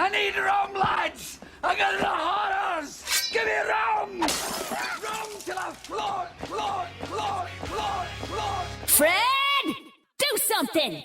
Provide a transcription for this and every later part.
I need rum, lads! I got the horrors! Give me rum! Rum till I float! Fred! Do something!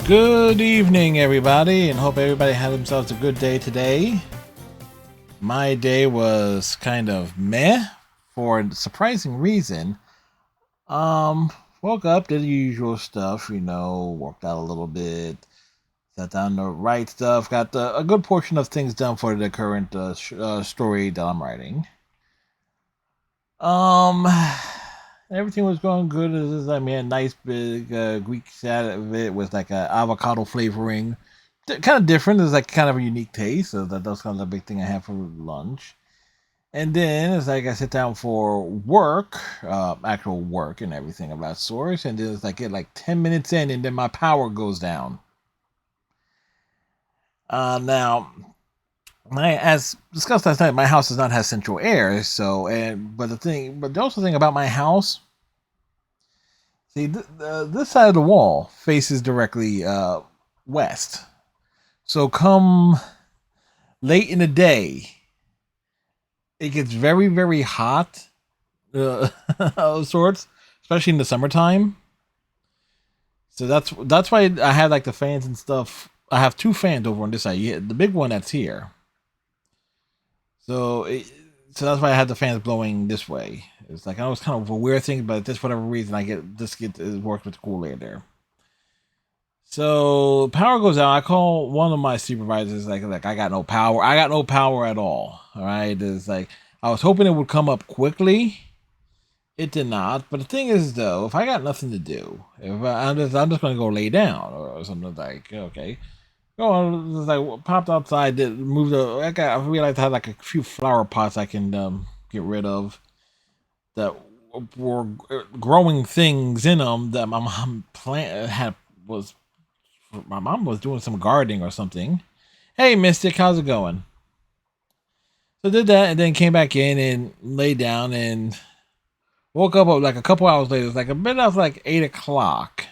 Good evening, everybody, and hope everybody had themselves a good day today. My day was kind of meh for a surprising reason. Woke up, did the usual stuff, worked out a little bit, sat down to write stuff, got a good portion of things done for the current story that I'm writing. Everything was going good. I made a nice big Greek salad with like a avocado flavoring. Kind of different. It's like kind of a unique taste. So that's kind of the big thing I have for lunch. And then it's like I sit down for work, actual work and everything of that sort. And then it's like get like 10 minutes in and then my power goes down. Now, as discussed last night, my house does not have central air. But the also thing about my house, see, this side of the wall faces directly west. So come late in the day, it gets very, very hot, of sorts, especially in the summertime. So that's why I have like the fans and stuff. I have two fans over on this side. The big one that's here. So that's why I had the fans blowing this way. It's like I know it's kind of a weird thing, but just for whatever reason, it works with the cool air there. So power goes out. I call one of my supervisors. Like I got no power. I got no power at all. All right. It's like I was hoping it would come up quickly. It did not. But the thing is, though, if I got nothing to do, I'm just gonna go lay down or something like okay. I popped outside, I realized I had like a few flower pots I can get rid of that were growing things in them that my mom my mom was doing some gardening or something. Hey, Mystic, how's it going? So I did that and then came back in and laid down and woke up like a couple hours later. It was like a bit after like 8 o'clock.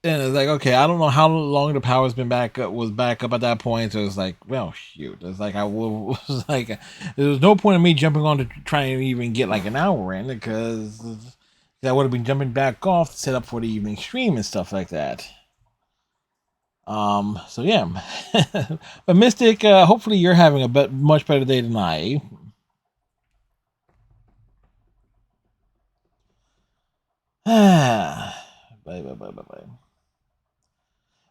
And it's like, okay, I don't know how long the power's been back up at that point. So it's like, well, shoot. It's like was like, there was no point in me jumping on to try and even get like an hour in because I would have been jumping back off to set up for the evening stream and stuff like that. So yeah, but Mystic, hopefully you're having a much better day than I. Bye.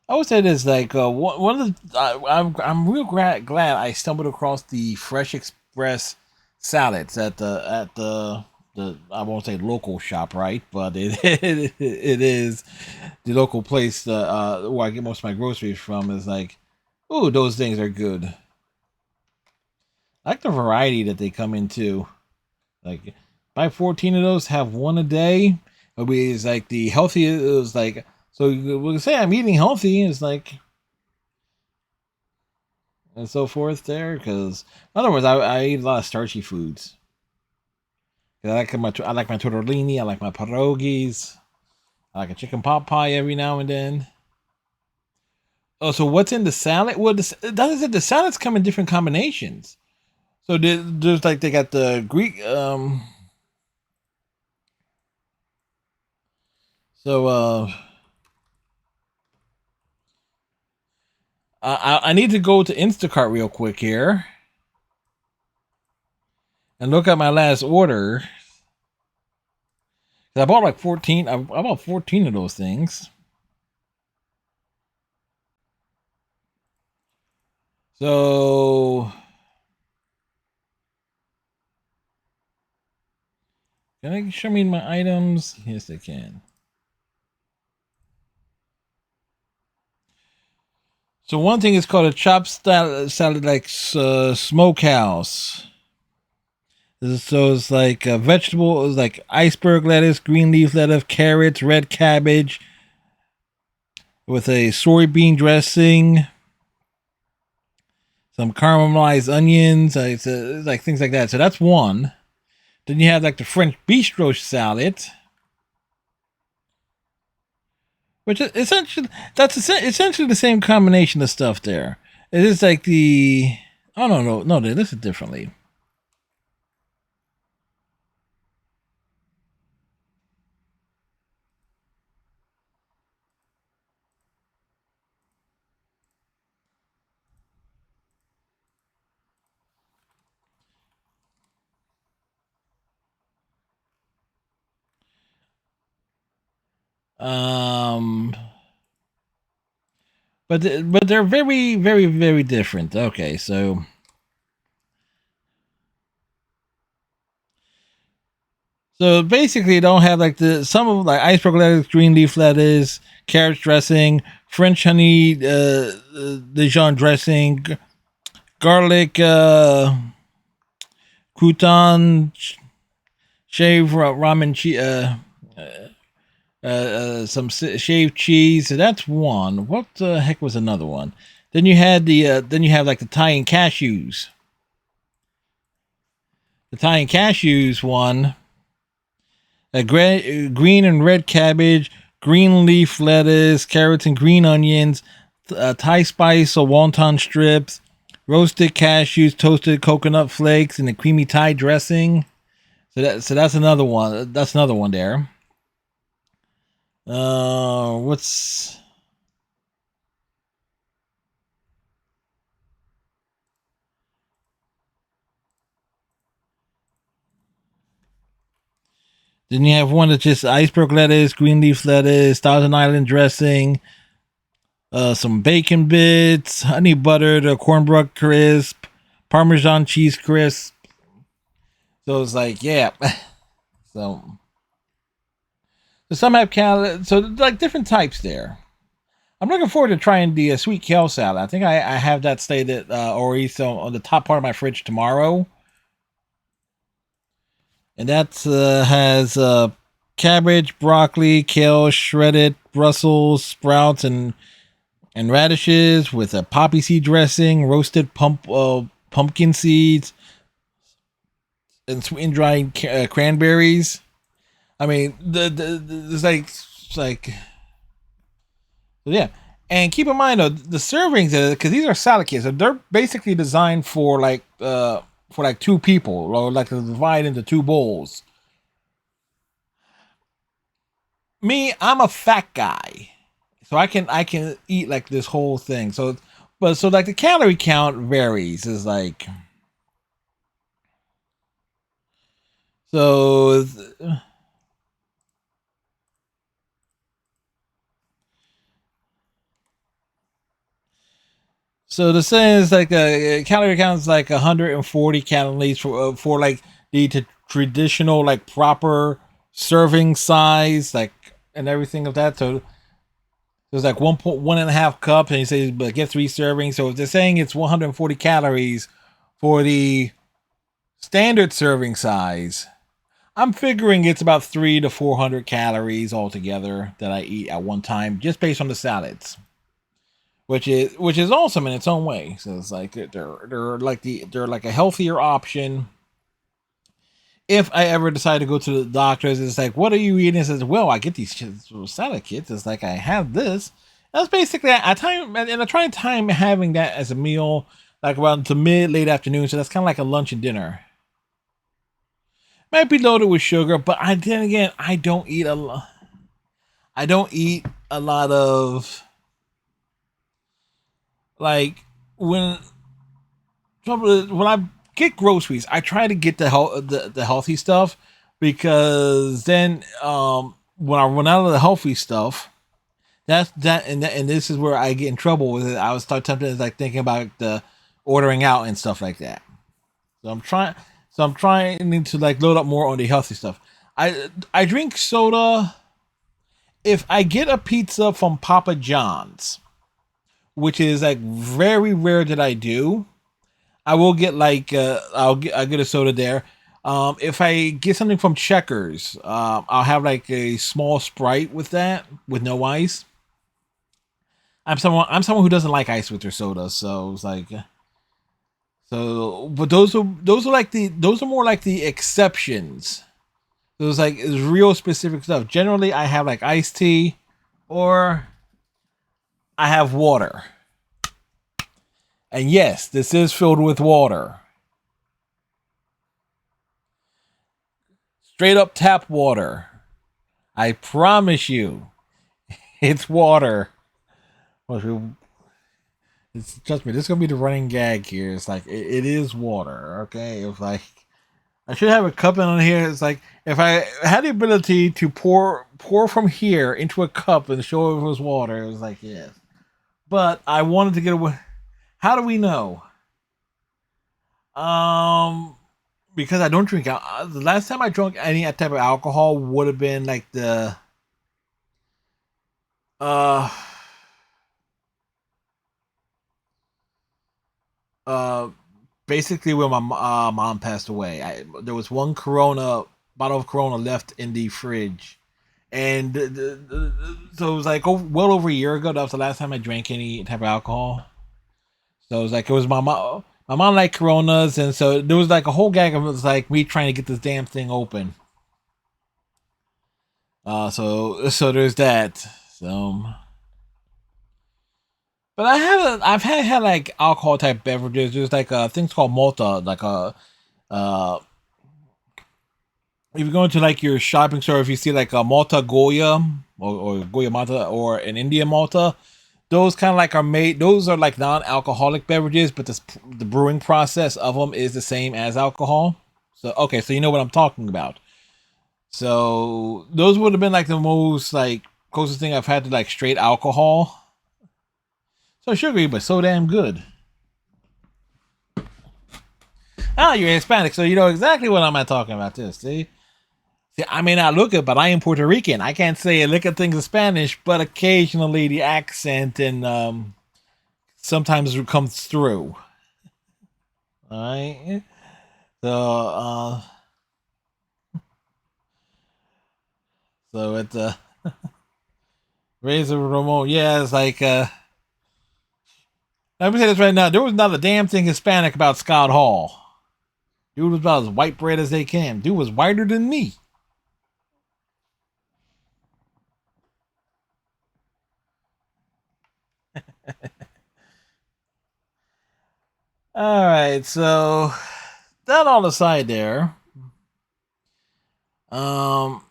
I would say this, like one of the I'm real glad I stumbled across the Fresh Express salads at the I won't say local shop, right? But it is the local place where I get most of my groceries from. Is like, ooh, those things are good. I like the variety that they come into. Like, buy 14 of those, have one a day. It's like the healthy. It was like, so we'll say I'm eating healthy. It's like, and so forth there. Because in other words, I eat a lot of starchy foods. I like my tortellini. I like my pierogies. I like a chicken pot pie every now and then. Oh, so what's in the salad? Well, the salads come in different combinations. So there's like they got the Greek. So I need to go to Instacart real quick here and look at my last order. I bought like 14. I bought 14 of those things. So can I show me my items? Yes, I can. So one thing is called a chopped salad, like smokehouse. So it's like vegetable, it's like iceberg lettuce, green leaf lettuce, carrots, red cabbage, with a soybean dressing, some caramelized onions, it's like things like that. So that's one. Then you have like the French bistro salad, which is essentially the same combination of stuff there. It is like the I don't know, no, they list it differently. Um, but they're very very very different. Okay, so basically, you don't have like some of like iceberg lettuce, green leaf lettuce, carrot dressing, French honey, Dijon dressing, garlic, crouton, shaved ramen cheese, some shaved cheese. So that's one. What the heck was another one? Then you have like the Italian cashews. The Italian cashews one. Green and red cabbage, green leaf lettuce, carrots and green onions, Thai spice or wonton strips, roasted cashews, toasted coconut flakes, and a creamy Thai dressing. So that's another one. That's another one there. What's Then you have one that's just iceberg lettuce, green leaf lettuce, Thousand Island dressing, some bacon bits, honey butter, the cornbread crisp, Parmesan cheese crisp. So it's like, yeah. So, some have so like different types there. I'm looking forward to trying the sweet kale salad. I think I have that slated already so on the top part of my fridge tomorrow. And that has cabbage, broccoli, kale, shredded Brussels sprouts, and radishes with a poppy seed dressing, roasted pumpkin seeds, and sweet and dried cranberries. I mean, it's like yeah. And keep in mind though, the servings because these are salad kits, so they're basically designed for like two people, or like to divide into two bowls. Me, I'm a fat guy, so I can eat like this whole thing. So like the calorie count varies. Is like so. So the saying is like a calorie count is like 140 calories for like the traditional, like proper serving size, like and everything of that. So there's like 1.1.5 cups, and you say but get 3 servings. So if they're saying it's 140 calories for the standard serving size, I'm figuring it's about 300 to 400 calories altogether that I eat at one time, just based on the salads, which is awesome in its own way. So it's like they're like a healthier option. If I ever decide to go to the doctors, it's like, what are you eating? It says, well, I get these salad kits. It's like I have this. That's basically I try to time having that as a meal, like around to late afternoon. So that's kind of like a lunch and dinner. Might be loaded with sugar, but then again, I don't eat a lot. I don't eat a lot of like when I get groceries, I try to get the healthy stuff, because then when I run out of the healthy stuff, and this is where I get in trouble with it. I would start tempted, like thinking about the ordering out and stuff like that. So I'm trying to like load up more on the healthy stuff. I drink soda if I get a pizza from Papa John's, which is like very rare that I do. I will get like I'll get a soda there. If I get something from Checkers, I'll have like a small Sprite with that, with no ice. I'm someone who doesn't like ice with their soda, so it's like but those are more like the exceptions. Those like is real specific stuff. Generally, I have like iced tea, or I have water. And yes, this is filled with water. Straight up tap water. I promise you, it's water. Trust me, this is gonna be the running gag here. It's like it is water, okay? It's like I should have a cup in on here. It's like if I had the ability to pour from here into a cup and show if it was water, it was like yes. But I wanted to get away. How do we know? Because I don't drink. The last time I drank any type of alcohol would have been like the uh uh basically when my mom passed away. There was one Corona bottle of Corona left in the fridge, and so it was like well over a year ago. That was the last time I drank any type of alcohol. So it was like it was my mom. My mom liked Coronas, and so there was like a whole gag of it was like me trying to get this damn thing open. So there's that. So, but I've had like alcohol type beverages. There's like things called Malta, like uh if you go into like your shopping store, if you see like a Malta Goya or Goya Malta or an Indian Malta, those kind of like are made. Those are like non-alcoholic beverages, but the brewing process of them is the same as alcohol. So okay, so you know what I'm talking about. So those would have been like the most like closest thing I've had to like straight alcohol. So sugary, but so damn good. Ah, you're Hispanic, so you know exactly what I'm talking about. This, see, I may not look it, but I am Puerto Rican. I can't say I look at things in Spanish, but occasionally the accent and sometimes it comes through. All right, so so it's Razor Ramon. Yeah, it's like let me say this right now. There was not a damn thing Hispanic about Scott Hall. Dude was about as white bread as they can. Dude was whiter than me. All right, so that all aside there. One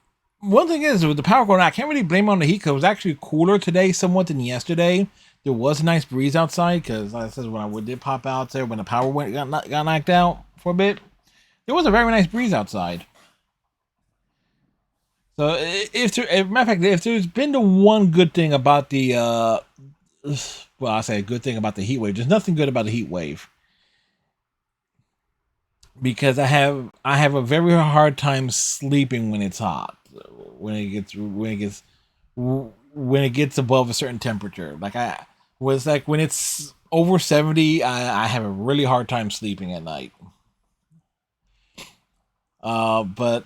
thing is with the power going out, I can't really blame it on the heat because it was actually cooler today somewhat than yesterday. There was a nice breeze outside because, like I said, when I did pop out there, when the power got knocked out for a bit, there was a very nice breeze outside. So, matter of fact, if there's been the one good thing about the, well, I say a good thing about the heat wave, there's nothing good about the heat wave. because I have a very hard time sleeping when it's hot. When it gets above a certain temperature. When it's over 70, I have a really hard time sleeping at night. But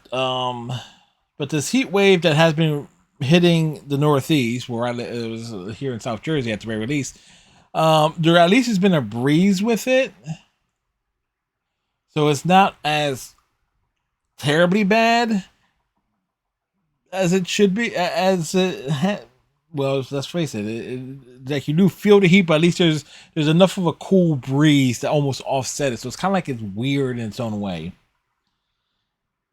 this heat wave that has been hitting the Northeast, where it was here in South Jersey at the very least, there at least has been a breeze with it, so it's not as terribly bad as it should be. Well, let's face it, like you do feel the heat, but at least there's enough of a cool breeze to almost offset it. So it's kind of like it's weird in its own way.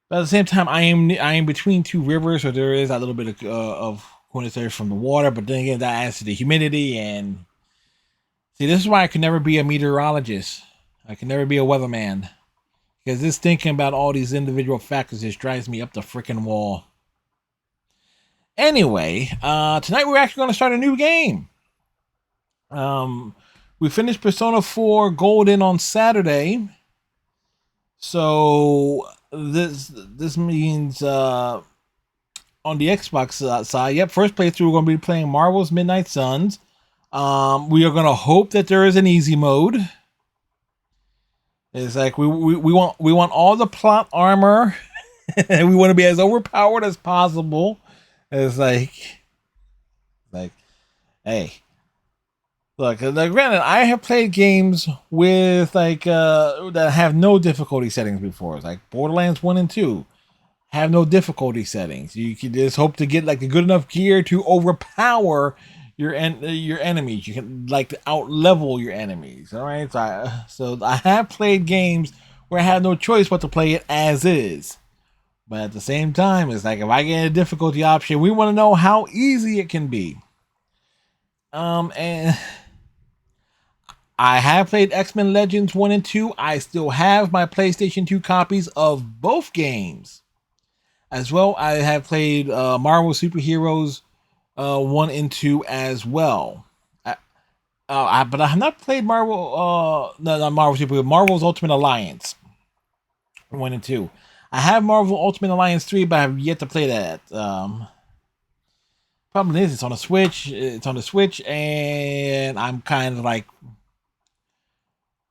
But at the same time, I am between two rivers, so there is a little bit of coolness there from the water. But then again, that adds to the humidity. And see, this is why I could never be a meteorologist. I can never be a weatherman, because just thinking about all these individual factors just drives me up the freaking wall. Anyway, tonight we're actually going to start a new game. We finished Persona 4 Golden on Saturday, so this means on the Xbox side, yep, first playthrough we're going to be playing Marvel's Midnight Suns. We are going to hope that there is an easy mode. It's like we want all the plot armor. We want to be as overpowered as possible. It's like, hey, look. Granted, I have played games with that have no difficulty settings before. It's like Borderlands 1 and 2 have no difficulty settings. You can just hope to get like a good enough gear to overpower your enemies. You can out level your enemies. All right, so I have played games where I had no choice but to play it as is. But at the same time, it's like if I get a difficulty option, we want to know how easy it can be. And I have played X-Men Legends 1 and 2. I still have my PlayStation 2 copies of both games. As well, I have played Marvel Superheroes 1 and 2 as well. But I have not played Marvel's Ultimate Alliance 1 and 2. I have Marvel Ultimate Alliance 3, but I have yet to play that. Problem is, it's on the Switch. And I'm kind of like,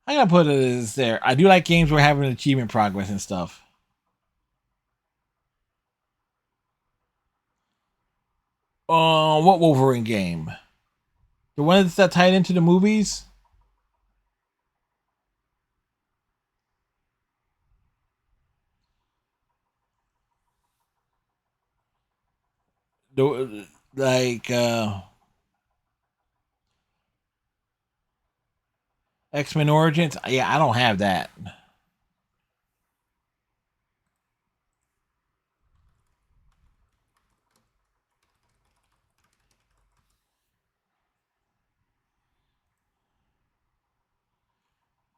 I gotta put it as there. I do like games where having achievement progress and stuff. What Wolverine game? The one that's tied into the movies? Like X-Men Origins? Yeah, I don't have that.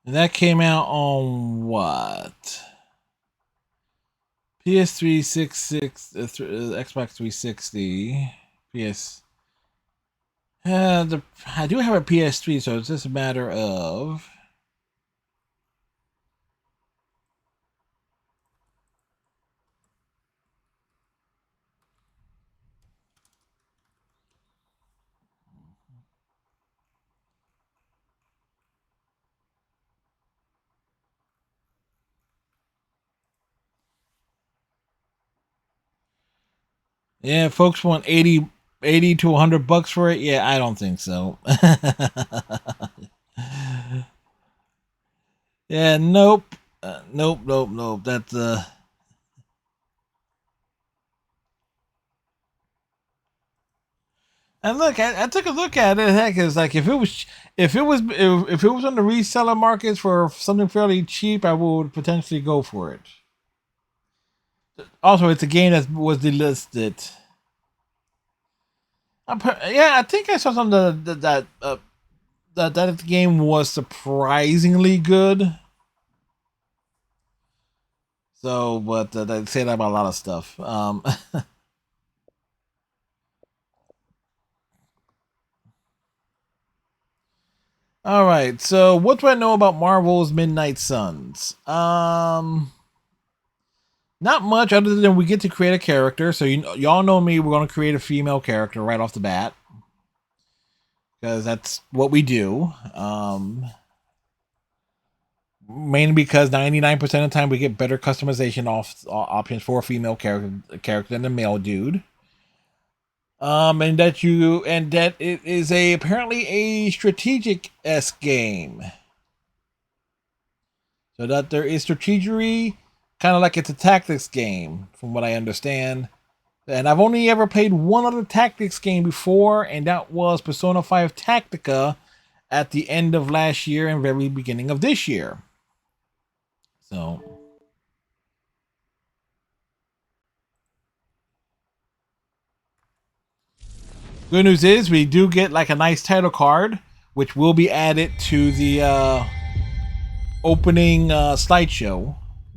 And that came out on what? PS3, Xbox 360, PS. I do have a PS3, so it's just a matter of. Yeah, folks want 80 to $100 for it. Yeah, I don't think so. Yeah, nope. Nope. That's And look, I took a look at it. Heck, it's like if it was on the reseller markets for something fairly cheap, I would potentially go for it. Also, it's a game that was delisted. Yeah, I think I saw something that game was surprisingly good. So, but they say that about a lot of stuff. All right. So, what do I know about Marvel's Midnight Suns? Not much other than we get to create a character. So y'all know me. We're going to create a female character right off the bat because that's what we do. Mainly because 99% of the time we get better customization options for a female character than a male dude. And that it is apparently a strategic-esque game. So that there is strategery, kind of like it's a tactics game, from what I understand. And I've only ever played one other tactics game before, and that was Persona 5 Tactica at the end of last year and very beginning of this year. So, good news is we do get like a nice title card, which will be added to the opening slideshow,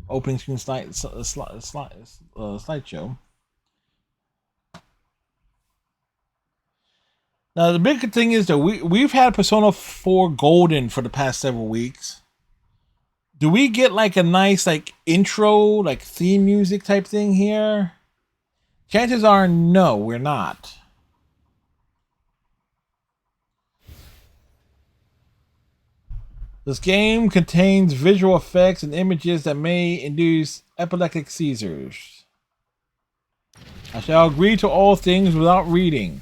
opening screen slideshow. Now the big thing is that we've had Persona 4 Golden for the past several weeks. Do we get like a nice like intro, like theme music type thing here? Chances are no, we're not. This game contains visual effects and images that may induce epileptic seizures. I shall agree to all things without reading.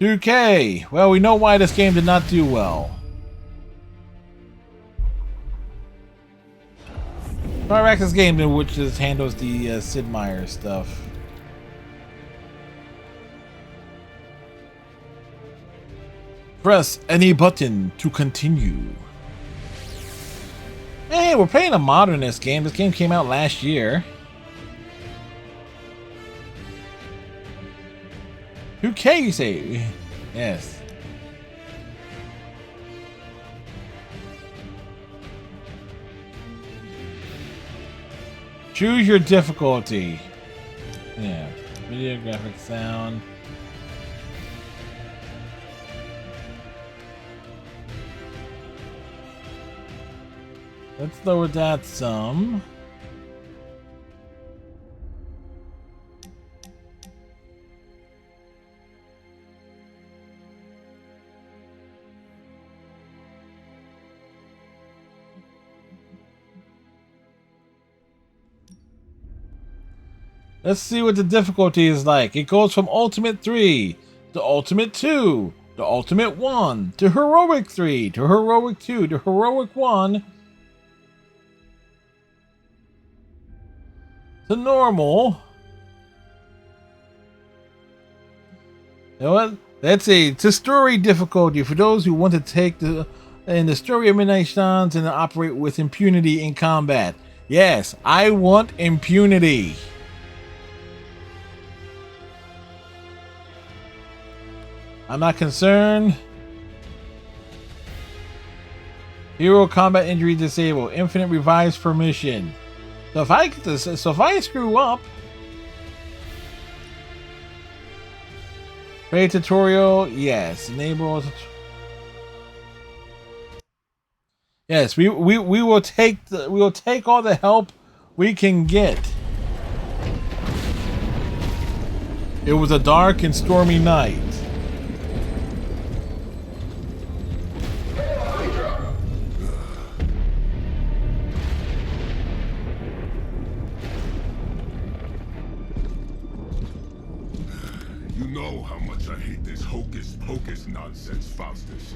$2K. Well, we know why this game did not do well. Pyrax's game, which just handles the Sid Meier stuff. Press any button to continue. Hey, we're playing a modernist game. This game came out last year. $2K, you say? Yes. Choose your difficulty. Yeah. Video, graphic, sound. Let's lower that some. Let's see what the difficulty is like. It goes from Ultimate 3 to Ultimate 2 to Ultimate 1 to Heroic 3 to Heroic 2 to Heroic 1 to Normal. You know what? That's to story difficulty for those who want to take the story of Midnight Suns and operate with impunity in combat. Yes, I want impunity. I'm not concerned. Hero combat injury disabled. Infinite revives per mission. So if I get this, so if I screw up, play tutorial. Yes, enable. Yes, we will take all the help we can get. It was a dark and stormy night. Nonsense, Faustus.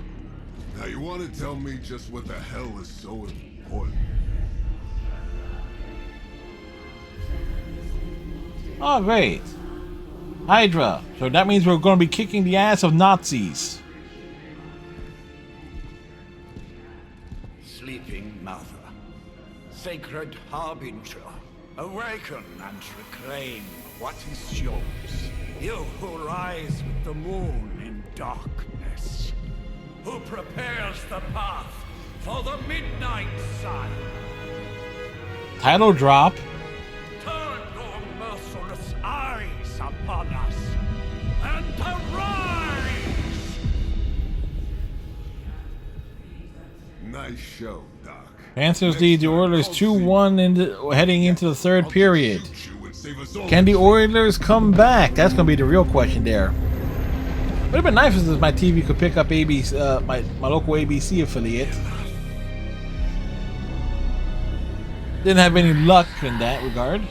Now you want to tell me just what the hell is so important? Oh, great. Hydra. So that means we're going to be kicking the ass of Nazis. Sleeping Mother, Sacred Harbinger, awaken and reclaim what is yours. You who rise with the moon in darkness, who prepares the path for the midnight sun. Title drop. Turn your merciless eyes upon upon us and arise! Nice show, Doc. Panthers lead the Oilers 2-1 heading into the third period. Shoot you and save us all Can the the trouble. Oilers come back? That's going to be the real question there. Would have been nice if my TV could pick up ABC, my local ABC affiliate. Didn't have any luck in that regard.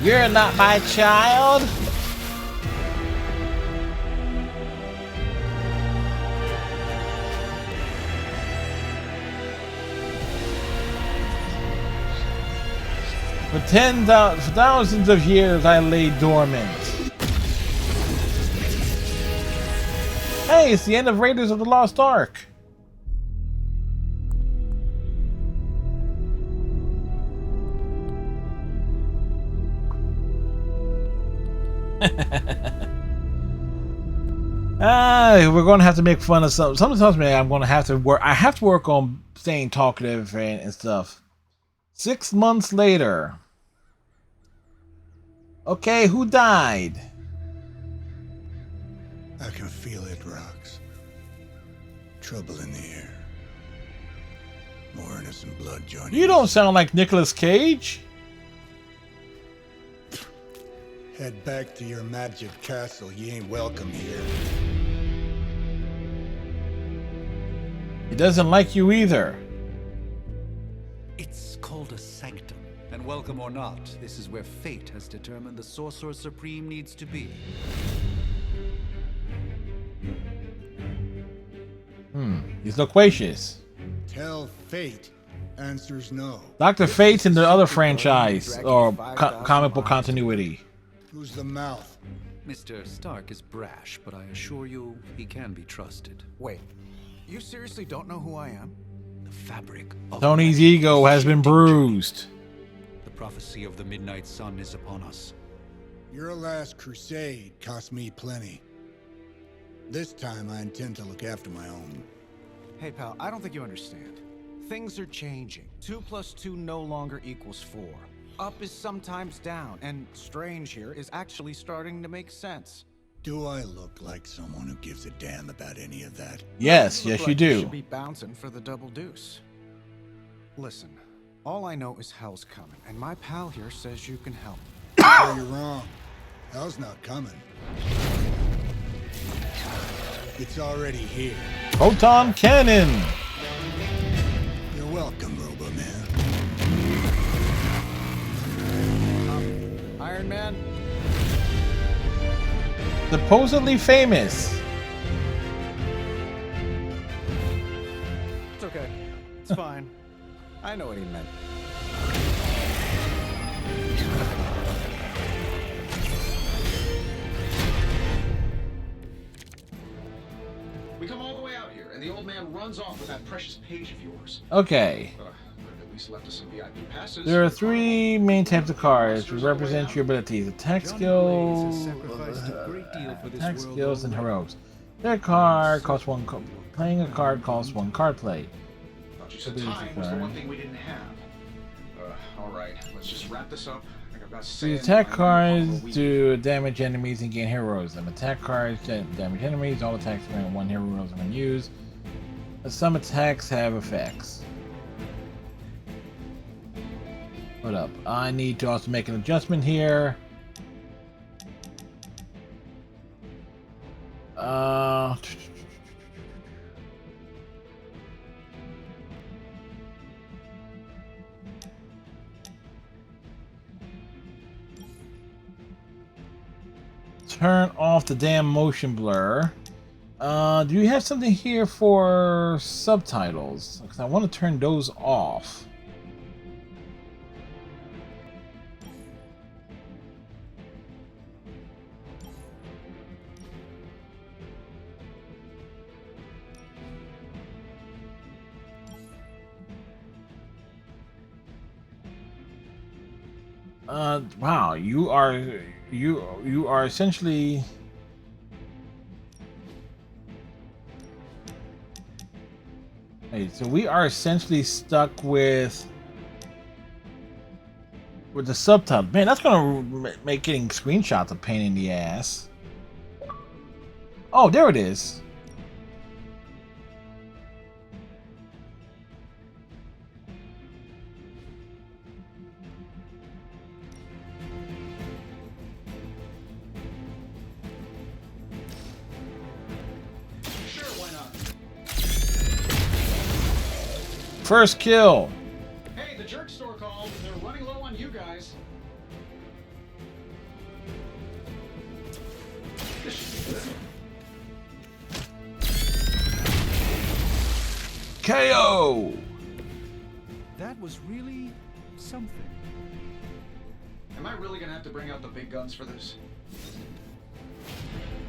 You're not my child. For thousands of years, I lay dormant. Hey, it's the end of Raiders of the Lost Ark. We're going to have to make fun of something. Someone tells me I'm going to have to work. I have to work on staying talkative and stuff. 6 months later. Okay, who died? I can feel it, Rox. Trouble in the air. More innocent blood joining. You don't sound like Nicolas Cage. Head back to your magic castle. You ain't welcome here. He doesn't like you either. It's called a sanctum. And welcome or not, this is where fate has determined the Sorcerer Supreme needs to be. He's loquacious. Tell fate. Answers no. Dr. Fate's in the other franchise or comic book continuity. Who's the mouth? Mr. Stark is brash, but I assure you, he can be trusted. Wait, you seriously don't know who I am? The fabric of Tony's magic ego is has been shifting. bruised. The prophecy of the Midnight Sun is upon us. Your last crusade cost me plenty. This time I intend to look after my own. Hey pal, I don't think you understand. Things are changing. 2 + 2 no longer equals 4. Up is sometimes down, and Strange here is actually starting to make sense. Do I look like someone who gives a damn about any of that? Yes, Look yes like you do. should be bouncing for the double deuce. Listen, all I know is hell's coming, and my pal here says you can help. So you're wrong. Hell's not coming. It's already here. Photon cannon. You're welcome, Robo-Man. Iron Man? Supposedly famous. It's okay. It's fine. I know what he meant. We come all the way out here, and the old man runs off with that precious page of yours. Okay. Could have at least left us some VIP passes. There are 3 main types of cards which represent your abilities: attack skills, attack skills, and heroics. Their card costs 1. Playing a card costs 1 card play. Thought you said time was the one thing we didn't have. All right, let's just wrap this up. I got about to say The attack cards do damage enemies and gain heroism. Attack cards damage enemies. All attacks grant 1 heroism when used. Some attacks have effects. Hold up. I need to also make an adjustment here. Turn off the damn motion blur. Do you have something here for subtitles? Because I want to turn those off. Wow, you are essentially Hey, so we are essentially stuck with the subtitle. Man, that's gonna make getting screenshots a pain in the ass. Oh, there it is. Sure, why not? First kill. Hey, the jerk store called. They're running low on you guys. This should be good. KO. That was really something. Am I really gonna have to bring out the big guns for this?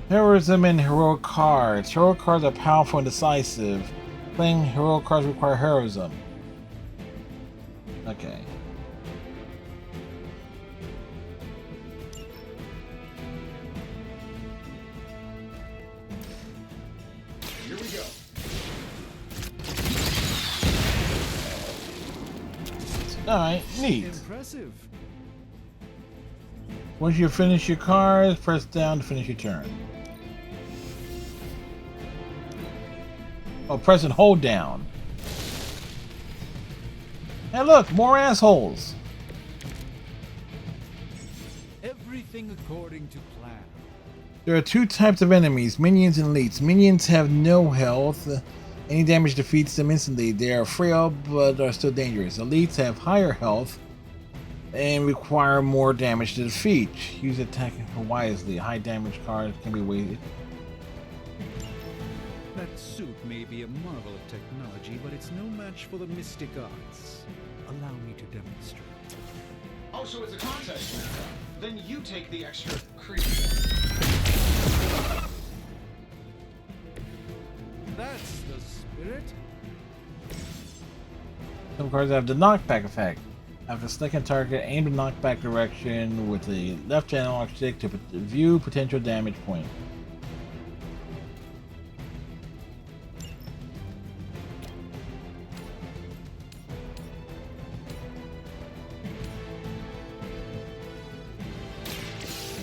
Heroism and heroic cards. Heroic cards are powerful and decisive. Playing heroic cards require heroism. Okay. Here we go. Alright, neat. Impressive. Once you finish your cards, press down to finish your turn. Oh, press and hold down. Hey look, more assholes. Everything according to plan. There are two types of enemies, minions and elites. Minions have no health. Any damage defeats them instantly. They are frail, but are still dangerous. Elites have higher health and require more damage to defeat. Use attacking wisely. High damage cards can be weighted. That suit may be a marvel of technology, but it's no match for the mystic arts. Allow me to demonstrate. Oh, so it's a contest now. Then you take the extra creep. That's the spirit. Some cards have the knockback effect. After selecting target, aim the knockback direction with the left analog stick to view potential damage point.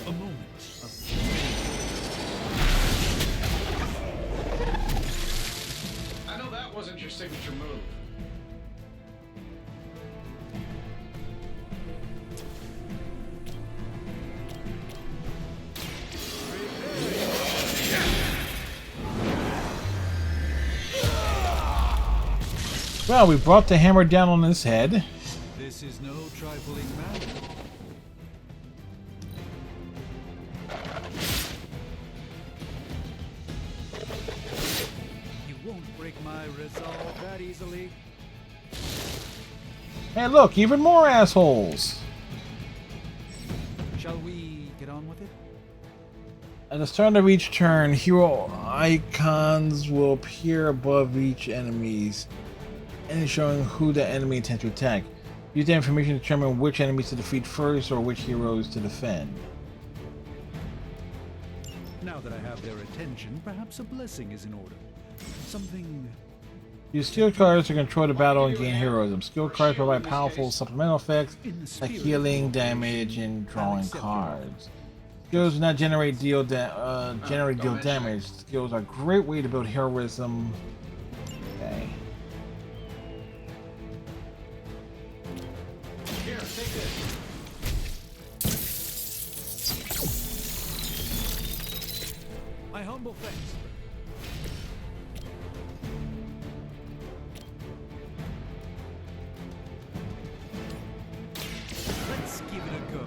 A moment of I know that wasn't your signature move. Well, we brought the hammer down on his head. This is no trifling matter. You won't break my resolve that easily. Hey look, even more assholes! Shall we get on with it? At the start of each turn, hero icons will appear above each enemy's and showing who the enemy intends to attack. Use that information to determine which enemies to defeat first or which heroes to defend. Now that I have their attention, perhaps a blessing is in order. Something... Use skill cards to control the battle and gain heroism. Skill cards provide powerful supplemental effects like healing, damage, and drawing cards. Skills do not generate deal damage. Skills are a great way to build heroism. Okay. Here, take this. My humble thanks. Let's give it a go.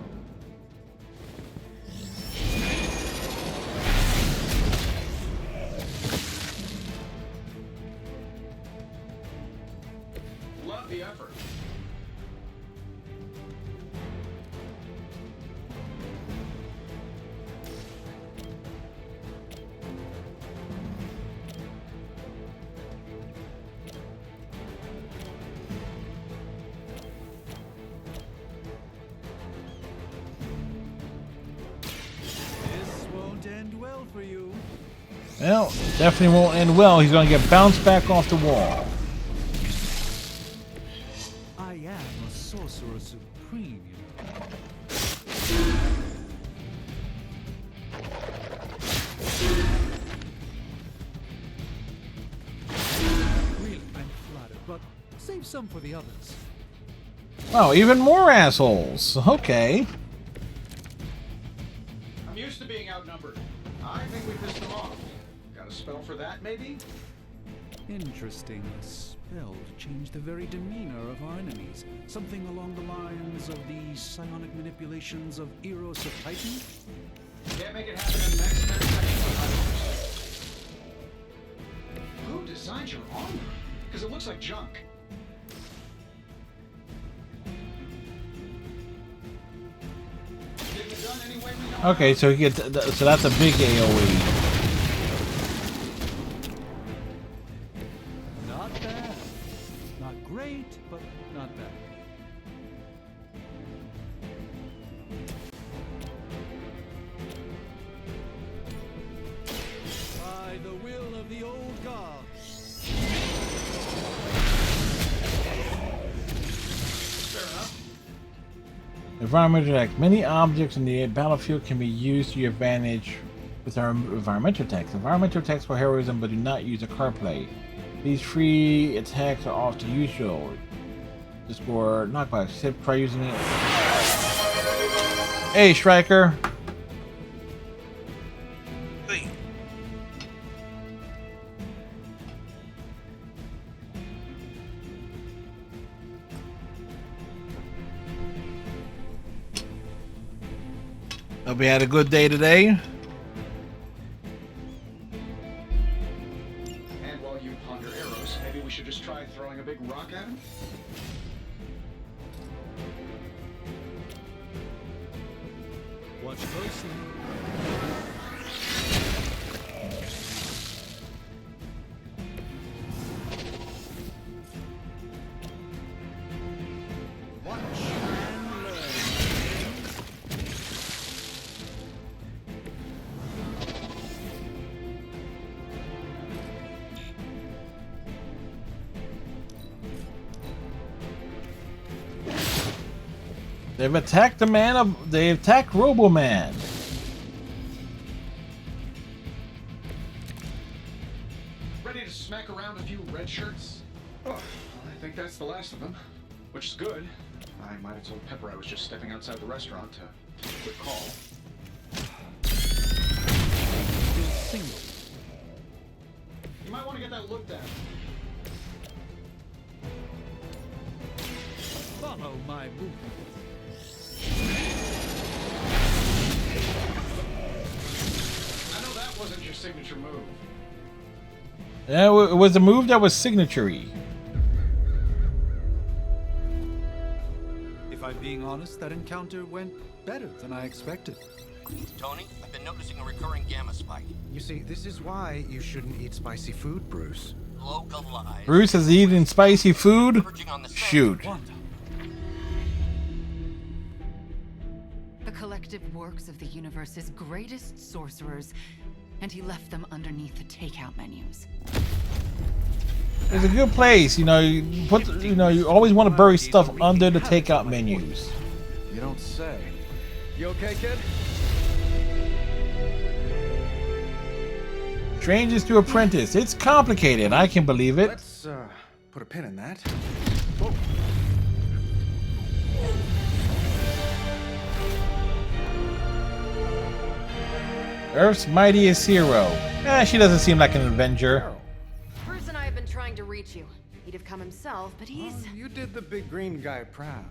Love the effort. This won't end well for you. Well, definitely won't end well. He's going to get bounced back off the wall. I am a sorcerer supreme, you know. Really, I'm flattered, but save some for the others. Oh, even more assholes. Okay. I'm used to being outnumbered. I think we pissed them off. Got a spell for that, maybe? Interesting. A spell to change the very demeanor of our enemies. Something along the lines of the psionic manipulations of Eros of Titan? Can't make it happen in the next 10 seconds. Who designed your armor? Because it looks like junk. Getting it done any way we know how. Okay, so he gets so that's a big AoE. Not bad. Not great, but not bad. By the will of the old gods. Fair enough. Environmental attacks. Many objects in the battlefield can be used to your advantage with our environmental attacks. Environmental attacks for heroism, but do not use a card play. These free attacks are often useful to score knockbacks. Try using it. Hey, Striker. Hope you had a good day today. And while you ponder arrows, maybe we should just try throwing a big rock at him? Watch closely. Watch and learn. They've attacked the man of. They attacked Robo-Man. Ready to smack around a few red shirts? Oh, I think that's the last of them. Which is good. I might have told Pepper I was just stepping outside the restaurant to take a quick call. Still single. You might want to get that looked at. Follow my movement. I know that wasn't your signature move. Yeah, it was a move that was signature-y. If I'm being honest, that encounter went better than I expected. Tony, I've been noticing a recurring gamma spike. You see, this is why you shouldn't eat spicy food, Bruce. Localized. Bruce has eaten spicy food. Verging on the Shoot. The collective works of the universe's greatest sorcerers, and he left them underneath the takeout menus. It's a good place, you know. You put, you know, you always want to bury stuff under the takeout menus. You don't say. You okay, kid? Strangers to Apprentice. It's complicated. I can believe it. Let's put a pin in that. Whoa. Earth's mightiest hero. She doesn't seem like an Avenger. Bruce and I have been trying to reach you. He'd have come himself, but he's... Oh, you did the big green guy proud.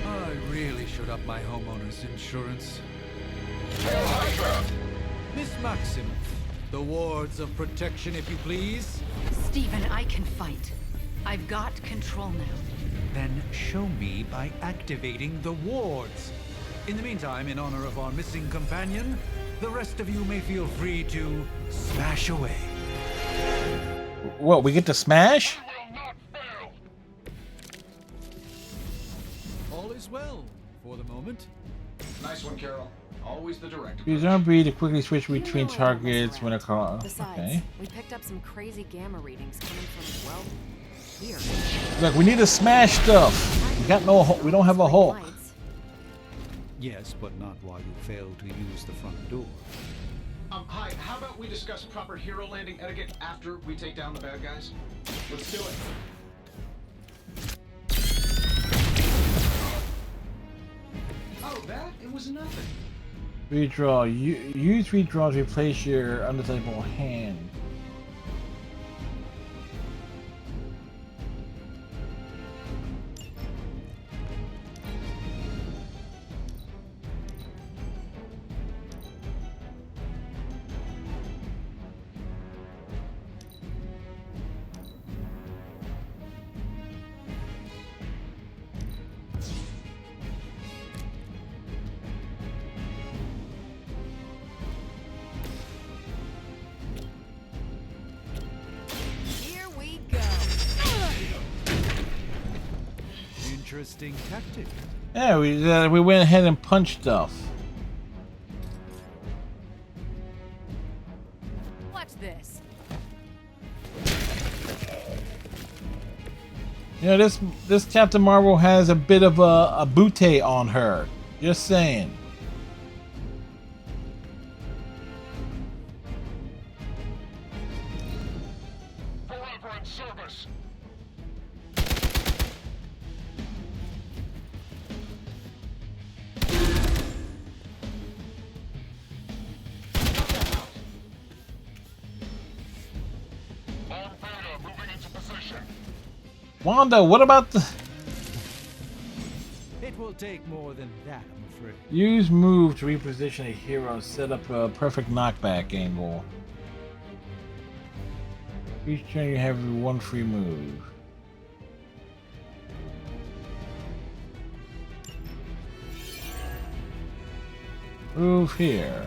I really should up my homeowner's insurance. Miss Maximoff, the wards of protection, if you please. Stephen, I can fight. I've got control now. Then show me by activating the wards. In the meantime, in honor of our missing companion, the rest of you may feel free to smash away. What, we get to smash? All is well for the moment. Nice one, Carol. Always the direct Use approach. RB to quickly switch You between really don't mess targets when a around. call. Besides, Okay. we picked up some crazy gamma readings coming from, well, here. Look, we need to smash stuff. We got no. We don't have a Hulk. Lights. Yes, but not while you fail to use the front door. Hi, how about we discuss proper hero landing etiquette after we take down the bad guys? Let's do it. Oh, that? It was nothing. Redraw. Use redraw to replace your undetectable hand. Here we go. Interesting tactic. Yeah, we went ahead and punched stuff. Watch this. You know, this Captain Marvel has a bit of a bootay on her. Just saying. Forever in service. On Beta, moving into position. Wanda, what about the It will take more than that, I'm afraid. use move to reposition a hero, set up a perfect knockback angle. Each turn you have one free move. Move here.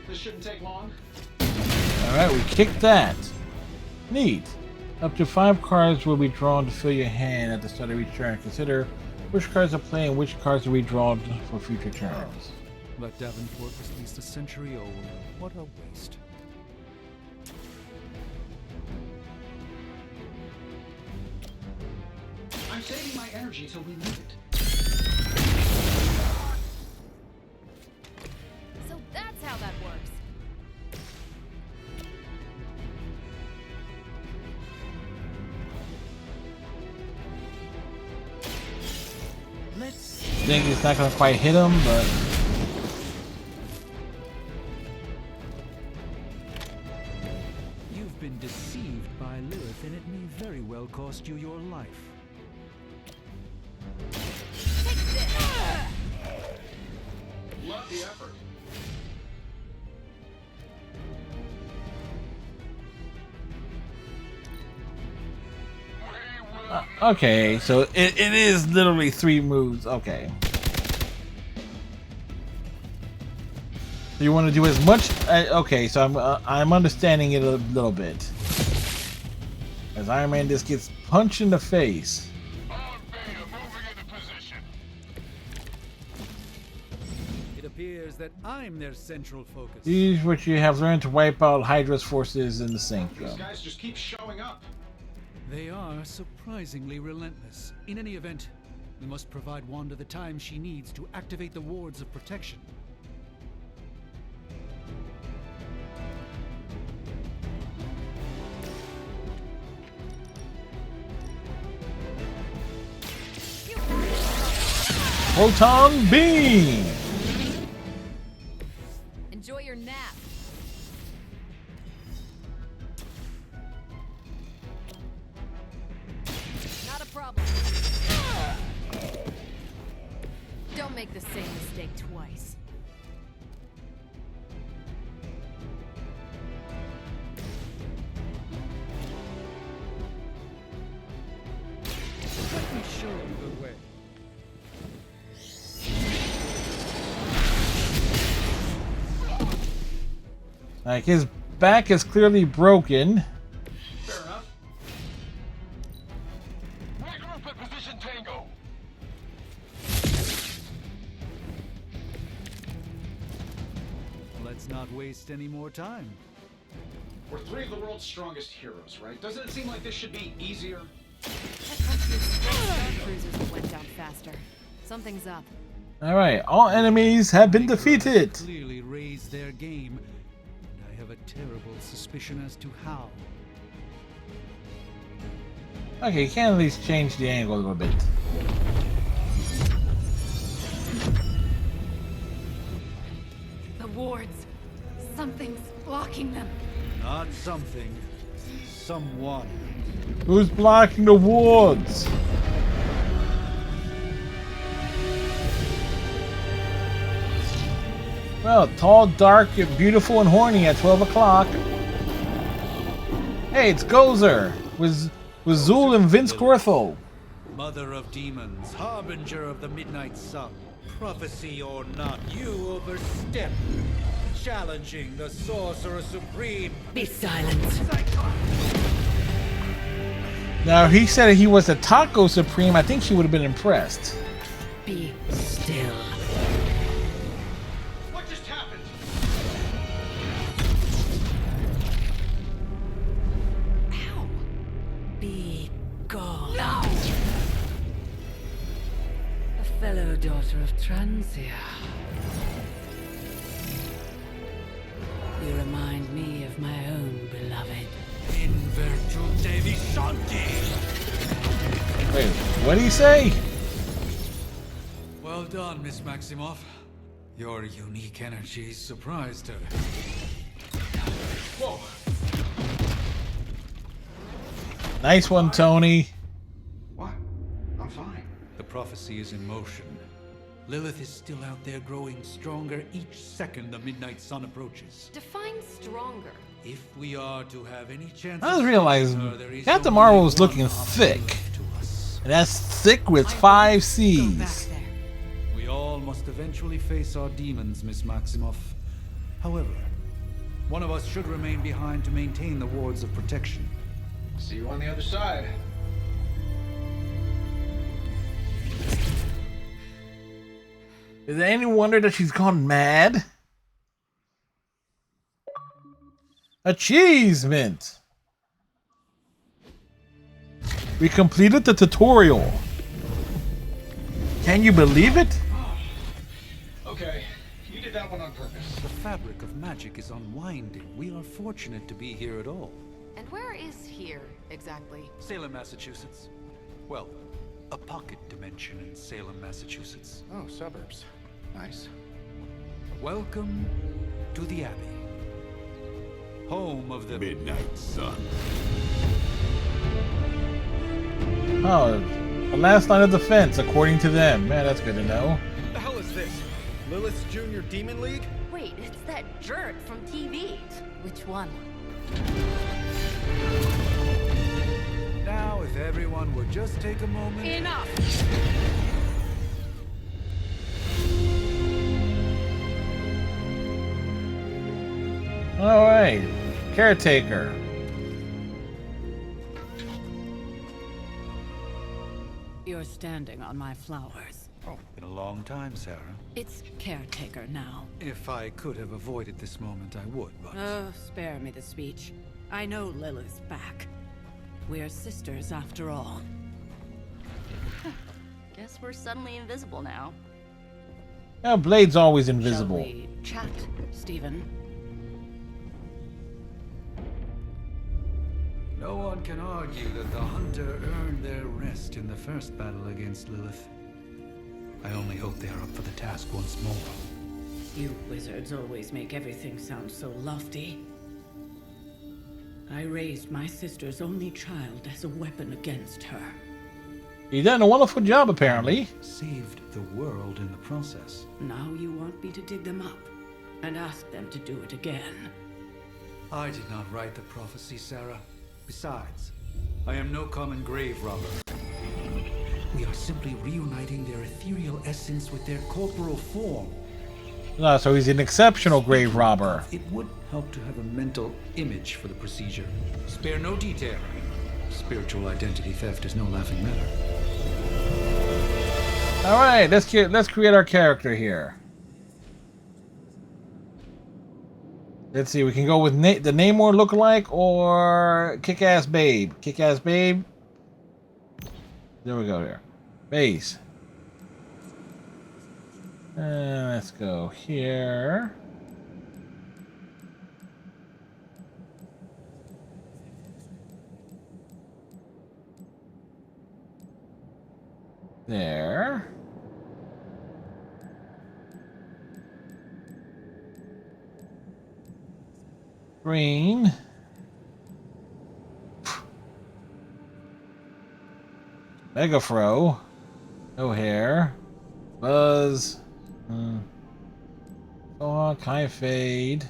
This shouldn't take long. Alright, we kicked that. Neat. Up to 5 cards will be drawn to fill your hand at the start of each turn. Consider which cards are played and which cards are redrawn for future turns. But Davenport was at least a century old. What a waste. I'm saving my energy till we need it. So that's how that works. Let's I think it's not gonna quite hit him, but You've been deceived by Lilith, and it may very well cost you your life. Love the effort. okay, so it is literally 3 moves. Okay. You want to do as much? Okay, so I'm understanding it a little bit. As Iron Man just gets punched in the face. On Beta, moving into position. It appears that I'm their central focus. Use what you have learned to wipe out Hydra's forces in the These Sanctum. guys just keep showing up. They are surprisingly relentless. In any event, we must provide Wanda the time she needs to activate the wards of protection. Proton beam. Enjoy your nap. Not a problem. Don't make the same mistake twice. Let me show you the way. Like, his back is clearly broken. Fair enough. Regroup at position Tango. Let's not waste any more time. We're three of the world's strongest heroes, right? Doesn't it seem like this should be easier? That country's star cruisers went down faster. Something's up. Alright, all enemies have been defeated. Clearly raised their game, and I have a terrible suspicion as to how. Okay, you can at least change the angle a little bit. The wards. Something's blocking them. Not something. Someone. Who's blocking the wards? Well, tall, dark, beautiful, and horny at 12 o'clock. Hey, it's Gozer with Zul and Vince Cortho. Mother of demons, harbinger of the midnight sun. Prophecy or not, you overstep. Challenging the Sorcerer Supreme. Be silent. Now, if he said he was the Taco Supreme, I think she would have been impressed. Be still. What just happened? Ow. Be gone. No! A fellow daughter of Transia. You remind me of my own beloved. In virtute vi sancti. Wait, what did he say? Well done, Miss Maximoff. Your unique energy surprised her. Whoa. Nice one, Tony. What? I'm fine. The prophecy is in motion. Lilith is still out there growing stronger each second the midnight sun approaches. Define stronger. If we are to have any chance, I just realized Captain Marvel was looking thick. And that's thick with 5 C's. We all must eventually face our demons, Miss Maximoff. However, one of us should remain behind to maintain the wards of protection. See you on the other side. Is it any wonder that she's gone mad? Achievement! We completed the tutorial. Can you believe it? Okay, you did that one on purpose. The fabric of magic is unwinding. We are fortunate to be here at all. And where is here, exactly? Salem, Massachusetts. Well, a pocket dimension in Salem, Massachusetts. Oh, suburbs. Nice. Welcome to the Abbey. Home of the Midnight Sun. Oh, the last line of defense, according to them. Man, that's good to know. What the hell is this? Lilith's Junior Demon League? Wait, it's that jerk from TV. Which one? Now, if everyone would just take a moment. Enough! Alright, caretaker. You're standing on my flowers. Oh, been a long time, Sarah. It's caretaker now. If I could have avoided this moment, I would, but... Oh, spare me the speech. I know Lilith's back. We're sisters after all. Guess we're suddenly invisible now. Yeah, Blade's always invisible. Shall we chat, Stephen? No one can argue that the Hunter earned their rest in the first battle against Lilith. I only hope they are up for the task once more. You wizards always make everything sound so lofty. I raised my sister's only child as a weapon against her. You've done a wonderful job, apparently. Saved the world in the process. Now you want me to dig them up and ask them to do it again. I did not write the prophecy, Sarah. Besides, I am no common grave robber. We are simply reuniting their ethereal essence with their corporal form. No, so he's an exceptional grave robber. It would help to have a mental image for the procedure. Spare no detail. Spiritual identity theft is no laughing matter. All right, let's create our character here. Let's see, we can go with the Namor lookalike or Kick-Ass Babe. Kick-Ass Babe. There we go here. Base. Let's go here. There. Green. Megafro. No hair. Buzz. Oh, kind of fade.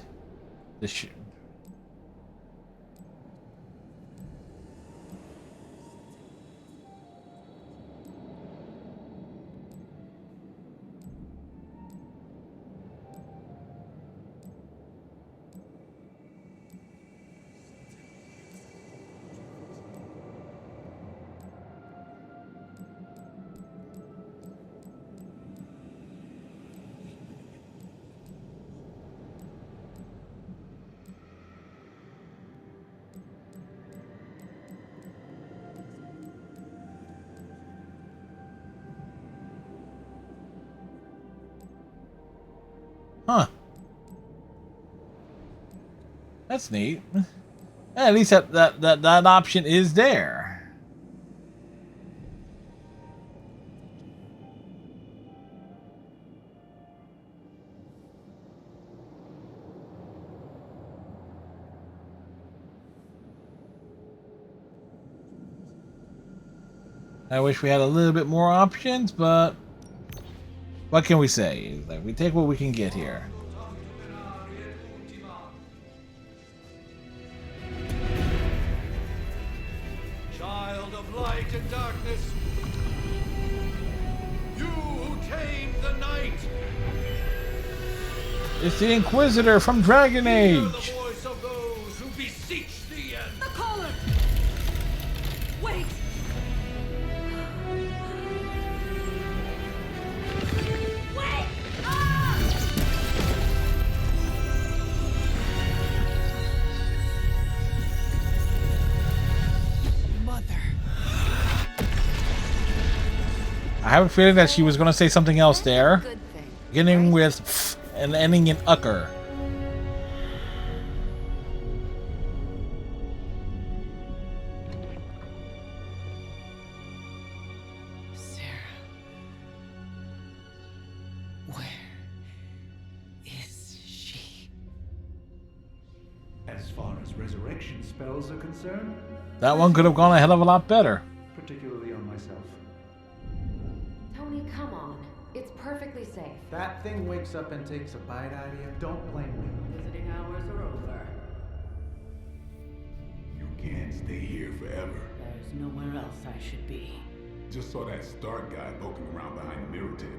Huh. That's neat. At least that option is there. I wish we had a little bit more options, but what can we say? Like, we take what we can get here. Child of light and darkness, you who tamed the night. It's the Inquisitor from Dragon Age. Hear the voice of those who beseech thee and The collar! Wait! Wait! Mother. I have a feeling that she was going to say something else there. Beginning with pff and ending in ucker. As far as resurrection spells are concerned, That one could have gone a hell of a lot better. particularly on myself. Tony, come on. It's perfectly safe. That thing wakes up and takes a bite out of you. Don't blame me. Visiting hours are over. You can't stay here forever. There's nowhere else I should be. Just saw that Stark guy poking around behind the mirror table.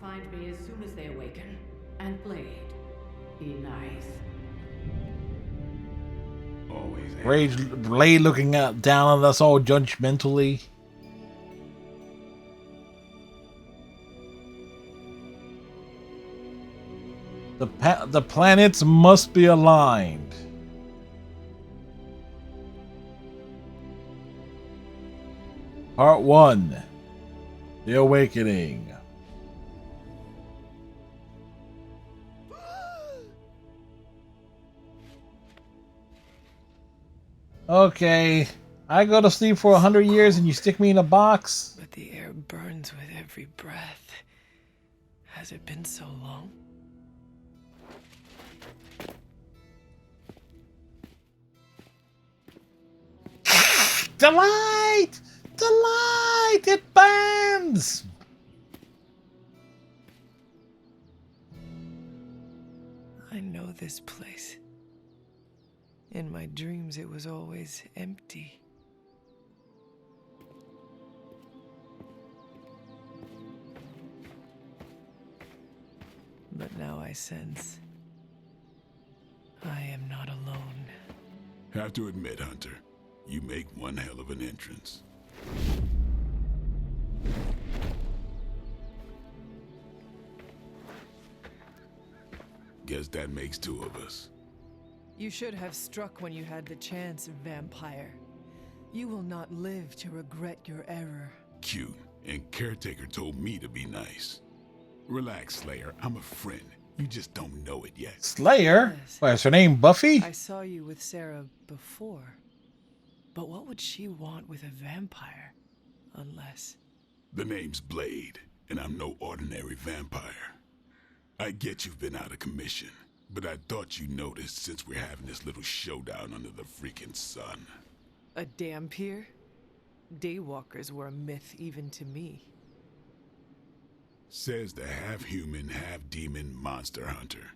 Find me as soon as they awaken. And Blade, be nice. Always. Blade looking down on us all judgmentally. The planets must be aligned. Part 1. The Awakening. Okay, I go to sleep for 100 years and you stick me in a box? But the air burns with every breath. Has it been so long? Delight! Delight! It burns! I know this place. In my dreams, it was always empty. But now I sense I am not alone. Have to admit, Hunter, you make one hell of an entrance. Guess that makes two of us. You should have struck when you had the chance, vampire. You will not live to regret your error. Cute, and Caretaker told me to be nice. Relax, Slayer, I'm a friend. You just don't know it yet. Slayer? What, is her name Buffy? I saw you with Sarah before. But what would she want with a vampire? Unless... The name's Blade, and I'm no ordinary vampire. I get you've been out of commission, but I thought you noticed since we're having this little showdown under the freaking sun. A dampier? Daywalkers were a myth even to me. Says the half-human, half-demon monster hunter.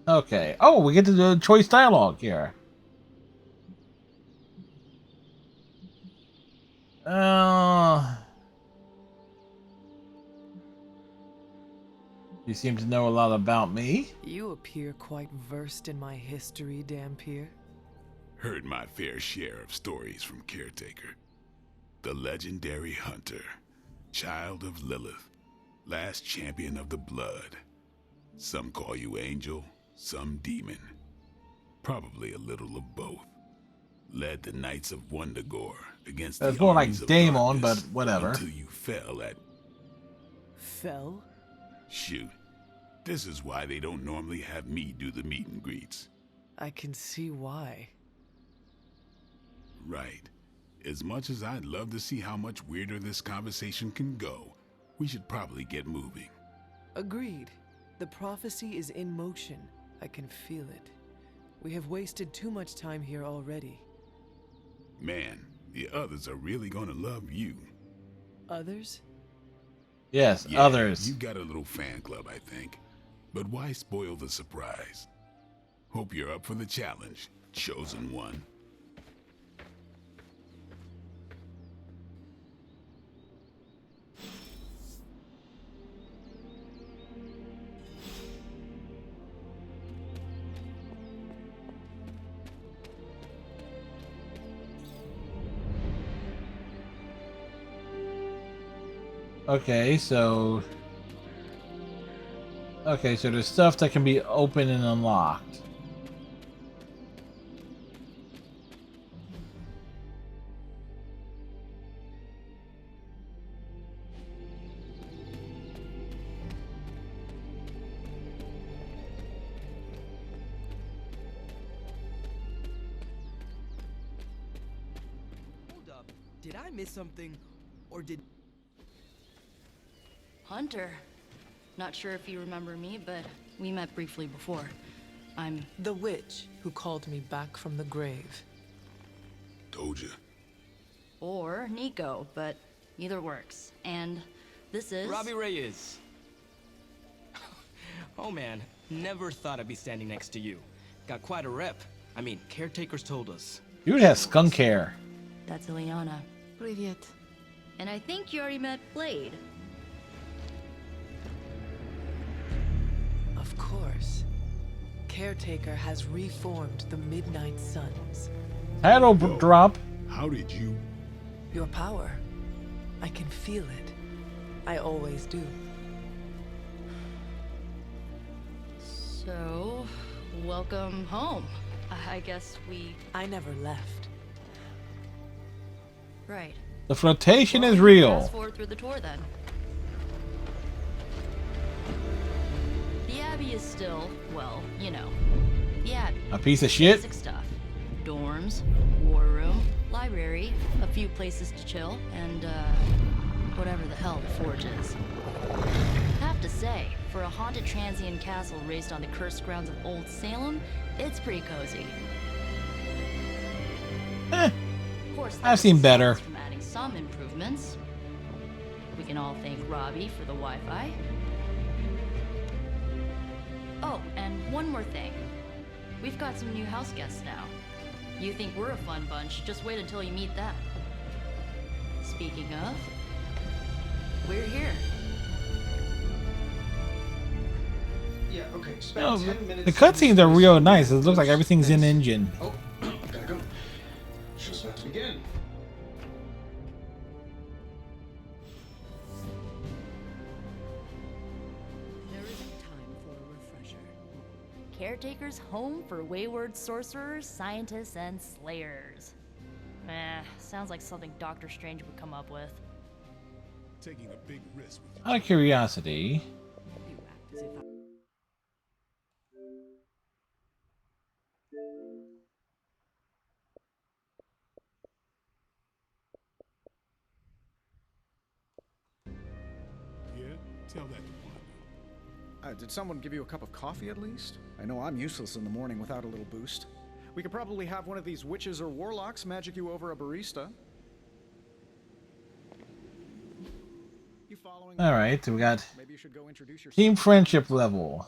Okay. Oh, we get to the choice dialogue here. You seem to know a lot about me. You appear quite versed in my history, Dampier. Heard my fair share of stories from Caretaker. The legendary hunter, child of Lilith, last champion of the blood. Some call you angel, some demon. Probably a little of both. Led the Knights of Wundagore against the It's more like armies of Daemon, but darkness whatever. Until you fell at... Fell? Shoot. This is why they don't normally have me do the meet and greets. I can see why. Right. As much as I'd love to see how much weirder this conversation can go, we should probably get moving. Agreed. The prophecy is in motion. I can feel it. We have wasted too much time here already. Man, the others are really gonna love you. Others? Yes, Yeah, others. You got a little fan club, I think. But why spoil the surprise? Hope you're up for the challenge, chosen one. Okay, so there's stuff that can be opened and unlocked. Hold up. Did I miss something? Or did... Hunter. Not sure if you remember me, but we met briefly before. I'm... The witch who called me back from the grave. Told you. Or Nico, but either works. And this is... Robbie Reyes. Oh man, never thought I'd be standing next to you. Got quite a rep. I mean, caretakers told us. Dude has skunk hair. That's Ileana. Привет. And I think you already met Blade. Of course. Caretaker has reformed the Midnight Suns. Title drop. How did you... Your power. I can feel it. I always do. So, welcome home. I guess we... I never left. Right. The flirtation is Fast real. forward through the tour then. The Abbey is still, well, you know, the Abbey. A piece of shit. Basic stuff. Dorms, war room, library, a few places to chill, and whatever the hell the Forge is. Have to say, for a haunted transient castle raised on the cursed grounds of Old Salem, it's pretty cozy. Of course, I've seen better. from adding some improvements. We can all thank Robbie for the Wi-Fi. Oh, and one more thing. We've got some new house guests now. You think we're a fun bunch, just wait until you meet them. Speaking of, we're here. Yeah, okay. You Spend know, 10 minutes. the cutscenes are real nice. It looks like everything's in engine. Oh, gotta go. Just about to begin. There isn't time for a refresher. Caretaker's home for wayward sorcerers, scientists, and slayers. Sounds like something Doctor Strange would come up with. Taking a big risk with Out of curiosity, You act as if I... Yeah, tell that to Wanda. Did someone give you a cup of coffee at least? I know I'm useless in the morning without a little boost. We could probably have one of these witches or warlocks magic you over a barista. You following? all right, we got Maybe you should go introduce yourself. team friendship level.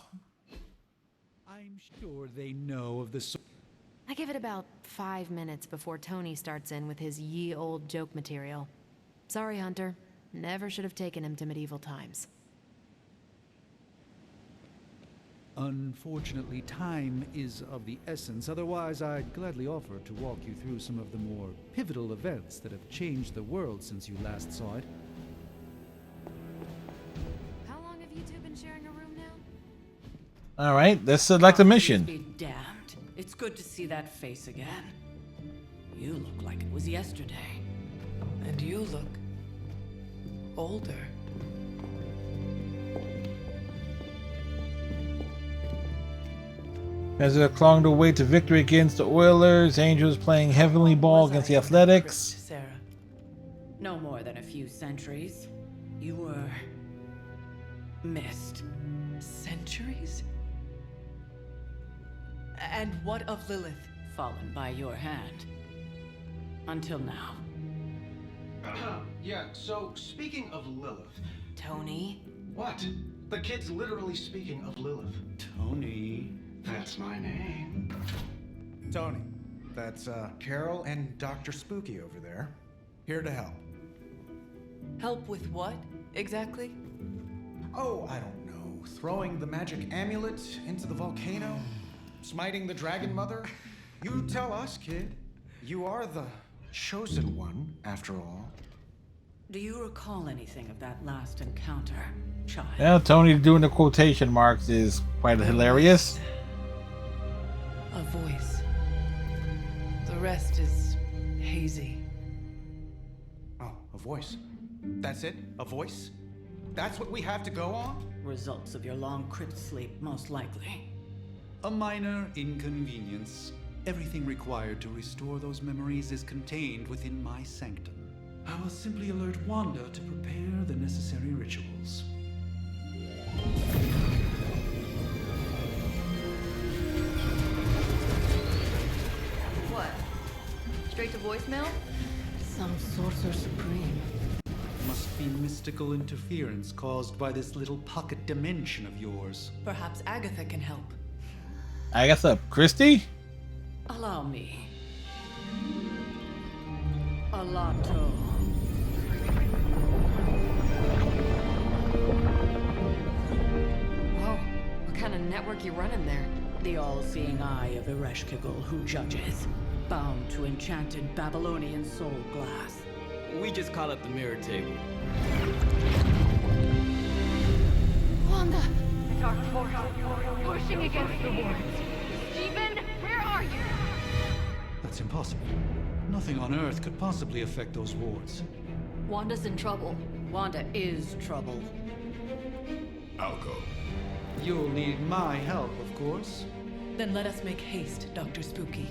I'm sure they know of the I give it about 5 minutes before Tony starts in with his ye old joke material. Sorry, Hunter. Never should have taken him to medieval times. Unfortunately, time is of the essence. Otherwise, I'd gladly offer to walk you through some of the more pivotal events that have changed the world since you last saw it. How long have you two been sharing a room now? All right, let's select a mission. Be damned. It's good to see that face again. You look like it was yesterday. And you look older. As they clung the way to victory against the Oilers, Angels playing heavenly ball against the Athletics. Sarah. No more than a few centuries. You were missed. Centuries? And what of Lilith? Fallen by your hand. Until now. Yeah, so speaking of Lilith. Tony? What? The kid's literally speaking of Lilith. Tony. That's my name. Tony, that's Carol and Dr. Spooky over there. Here to help. Help with what, exactly? Oh, I don't know. Throwing the magic amulet into the volcano? Smiting the dragon mother? You tell us, kid. You are the chosen one, after all. Do you recall anything of that last encounter, child? Yeah, Tony doing the quotation marks is quite hilarious. A voice. The rest is hazy. Oh, a voice. That's it? A voice? That's what we have to go on? Results of your long crypt sleep, most likely. A minor inconvenience. Everything required to restore those memories is contained within my sanctum. I will simply alert Wanda to prepare the necessary rituals. What? Straight to voicemail? Some sorcerer supreme. Must be mystical interference caused by this little pocket dimension of yours. Perhaps Agatha can help. Agatha Christie? Allow me. Alato. Whoa, what kind of network you running there? The all-seeing eye of Ereshkigal who judges. Bound to enchanted Babylonian soul glass. We just call it the mirror table. Wanda! The dark force pushing against the wards. Stephen, where are you? That's impossible. Nothing on Earth could possibly affect those wards. Wanda's in trouble. Wanda is trouble. I'll go. You'll need my help, of course. Then let us make haste, Dr. Spooky.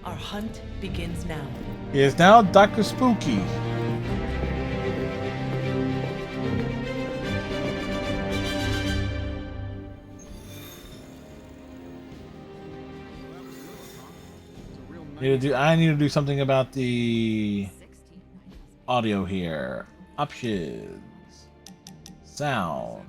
Our hunt begins now. He is now Dr. Spooky. I need to do something about the audio here. Options. Sound.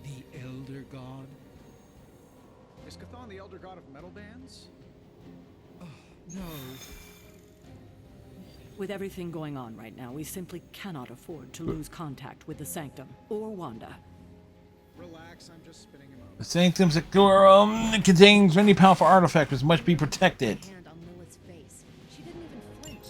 The Elder God? Is Chthon the elder god of metal bands? No. With everything going on right now, we simply cannot afford to lose contact with the Sanctum or Wanda. Relax, I'm just spinning him up. The Sanctum Sectorum contains many powerful artifacts which must be protected. Hand on Lilith's face. She didn't even flinch.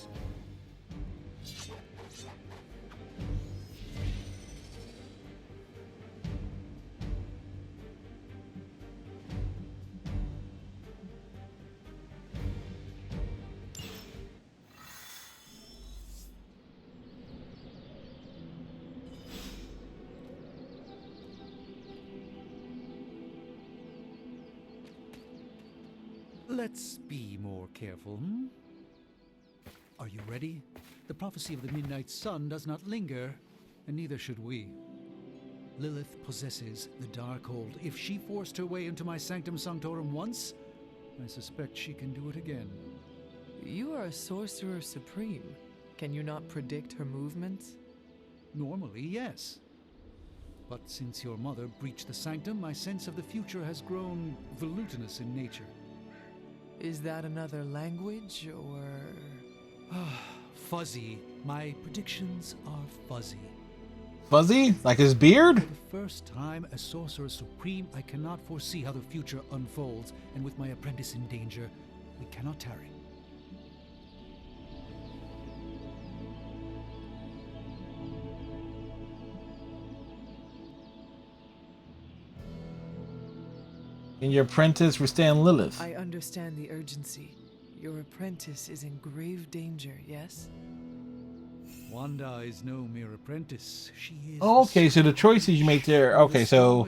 Let's be more careful, hmm? Are you ready? The prophecy of the Midnight Sun does not linger, and neither should we. Lilith possesses the Darkhold. If she forced her way into my Sanctum Sanctorum once, I suspect she can do it again. You are a sorcerer supreme. Can you not predict her movements? Normally, yes. But since your mother breached the Sanctum, my sense of the future has grown volutinous in nature. Is that another language, or...? Fuzzy. My predictions are fuzzy. Fuzzy? Like his beard? For the first time as Sorcerer Supreme, I cannot foresee how the future unfolds, and with my apprentice in danger, we cannot tarry. Can your apprentice withstand Lilith? I understand the urgency. Your apprentice is in grave danger, yes? Wanda is no mere apprentice. She is. Oh, okay, so the choices you make there. Okay, so.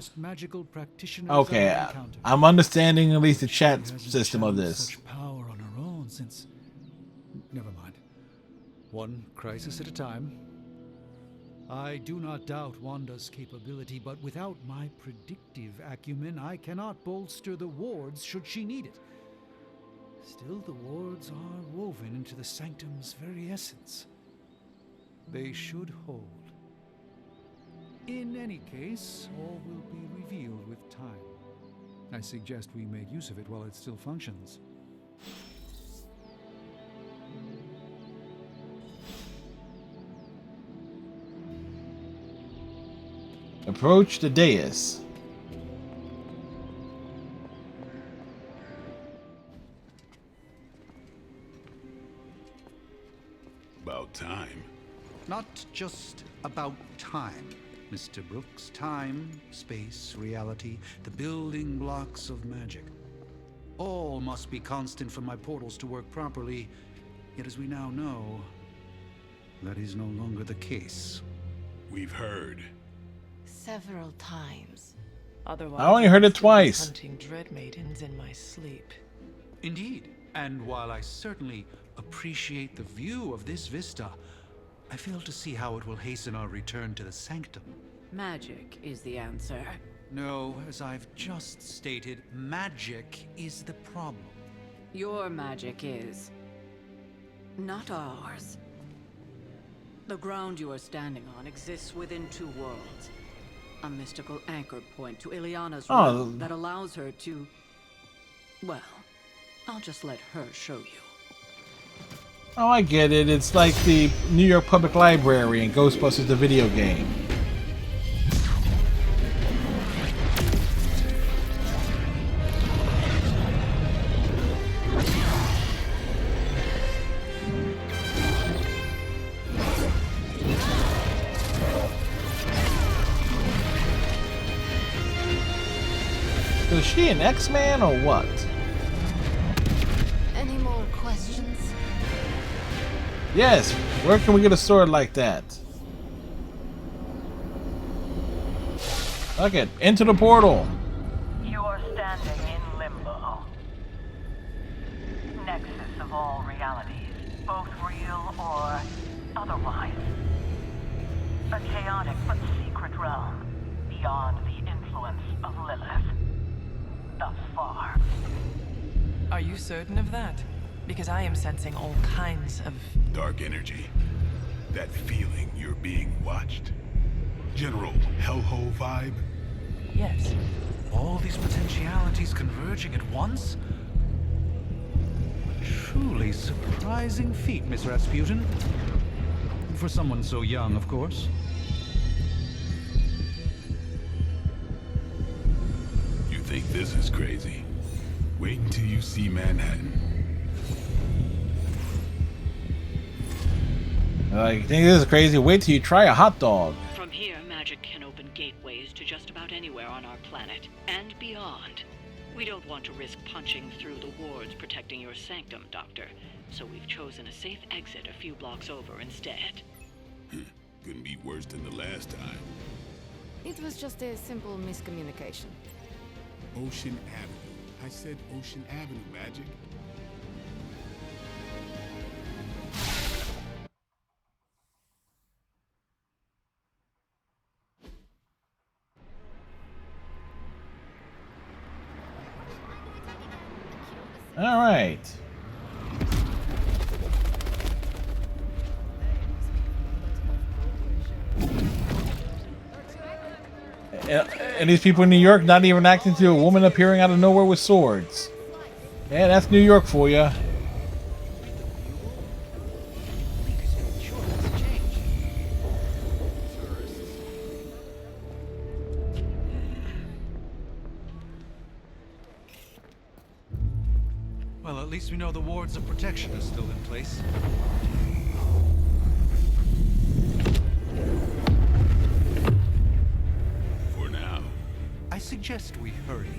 Okay, I'm understanding at least the chat system of this. Such power on her own since. Never mind. One crisis at a time. I do not doubt Wanda's capability, but without my predictive acumen, I cannot bolster the wards should she need it. Still, the wards are woven into the Sanctum's very essence. They should hold. In any case, all will be revealed with time. I suggest we make use of it while it still functions. Approach the dais. About time. Not just about time, Mr. Brooks. Time, space, reality, the building blocks of magic. All must be constant for my portals to work properly. Yet as we now know, that is no longer the case. We've heard. Several times. Otherwise, I only heard it twice. Hunting dread maidens in my sleep. Indeed. And while I certainly appreciate the view of this vista, I fail to see how it will hasten our return to the Sanctum. Magic is the answer. No, as I've just stated, magic is the problem. Your magic is. Not ours. The ground you are standing on exists within two worlds. A mystical anchor point to Ileana's realm that allows her to... Well, I'll just let her show you. Oh, I get it. It's like the New York Public Library in Ghostbusters the video game. Is she an X-Man or what? Any more questions? Yes, where can we get a sword like that? Look it, into the portal. You are standing in limbo. Nexus of all realities, both real or otherwise. A chaotic but secret realm, beyond the influence of Lilith. Thus far. Are you certain of that? Because I am sensing all kinds of... Dark energy. That feeling you're being watched. General hellhole vibe? Yes. All these potentialities converging at once? Truly surprising feat, Miss Rasputin. For someone so young, of course. You think this is crazy? Wait until you see Manhattan. You think this is crazy? Wait till you try a hot dog. From here, magic can open gateways to just about anywhere on our planet and beyond. We don't want to risk punching through the wards protecting your sanctum, Doctor, so we've chosen a safe exit a few blocks over instead. Couldn't be worse than the last time. It was just a simple miscommunication. Ocean Avenue. I said Ocean Avenue, Magic. All right. And these people in New York not even acting to a woman appearing out of nowhere with swords. Yeah, that's New York for you. Well, at least we know the wards of protection are still in place. For now. I suggest we hurry.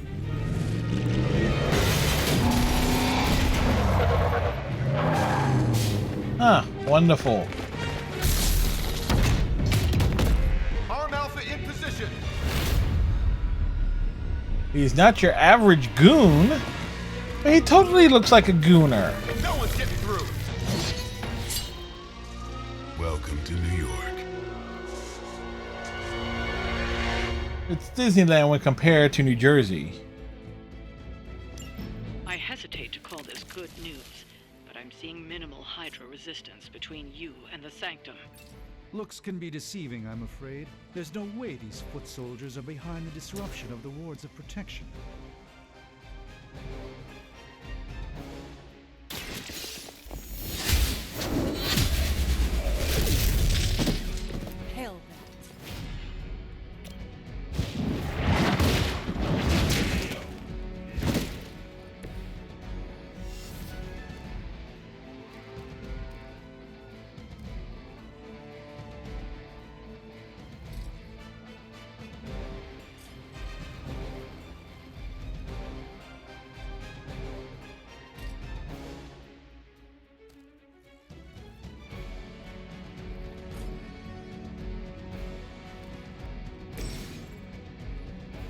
Ah, wonderful. Arm Alpha in position. He's not your average goon. But he totally looks like a gooner. No one's getting through. Welcome to New York. It's Disneyland when compared to New Jersey. I hesitate to call this good news, but I'm seeing minimal Hydra resistance between you and the Sanctum. Looks can be deceiving, I'm afraid. There's no way these foot soldiers are behind the disruption of the wards of protection. Hail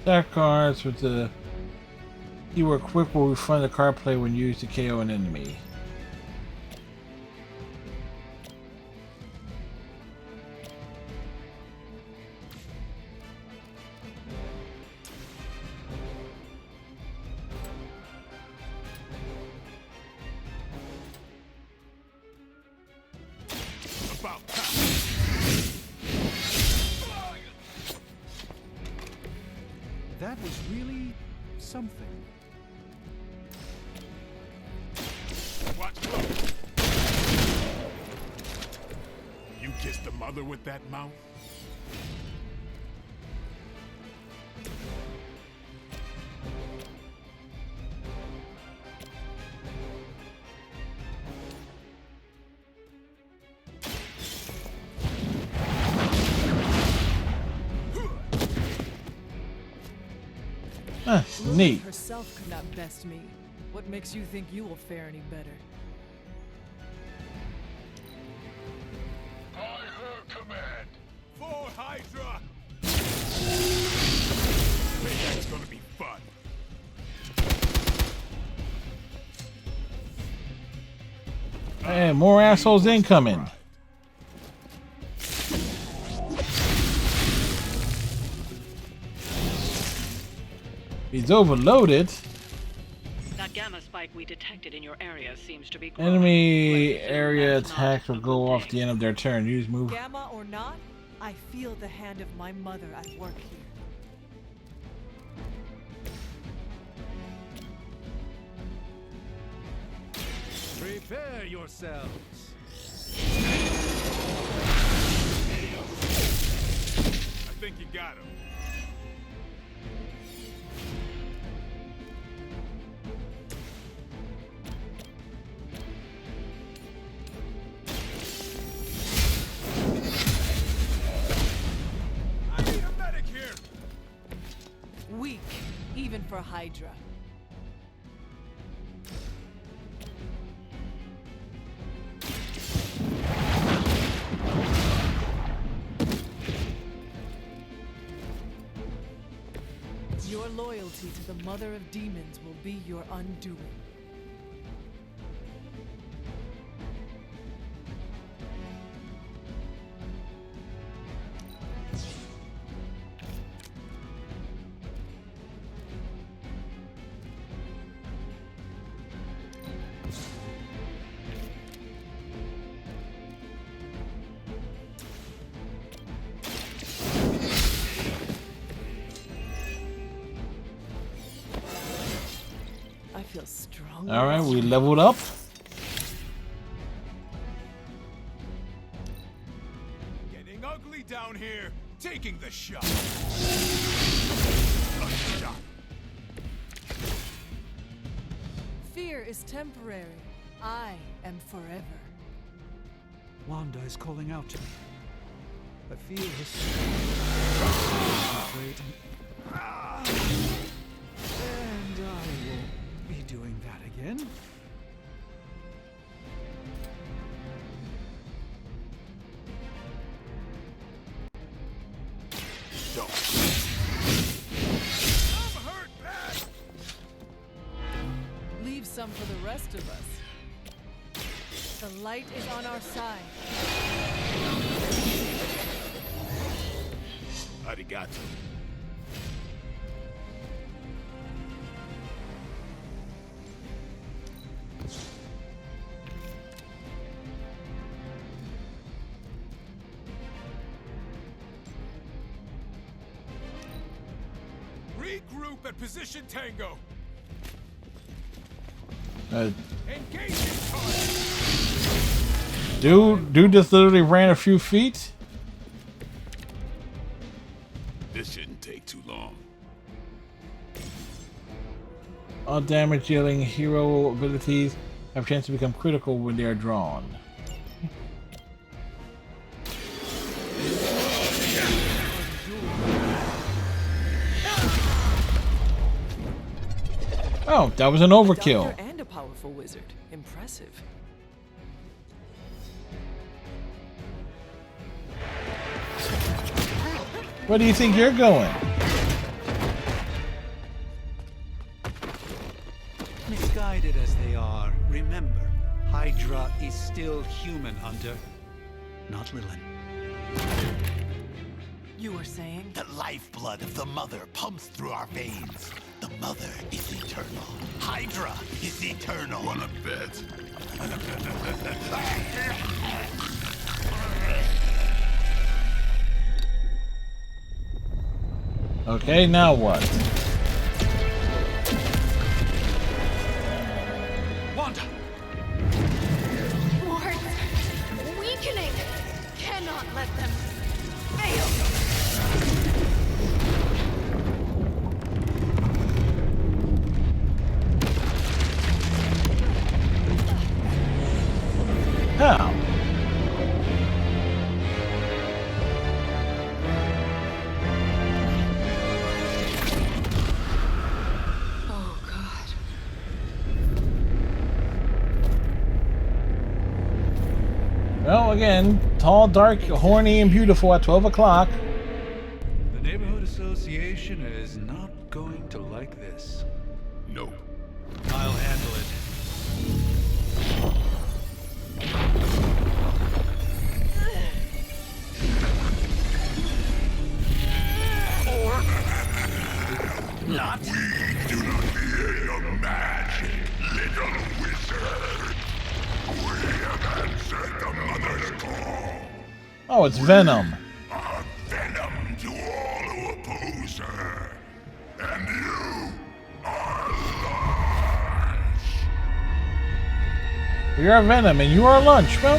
Stack cards with the keyword quick will refund the card play when used to KO an enemy. About That was really something. Watch close. You kissed the mother with that mouth? Lilith Neat. herself could not best me. What makes you think you will fare any better? By her command. For Hydra! That's gonna be fun. Hey, more assholes incoming. He's overloaded. That gamma spike we detected in your area seems to be growing. Enemy area attacks will go off the end of their turn. Use move. Gamma or not, I feel the hand of my mother at work here. Prepare yourselves. I think you got him. I need a medic here. Weak, even for Hydra. Your loyalty to the Mother of Demons will be your undoing. I feel strong. All right, we leveled up. Getting ugly down here. Taking the shot. Fear is temporary. I am forever. Wanda is calling out to me. I feel his. And I won't be doing that again. I'm hurt bad. Leave some for the rest of us. The light is on our side. Arigato. Regroup at position Tango. Engaging target. Dude just literally ran a few feet. This shouldn't take too long. All damage dealing hero abilities have a chance to become critical when they are drawn. Oh, that was an overkill. Doctor and a powerful wizard. Impressive. Where do you think you're going? Misguided as they are, remember, Hydra is still human, Hunter. Not Lilith. You were saying? The lifeblood of the Mother pumps through our veins. The Mother is eternal. Hydra is eternal. Wanna bet? Okay, now what? Wanda! Wards! Weakening! Cannot let them fail! How? Oh, God. Well, again, tall, dark, horny, and beautiful at 12 o'clock. The Neighborhood Association is not going to like this. Nope. I'll handle it. Not. We do not fear your magic, little wizard. We have answered the Mother's call. Oh, it's Venom. Are venom to all who oppose her. And you are lost. You're Venom and you are lunch. Well,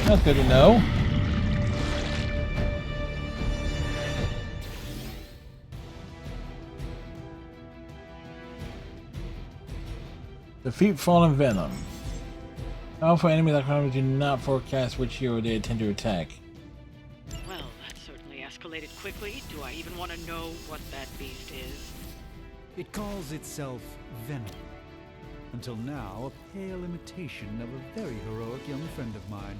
that's good to know. Defeat fallen Venom. Powerful enemy that do not forecast which hero they intend to attack. Well, that certainly escalated quickly. Do I even want to know what that beast is? It calls itself Venom. Until now, a pale imitation of a very heroic young friend of mine.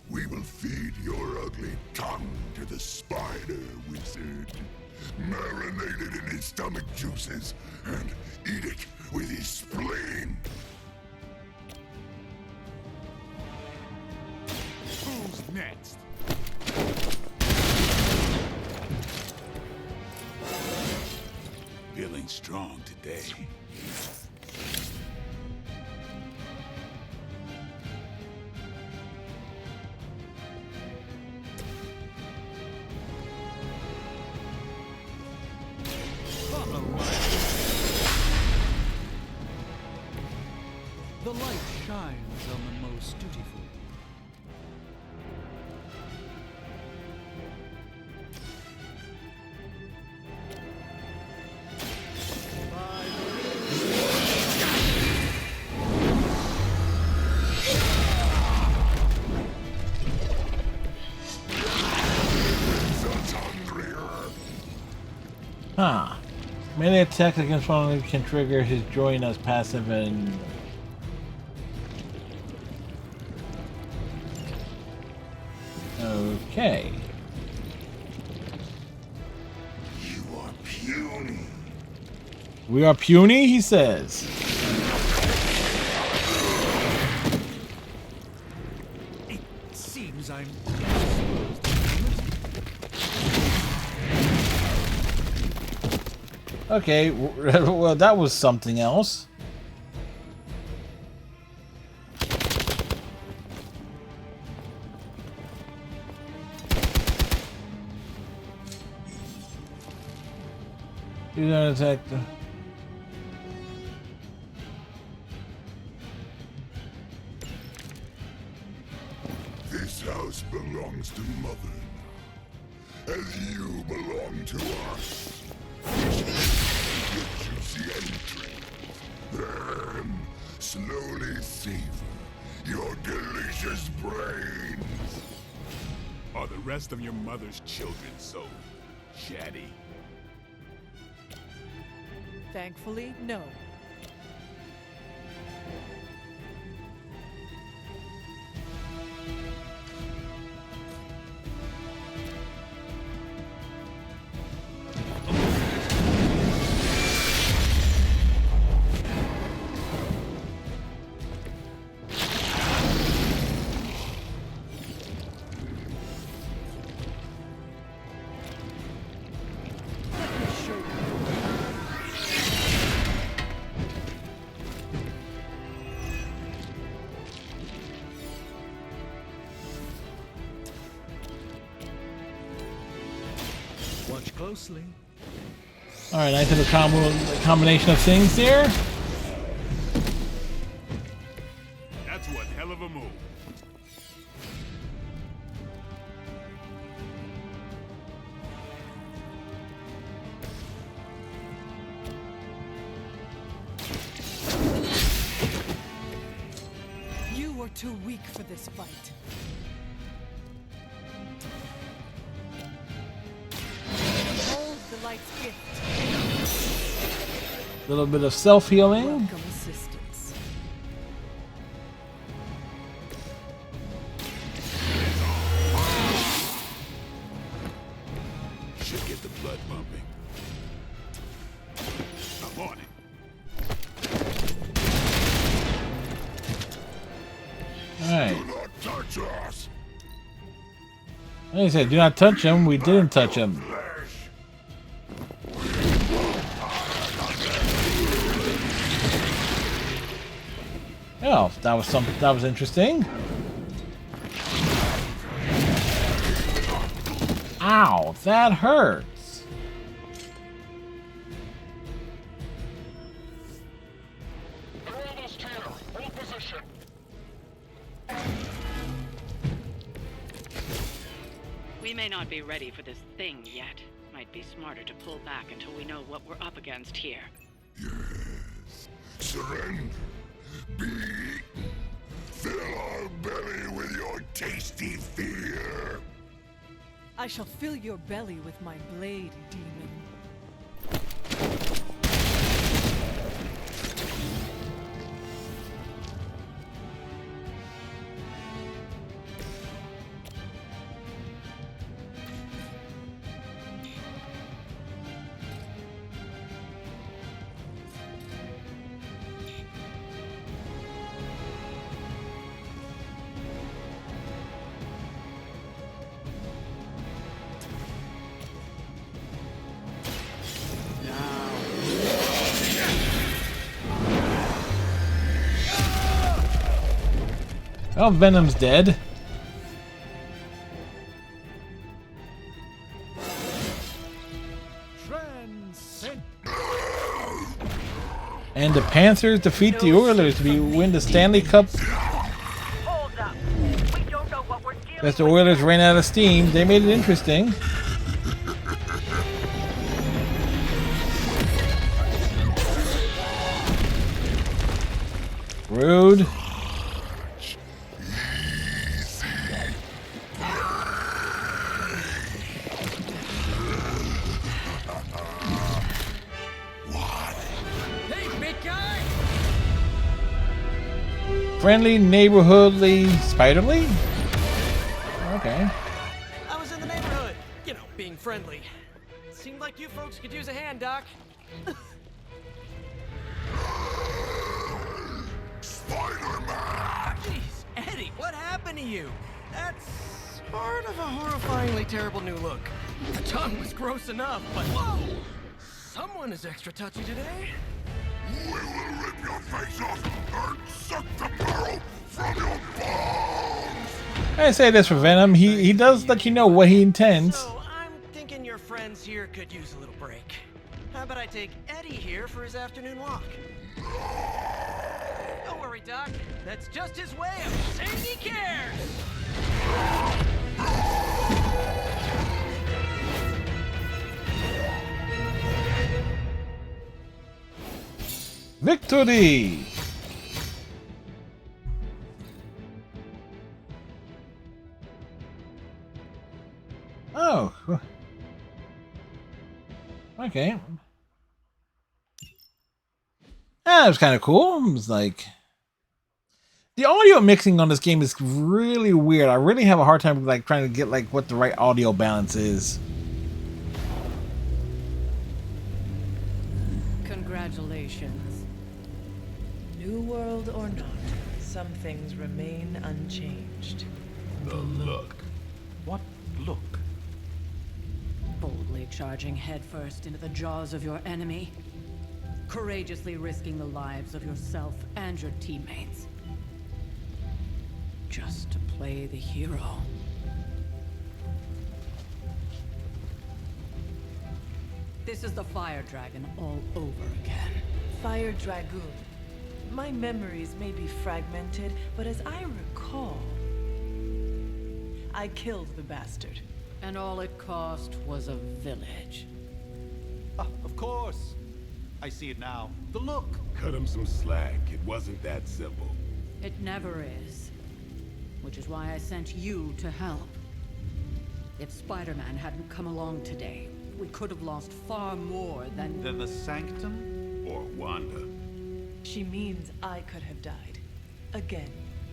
We will feed your ugly tongue to the spider wizard. Marinate it in his stomach juices and eat it with his spleen. Who's next? Feeling strong today. The light shines on the most dutiful. Huh. Melee attacks against one enemy can trigger his join as passive and... Okay. You are puny. We are puny, he says. It seems I'm... Okay, well that was something else. You're gonna attack the... This house belongs to Mother now, as you belong to us. Get juicy entry, then slowly savor your delicious brains. Are the rest of your mother's children so chatty? Thankfully, no. Watch closely. Alright, I did a combination of things there. That's one hell of a move. You are too weak for this fight. Hold the light's gift. A little bit of self-healing. Welcome assistance. Should get the blood pumping. I'm on it. Alright. Do not touch us. Like I said, do not touch him. We didn't touch him. Oh, that was something. That was interesting. Ow, that hurts. They're almost here. may not be ready for this thing yet. Might be smarter to pull back until we know what we're up against here. Yes. Surrender. Be. Fill our belly with your tasty fear. I shall fill your belly with my blade, demon. Well, Venom's dead. And the Panthers defeat the Oilers to win the Stanley Cup. As the Oilers ran out of steam, they made it interesting. Rude. Friendly, neighborhoodly, spiderly? Okay. I was in the neighborhood. You know, being friendly. Seemed like you folks could use a hand, Doc. Spider-Man! Jeez, Eddie, what happened to you? That's sort of a horrifyingly terrible new look. The tongue was gross enough, but whoa! Someone is extra touchy today. We will rip your face off and suck the marrow from your bones! I say this for Venom, he does let you know what he intends. So I'm thinking your friends here could use a little break. How about I take Eddie here for his afternoon walk? Don't worry, Doc. That's just his way of saying he cares! Victory! Oh. Okay. That was kind of cool. It was like... The audio mixing on this game is really weird. I really have a hard time like trying to get like what the right audio balance is. Congratulations. New world or not, some things remain unchanged. The look. What look? Boldly charging headfirst into the jaws of your enemy. Courageously risking the lives of yourself and your teammates. Just to play the hero. This is the Fire Dragon all over again. Fire Dragoon. My memories may be fragmented, but as I recall, I killed the bastard. And all it cost was a village. Ah, of course. I see it now. The look. Cut him some slack. It wasn't that simple. It never is. Which is why I sent you to help. If Spider-Man hadn't come along today, we could have lost far more than... Than the Sanctum? Or Wanda. She means I could have died. Again,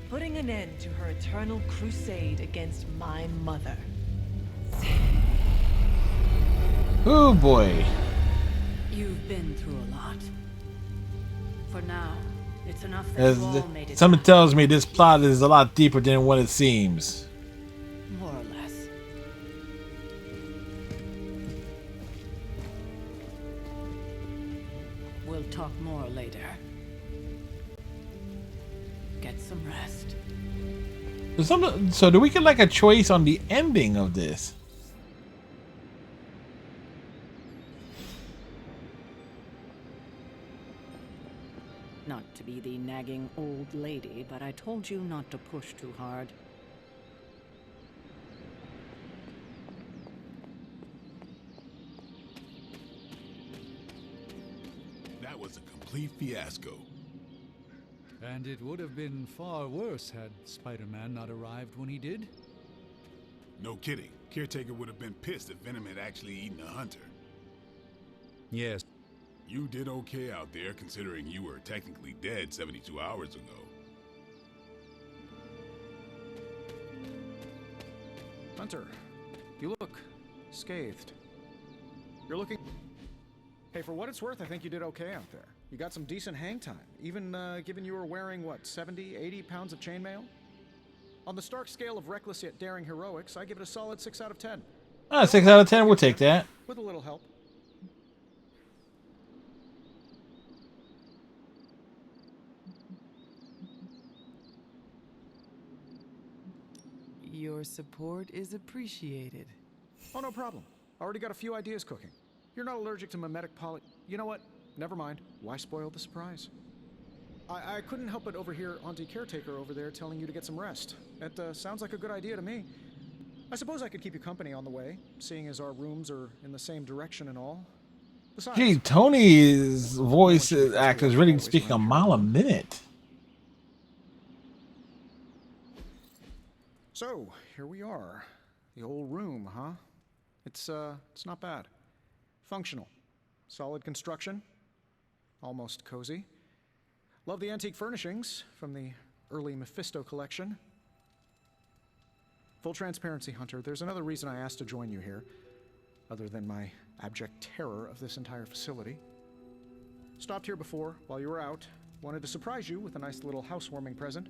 putting an end to her eternal crusade against my mother. Oh boy. You've been through a lot. For now, it's enough that As you all made it someone back. tells me this plot is a lot deeper than what it seems. More or less. We'll talk more later. Get some rest. So do we get like a choice on the ending of this? Not to be the nagging old lady, but I told you not to push too hard. That was a complete fiasco. And it would have been far worse had Spider-Man not arrived when he did. No kidding. Caretaker would have been pissed if Venom had actually eaten a hunter. Yes. You did okay out there, considering you were technically dead 72 hours ago. Hunter, you look scathed. You're looking... Hey, for what it's worth, I think you did okay out there. You got some decent hang time, even given you were wearing, what, 70, 80 pounds of chainmail? On the Stark scale of reckless yet daring heroics, I give it a solid 6 out of 10. 6 out of 10, we'll take that. With a little help. Your support is appreciated. Oh, no problem. Already got a few ideas cooking. You're not allergic to mimetic poly... You know what? Never mind. Why spoil the surprise? I couldn't help but overhear Auntie Caretaker over there telling you to get some rest. It sounds like a good idea to me. I suppose I could keep you company on the way, seeing as our rooms are in the same direction and all. Besides, Gee, Tony's voice actor is really speaking a mile a minute. So, here we are. The old room, huh? It's not bad. Functional. Solid construction. Almost cozy. Love the antique furnishings from the early Mephisto collection. Full transparency, Hunter, there's another reason I asked to join you here, other than my abject terror of this entire facility. Stopped here before, while you were out. Wanted to surprise you with a nice little housewarming present.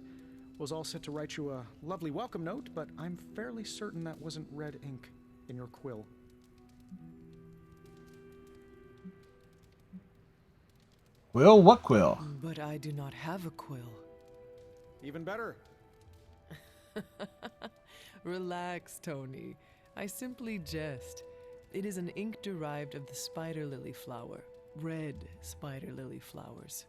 Was all set to write you a lovely welcome note, but I'm fairly certain that wasn't red ink in your quill. Quill? What quill? But I do not have a quill. Even better. Relax, Tony. I simply jest. It is an ink derived of the spider lily flower. Red spider lily flowers.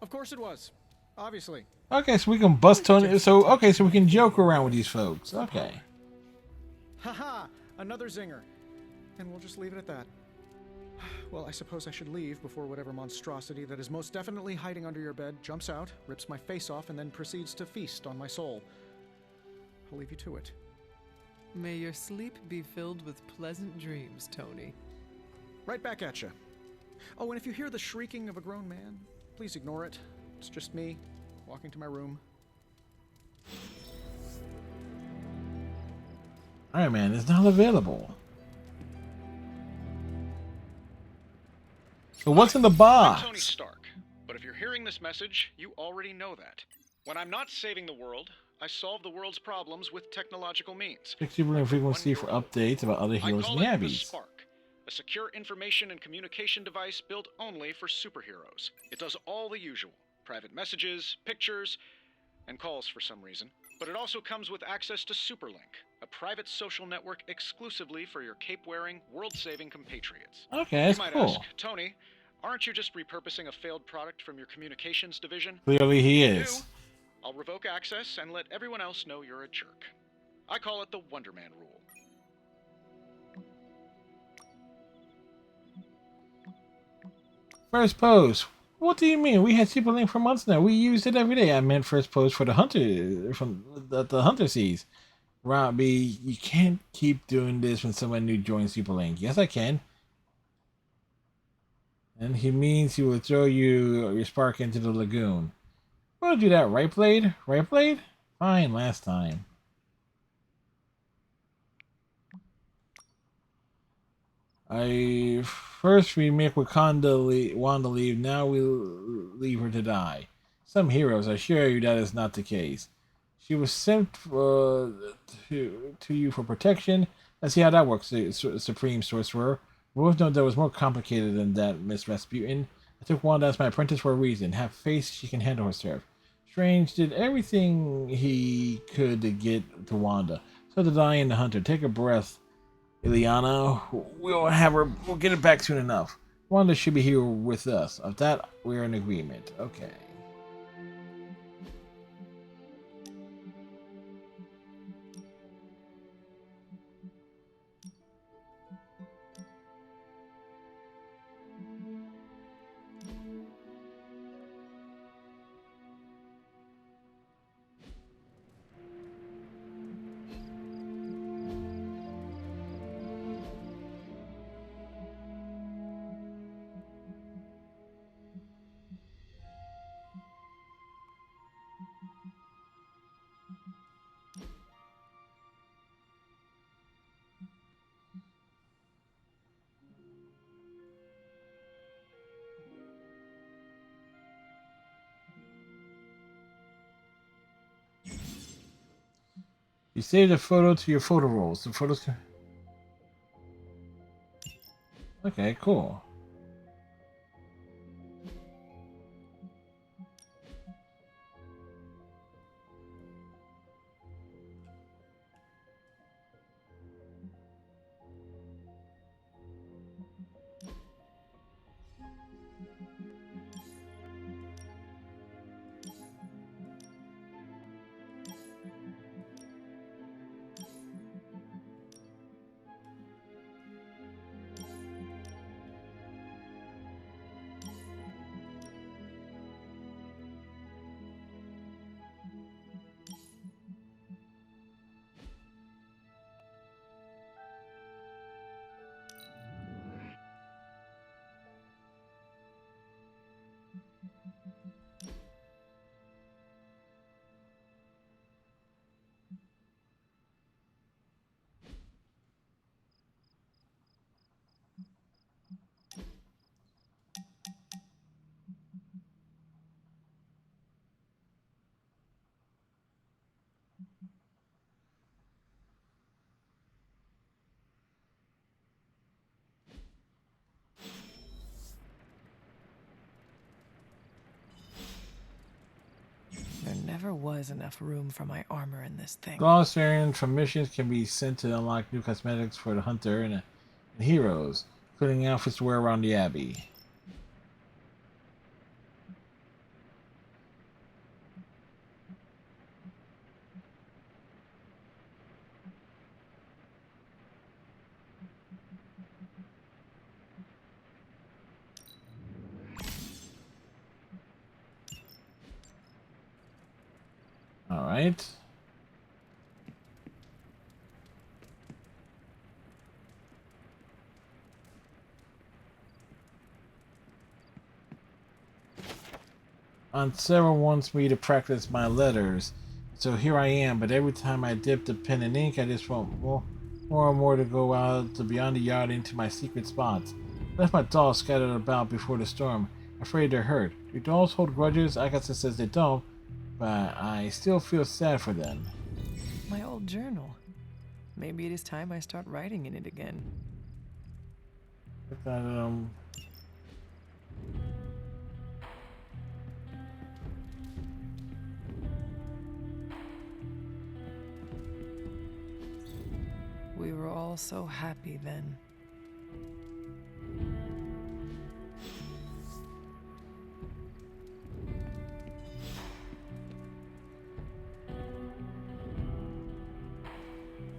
Of course it was. Obviously. Okay, so we can bust Tony. So we can joke around with these folks. Okay. Haha, another zinger. And we'll just leave it at that. Well, I suppose I should leave before whatever monstrosity that is most definitely hiding under your bed jumps out, rips my face off, and then proceeds to feast on my soul. I'll leave you to it. May your sleep be filled with pleasant dreams, Tony. Right back at you. Oh, and if you hear the shrieking of a grown man, please ignore it. It's just me, walking to my room. Iron Man is not available. So what's in the box? I'm Tony Stark, but if you're hearing this message, you already know that. When I'm not saving the world, I solve the world's problems with technological means. Check super frequency for updates about other heroes and the Abbeys. Spark, a secure information and communication device built only for superheroes. It does all the usual. Private messages, pictures, and calls for some reason. But it also comes with access to Superlink, a private social network exclusively for your cape-wearing, world-saving compatriots. Okay, that's you might cool. ask, Tony, aren't you just repurposing a failed product from your communications division? Clearly he If you is. do, I'll revoke access and let everyone else know you're a jerk. I call it the Wonder Man rule. First pose. What do you mean? We had Superlink for months now. We used it every day. I meant first pose for the hunter from the hunter sees. Robbie, you can't keep doing this when someone new joins Superlink. Yes, I can. And he means he will throw your spark into the lagoon. We'll do that, right, Blade? Right, Blade? Fine, last time. I first we make Wanda leave, now we'll leave her to die. Some heroes assure you that is not the case. She was sent to you for protection. Let's see how that works, Supreme Sorcerer. We both know that was more complicated than that, Miss Rasputin. I took Wanda as my apprentice for a reason. Have faith she can handle herself. Strange did everything he could to get to Wanda. So did I and the Hunter. Take a breath, Ileana. We'll get it back soon enough. Wanda should be here with us. Of that, we're in agreement. Okay. You save the photo to your photo rolls. The photos can... Okay, cool. There never was enough room for my armor in this thing. Gloss variants from missions can be sent to unlock new cosmetics for the hunter and heroes, including outfits to wear around the Abbey. All right. Aunt Sarah wants me to practice my letters, so here I am, but every time I dip the pen in ink, I just want more and more to go out to beyond the yard into my secret spots. I left my dolls scattered about before the storm, afraid they're hurt. Do dolls hold grudges? Agatha says they don't, but I still feel sad for them. My old journal. Maybe it is time I start writing in it again. We were all so happy then.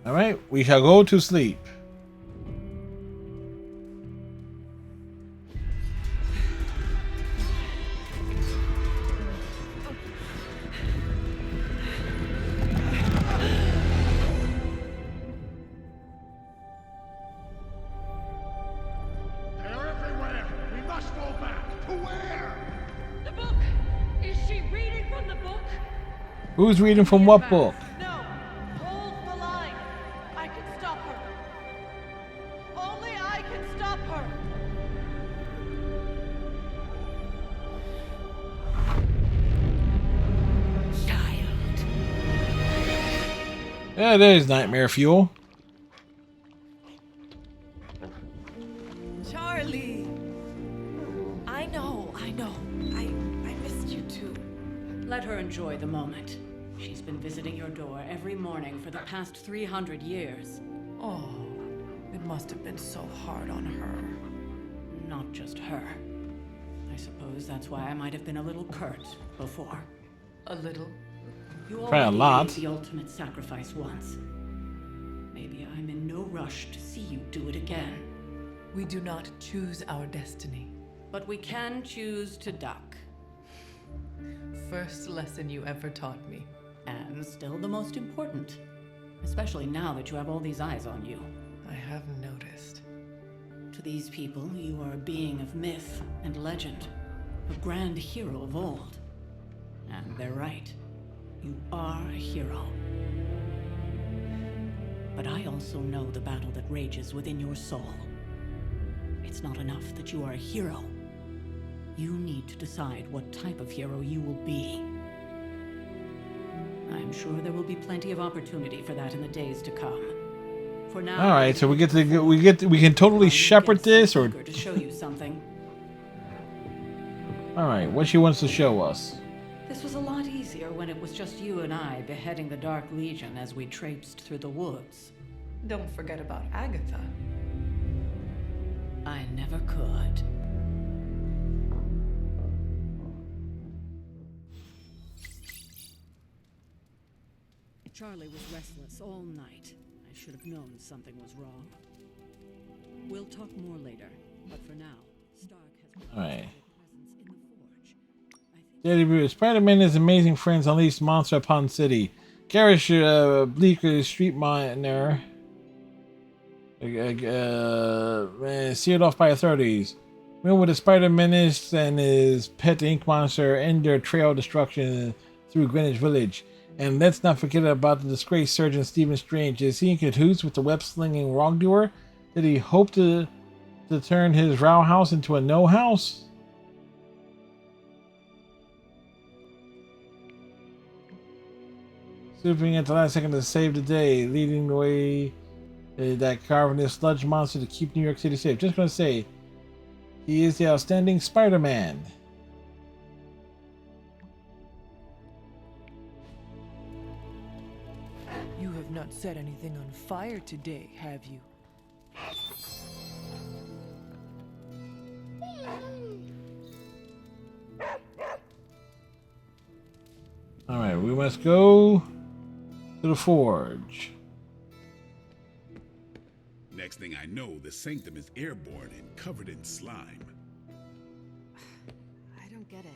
All right, we shall go to sleep. They're everywhere! We must go back! To where? The book! Is she reading from the book? Who's reading from what book? No! Hold the line! I can stop her! Only I can stop her! Yeah, there's nightmare fuel. Charlie! I know. I missed you too. Let her enjoy the moment. She's been visiting your door every morning for the past 300 years. Oh, it must have been so hard on her. Not just her. I suppose that's why I might have been a little curt before. A little? You Try a already lot. made the ultimate sacrifice once. Maybe I'm in no rush to see you do it again. We do not choose our destiny. But we can choose to duck. First lesson you ever taught me. And still the most important. Especially now that you have all these eyes on you. I have noticed. To these people, you are a being of myth and legend. A grand hero of old. And they're right. You are a hero. But I also know the battle that rages within your soul. It's not enough that you are a hero. You need to decide what type of hero you will be. I'm sure there will be plenty of opportunity for that in the days to come. For now, all right, so we can totally shepherd this, or to show you something. all right, what she wants to show us. This was a lot easier when it was just you and I beheading the Dark Legion as we traipsed through the woods. Don't forget about Agatha. I never could. Charlie was restless all night. I should have known something was wrong. We'll talk more later, but for now, Stark has All right. presence in the forge. Daily Bruce, Spider-Man and his amazing friends unleashed monster upon city. Garish Bleeker, street miner, sealed off by authorities. When with the Spider-Menace and his pet ink monster end their trail of destruction through Greenwich Village. And let's not forget about the disgraced surgeon Stephen Strange. Is he in cahoots with the web-slinging wrongdoer? Did he hope to turn his row house into a no house? Swooping at the last second to save the day, leading the way that cavernous sludge monster to keep New York City safe. Just gonna say, he is the outstanding Spider-Man. You have not set anything on fire today, have you? Alright, we must go to the forge. Next thing I know, the sanctum is airborne and covered in slime. I don't get it.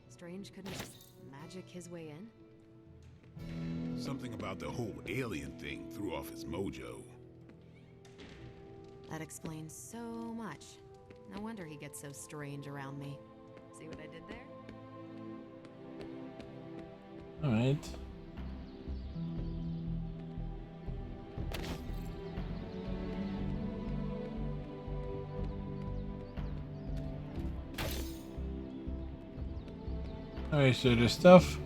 Strange couldn't just magic his way in? Something about the whole alien thing threw off his mojo. That explains so much. No wonder he gets so strange around me. See what I did there? Alright. Alright, so there's stuff.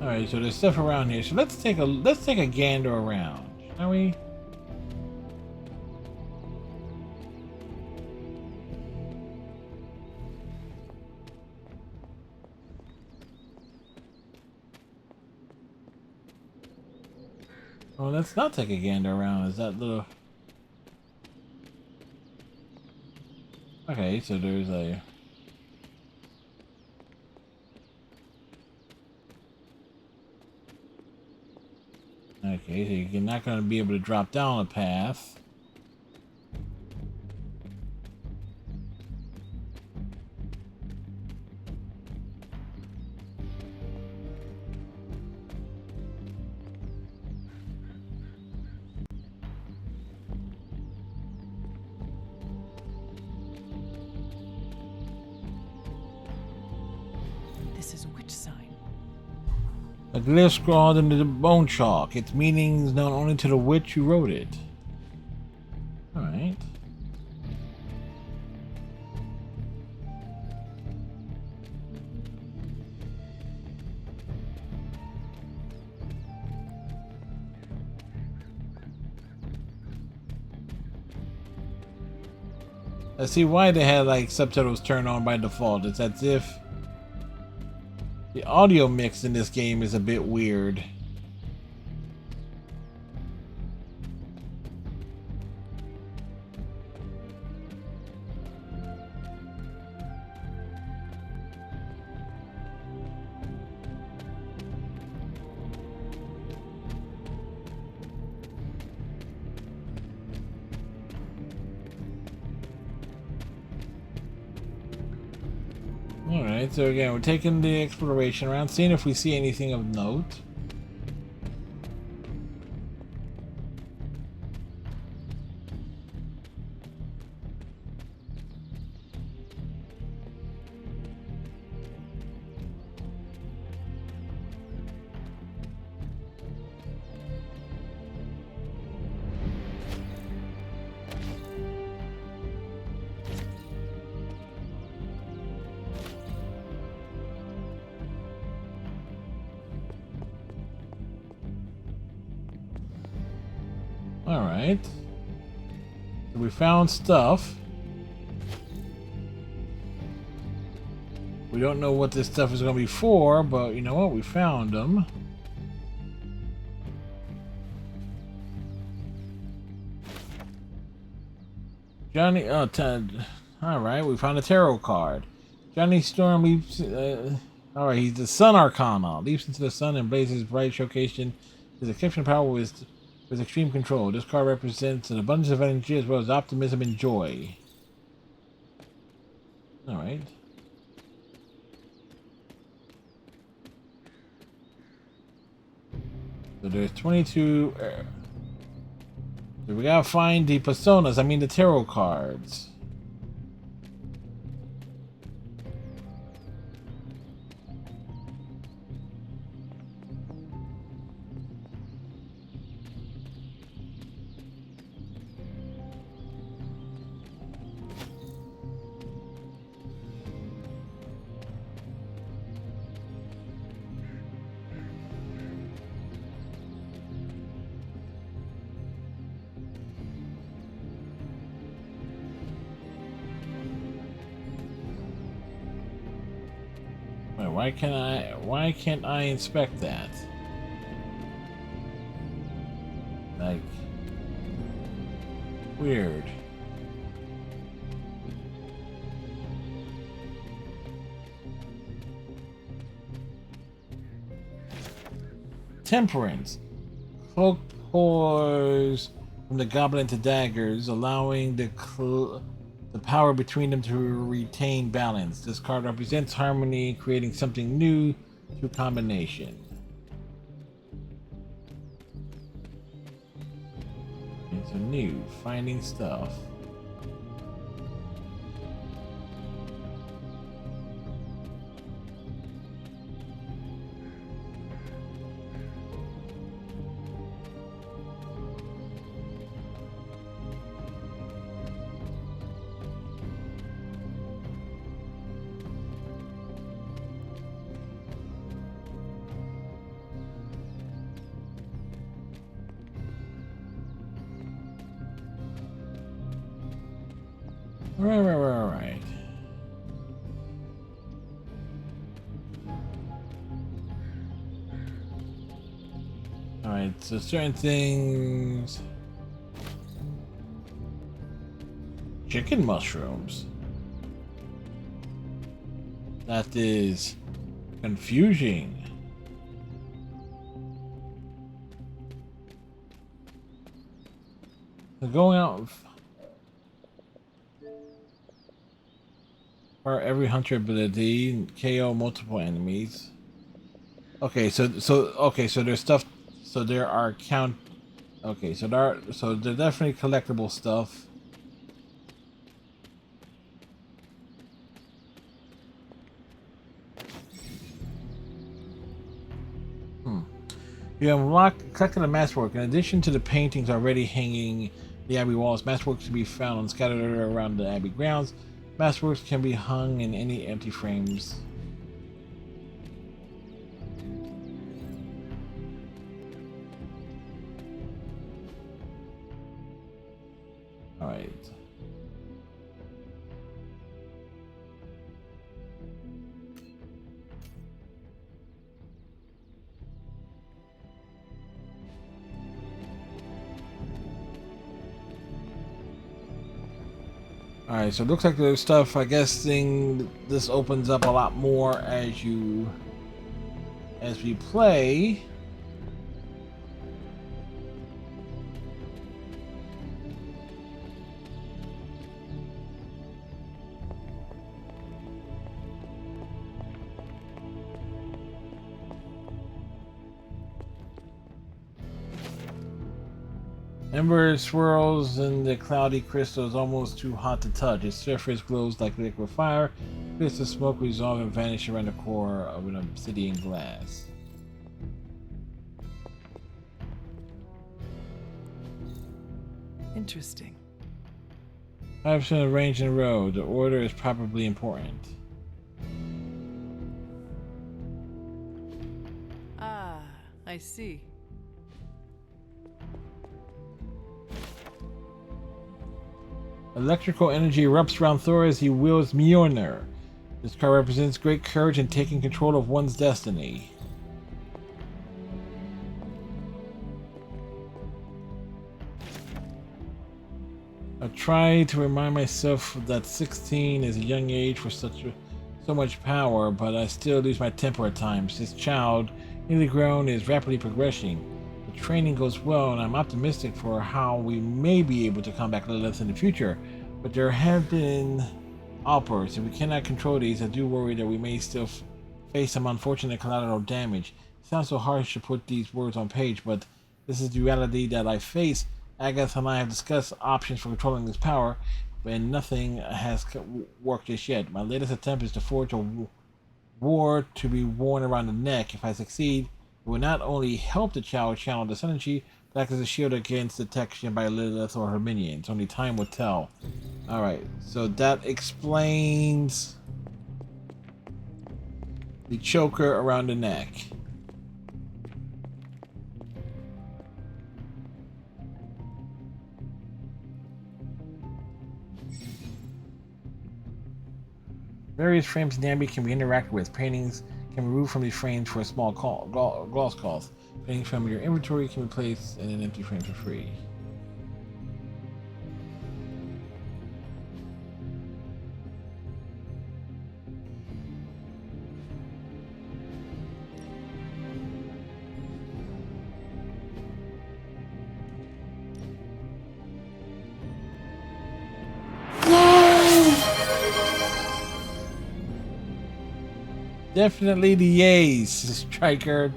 Alright, so there's stuff around here. So let's take a gander around, shall we? Well, let's not take a gander around. Is that little... Okay, so there's a... Okay, so you're not going to be able to drop down a path. This is which sign? A glyph scrawled into the bone chalk. Its meaning is known only to the witch who wrote it. Alright. I see why they had like subtitles turned on by default. It's as if the audio mix in this game is a bit weird. Alright, so again, we're taking the exploration around, seeing if we see anything of note. Alright. So we found stuff. We don't know what this stuff is going to be for, but you know what? We found them. Johnny, alright, we found a tarot card. Johnny Storm leaps, alright, he's the Sun Arcana. Leaps into the sun and blazes bright, showcasing his exceptional power with extreme control. This card represents an abundance of energy as well as optimism and joy. Alright. So there's 22... so we gotta find the personas, I mean the tarot cards. Why can't I inspect that? Like, weird. Temperance. Cloak pours from the goblin to daggers, allowing the power between them to retain balance. This card represents harmony, creating something new through combination. It's a new, finding stuff. Right. Alright, so certain things... Chicken mushrooms. That is confusing. So going out... for every hunter ability, KO multiple enemies. Okay, so there's stuff. So there are count. Okay, so they're definitely collectible stuff. You unlock collected a masterwork. In addition to the paintings already hanging the Abbey walls, masterworks can be found on scattered around the Abbey grounds. Masterworks can be hung in any empty frames. Alright. Alright, so it looks like there's stuff, I guess this opens up a lot more as we play. Ember swirls in the cloudy crystal is almost too hot to touch. Its surface glows like liquid fire. Bits of smoke resolve and vanish around the core of an obsidian glass. Interesting. 5% arranged in a row. The order is probably important. Ah, I see. Electrical energy erupts around Thor as he wields Mjolnir. This card represents great courage in taking control of one's destiny. I try to remind myself that 16 is a young age for so much power, but I still lose my temper at times. This child, newly grown, is rapidly progressing. The training goes well, and I'm optimistic for how we may be able to combat Lilith in the future. But there have been outbursts. If we cannot control these, I do worry that we may still face some unfortunate collateral damage. It sounds so harsh to put these words on page, but this is the reality that I face. Agatha and I have discussed options for controlling this power, but nothing has worked just yet. My latest attempt is to forge a ward to be worn around the neck. If I succeed, it will not only help the child channel this energy, but act as a shield against detection by Lilith or her minions. Only time will tell. Alright, so that explains the choker around the neck. Various frames in Nambi can be interacted with. Paintings can be removed from these frames for a small gloss cost. Paintings from your inventory can be placed in an empty frame for free. Definitely the yays, Striker.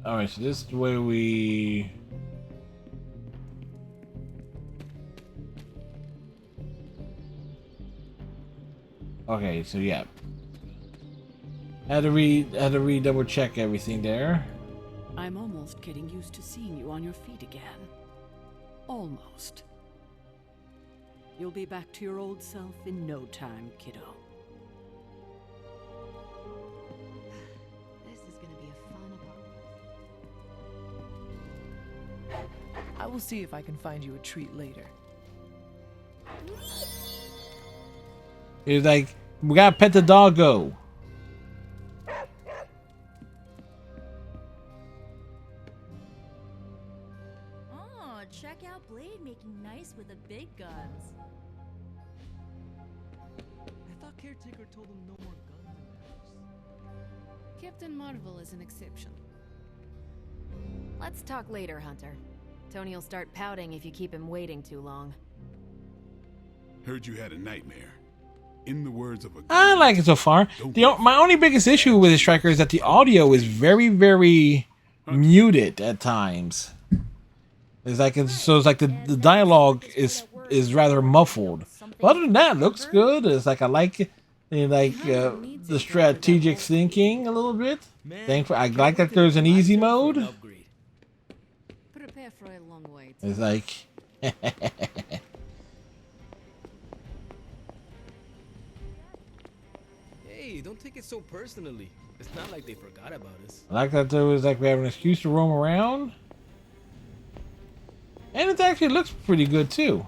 Alright, so this is the way we... Okay, so yeah. Had to re double check everything there. I'm almost getting used to seeing you on your feet again. Almost. You'll be back to your old self in no time, kiddo. This is gonna be a fun apartment. I will see if I can find you a treat later. He's like, we gotta pet the doggo. Check out Blade making nice with the big guns. I thought Caretaker told him no more guns in the house. Captain Marvel is an exception. Let's talk later, Hunter. Tony will start pouting if you keep him waiting too long. Heard you had a nightmare. In the words of a... I like it so far. My only biggest issue with the Striker is that the audio is very, very muted at times. It's like the dialogue is rather muffled. But other than that, it looks good. It's like I like it. The strategic thinking a little bit. I like that there's an easy mode. Prepare for a long wait. It's like Hey, don't take it so personally. It's not like they forgot about us. I like that there was like we have an excuse to roam around. And it actually looks pretty good too.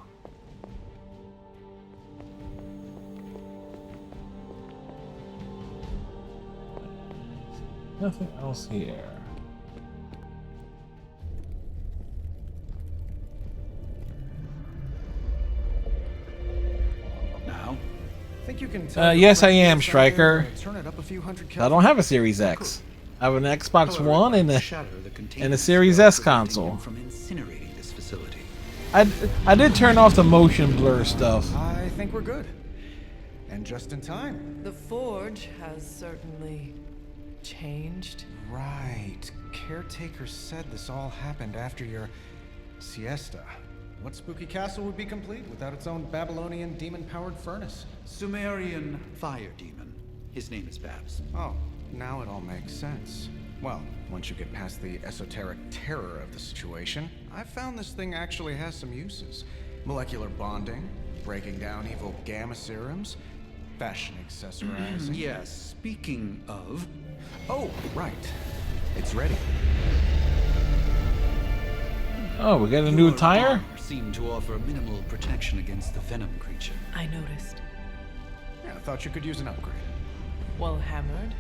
Nothing else here. Now? Think you can tell yes, I am, Striker. Turn it up a few hundred I don't have a Series X. I have an Xbox One and a Series S console. From incinerating this facility. I did turn off the motion blur stuff. I think we're good. And just in time. The Forge has certainly changed. Right. Caretaker said this all happened after your siesta. What spooky castle would be complete without its own Babylonian demon-powered furnace? Sumerian fire demon. His name is Babs. Oh, now it all makes sense. Well, once you get past the esoteric terror of the situation, I've found this thing actually has some uses. Molecular bonding, breaking down evil gamma serums, fashion accessorizing. Yes, speaking of... Oh, right. It's ready. Oh, we got a new tire? armor seemed to offer minimal protection against the venom creature. I noticed. Yeah, I thought you could use an upgrade. Well hammered,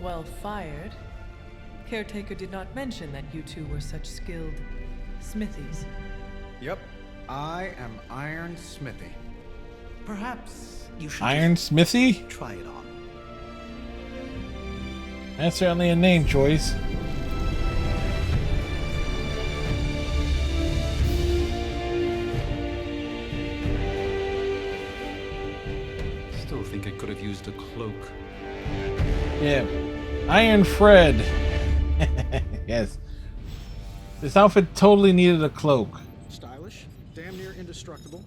well fired. Caretaker did not mention that you two were such skilled smithies. Yep, I am Iron Smithy. Perhaps you should Iron Smithy? try it on. That's certainly a name choice. Still think I could have used a cloak. Yeah. Iron Fred. Yes. This outfit totally needed a cloak. Stylish, damn near indestructible,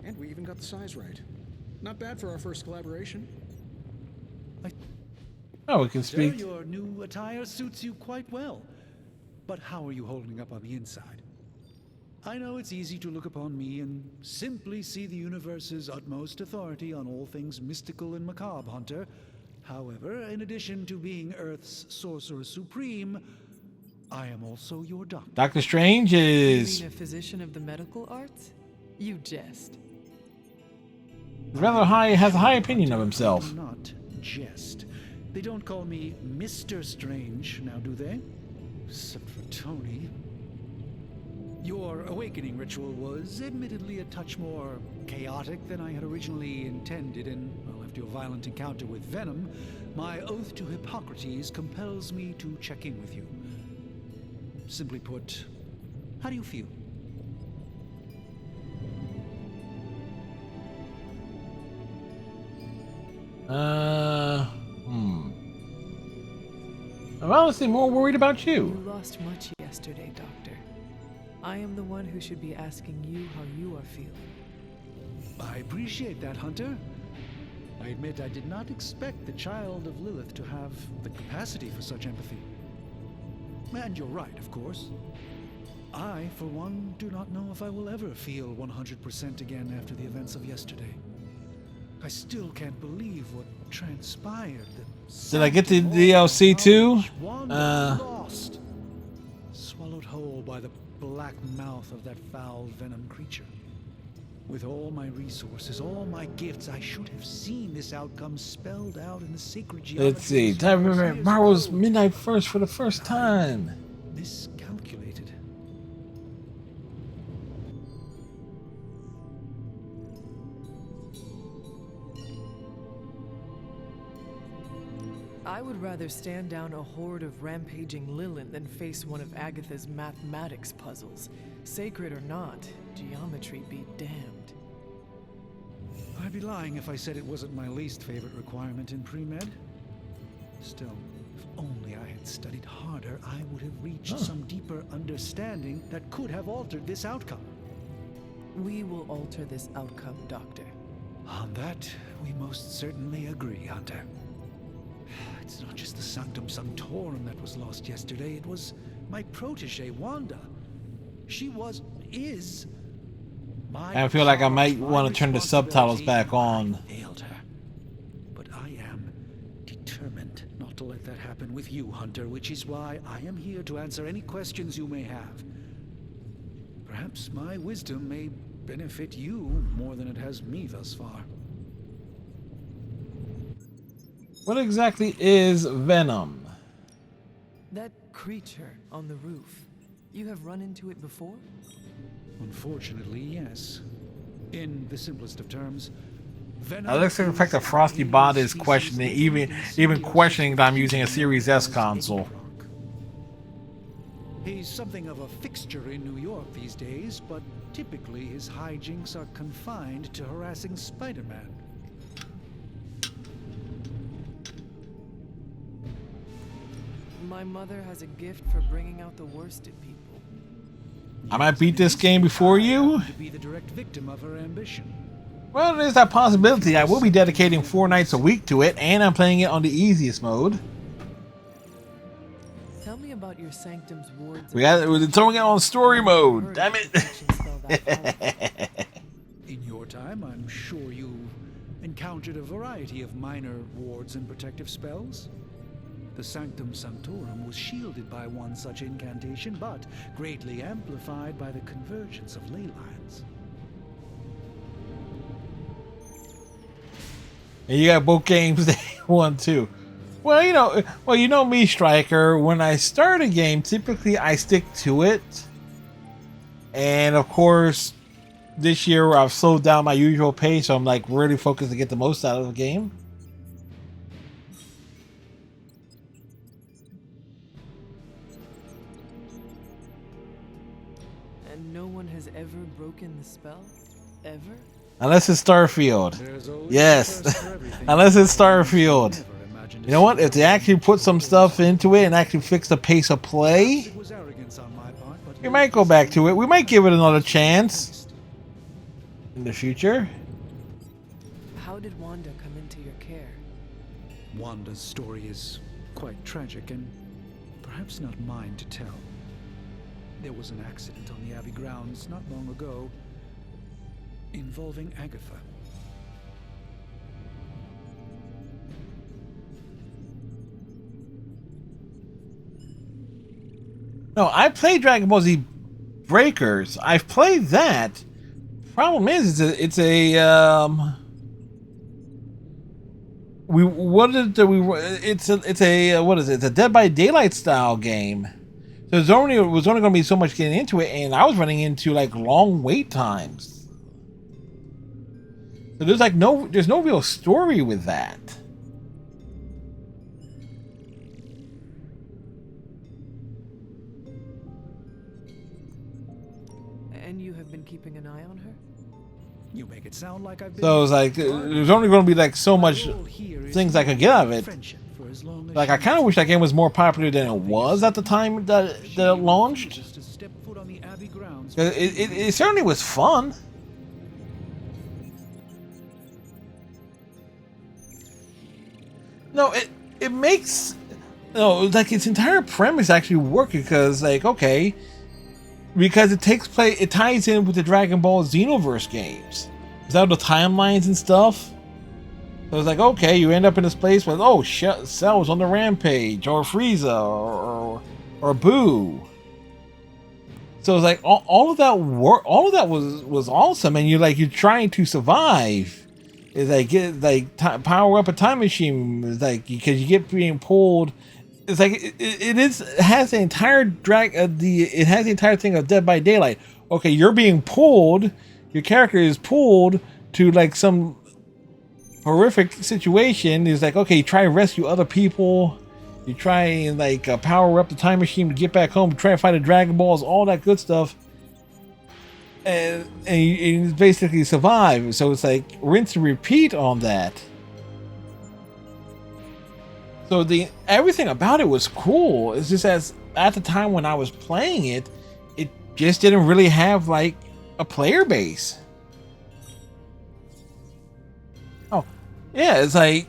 and we even got the size right. Not bad for our first collaboration. Oh, we can speak. Your new attire suits you quite well. But how are you holding up on the inside? I know it's easy to look upon me and simply see the universe's utmost authority on all things mystical and macabre, Hunter. However, in addition to being Earth's sorcerer supreme, I am also your doctor. Doctor Strange is You mean a physician of the medical arts? You jest. rather high, has a high opinion of himself. Not jest. They don't call me Mr. Strange now, do they? Except for Tony. Your awakening ritual was admittedly a touch more chaotic than I had originally intended, and well, after your violent encounter with Venom, my oath to Hippocrates compels me to check in with you. Simply put, how do you feel? I'm honestly more worried about you. You lost much yesterday, Doctor. I am the one who should be asking you how you are feeling. I appreciate that, Hunter. I admit I did not expect the child of Lilith to have the capacity for such empathy. And you're right, of course. I, for one, do not know if I will ever feel 100% again after the events of yesterday. I still can't believe what transpired. Did I get the DLC too? Lost. Swallowed whole by the black mouth of that foul venom creature. With all my resources, all my gifts, I should have seen this outcome spelled out in the sacred geometry. Let's see. I remember Marvel's Midnight First for the first time. Miscalculated. I would rather stand down a horde of rampaging Lilith than face one of Agatha's mathematics puzzles. Sacred or not, geometry be damned. I'd be lying if I said it wasn't my least favorite requirement in pre-med. Still, if only I had studied harder, I would have reached some deeper understanding that could have altered this outcome. We will alter this outcome, Doctor. On that, we most certainly agree, Hunter. It's not just the Sanctum Sanctorum that was lost yesterday, it was my protege, Wanda. She is my... I feel like I might want to turn the subtitles back on. I failed her. But I am determined not to let that happen with you, Hunter, which is why I am here to answer any questions you may have. Perhaps my wisdom may benefit you more than it has me thus far. What exactly is Venom? That creature on the roof. You have run into it before? Unfortunately, yes. In the simplest of terms, Venom... I like the fact that Frosty Bond is questioning, even questioning that I'm using a Series S console. He's something of a fixture in New York these days, but typically his hijinks are confined to harassing Spider-Man. My mother has a gift for bringing out the worst in people. I might beat this game before you. To be the direct victim of her ambition. Well, there's that possibility. I will be dedicating 4 nights a week to it, and I'm playing it on the easiest mode. Tell me about your Sanctum's wards. We're throwing it on story mode. Damn it! In your time, I'm sure you encountered encountered a variety of minor wards and protective spells. The Sanctum Sanctorum was shielded by one such incantation, but greatly amplified by the convergence of ley lines. And you got both games day 1, 2. Well, you know me, Striker. When I start a game, typically I stick to it. And of course, this year I've slowed down my usual pace, so I'm like really focused to get the most out of the game. And no one has ever broken the spell? Ever? Unless it's Starfield. Yes. Unless it's Starfield. You know what? If they actually put some stuff into it and actually fix the pace of play, we might go back to it. We might give it another chance in the future. How did Wanda come into your care? Wanda's story is quite tragic and perhaps not mine to tell. There was an accident on the Abbey grounds not long ago involving Agatha. No, I played Dragon Ball Z Breakers. I've played that. Problem is, it's a what is it? It's a Dead by Daylight style game. So it was only going to be so much getting into it, and I was running into like long wait times. So there's no real story with that. And you have been keeping an eye on her? You make it sound like I've been. So it's like there's only going to be like so much things I could get out of it. Like I kind of wish that game was more popular than it was at the time that it launched. It certainly was fun. No, it makes like its entire premise actually work because like okay. Because it ties in with the Dragon Ball Xenoverse games. Without the timelines and stuff. So it's like, okay, you end up in this place where, oh, Cell's on the rampage, or Frieza, or Boo. So it's like all of that was awesome, and you're trying to survive. It's power up a time machine. It's like because you get being pulled. It's like it has the entire thing of Dead by Daylight. Okay, you're being pulled. Your character is pulled to like some horrific situation. It's like okay, you try to rescue other people. You try and power up the time machine to get back home. Try to fight the Dragon Balls, all that good stuff, and you basically survive. So it's like rinse and repeat on that. So everything about it was cool. It's just at the time when I was playing it, it just didn't really have like a player base. Oh, yeah, it's like